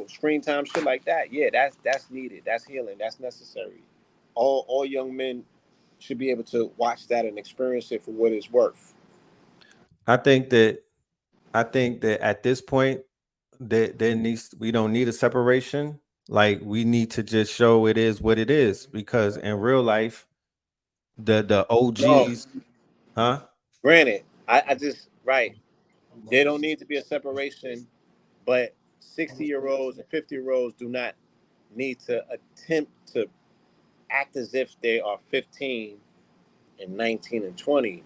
screen time shit like that. Yeah, that's needed. That's healing. That's necessary. All young men should be able to watch that and experience it for what it's worth.
I think that at this point that we don't need a separation. Like we need to just show it is what it is, because in real life, the
No,
OGs, huh?
granted, I just right. There don't need to be a separation, but 60-year-olds and 50-year-olds do not need to attempt to act as if they are 15 and 19 and 20.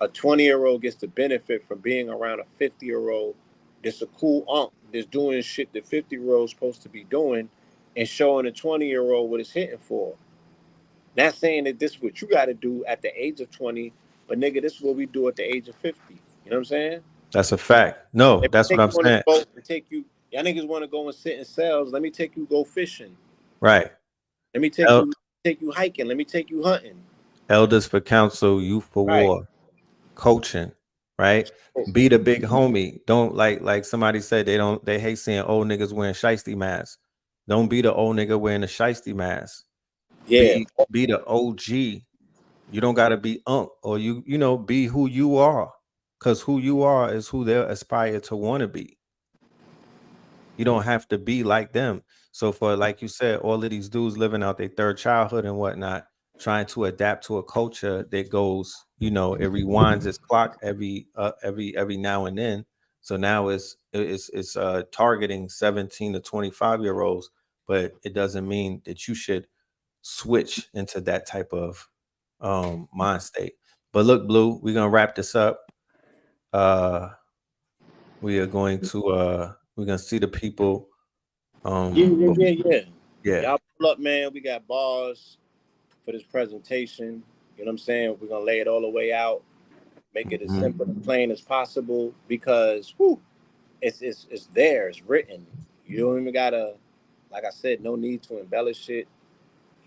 A 20-year-old gets to benefit from being around a 50-year-old that's a cool unk that's doing shit that 50-year-olds supposed to be doing and showing a 20-year-old what it's hitting for. Not saying that this is what you got to do at the age of 20, but nigga, this is what we do at the age of 50. You know what I'm saying?
That's a fact. No,
Let me
that's what
take
I'm
you on a
saying.
boat and take you. Y'all niggas want to go and sit in cells. Let me take you go fishing.
Right.
Let me take you hiking. Let me take you hunting.
Elders for counsel, youth for
Right.
war, coaching, right? Be the big homie. Don't like somebody said they hate seeing old niggas wearing shiesty masks. Don't be the old nigga wearing a shiesty mask.
Yeah.
Be the OG. You don't gotta be or be who you are. Cause who you are is who they'll aspire to want to be. You don't have to be like them. So for, like you said, all of these dudes living out their third childhood and whatnot, trying to adapt to a culture that goes, it rewinds its clock every now and then. So now it's targeting 17 to 25-year-olds, but it doesn't mean that you should switch into that type of mind state. But look, Blue, we're gonna wrap this up. We are going to we're gonna see the people.
Yeah.
Yeah.
Y'all pull up, man. We got bars for this presentation. You know what I'm saying? We're gonna lay it all the way out, make it as simple and plain as possible, because it's there, it's written. You don't even gotta, like I said, no need to embellish it.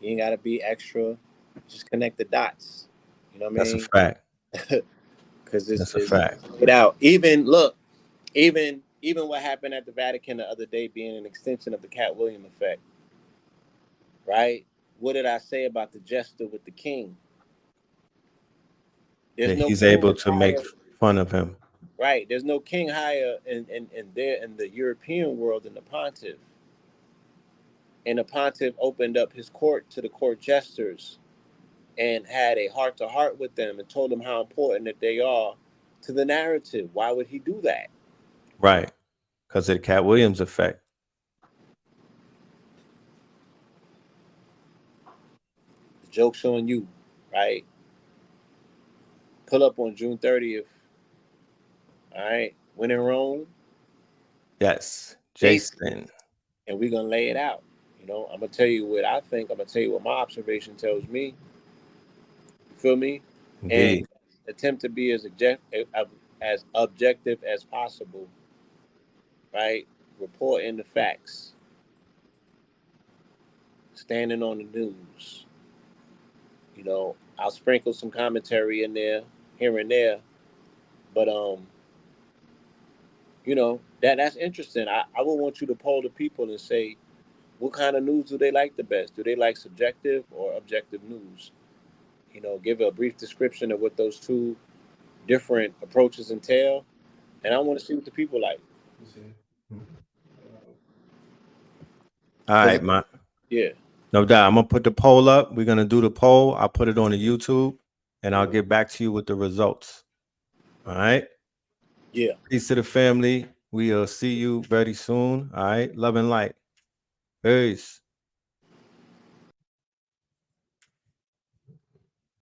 You ain't gotta be extra. Just connect the dots. You know what I
That's a
mean?
fact.
Because
That's a fact.
it out. Even what happened at the Vatican the other day being an extension of the Cat William effect. Right? What did I say about the jester with the king? There's
That
no
he's
king
able to make
higher,
fun of him.
right? There's no king higher in the European world than the pontiff. And the pontiff opened up his court to the court jesters and had a heart-to-heart with them and told them how important that they are to the narrative. Why would he do that?
Right. Because of the Cat Williams effect.
The joke's on you, right? Pull up on June 30th. All right. When in Rome.
Yes.
J.A.S.O.N.
J.A.S.O.N.
And we're going to lay it out. I'm going to tell you what I think. I'm going to tell you what my observation tells me. You feel me?
Indeed.
And attempt to be as objective as possible, right? Reporting the facts. Standing on the news. I'll sprinkle some commentary in there, here and there. But, that's interesting. I would want you to poll the people and say, what kind of news do they like the best? Do they like subjective or objective news? Give a brief description of what those two different approaches entail. And I want to see what the people like.
All right, man.
Yeah.
No doubt. I'm going to put the poll up. We're going to do the poll. I'll put it on the YouTube and I'll get back to you with the results. All right.
Yeah.
Peace to the family. We'll see you very soon. All right. Love and light. Peace.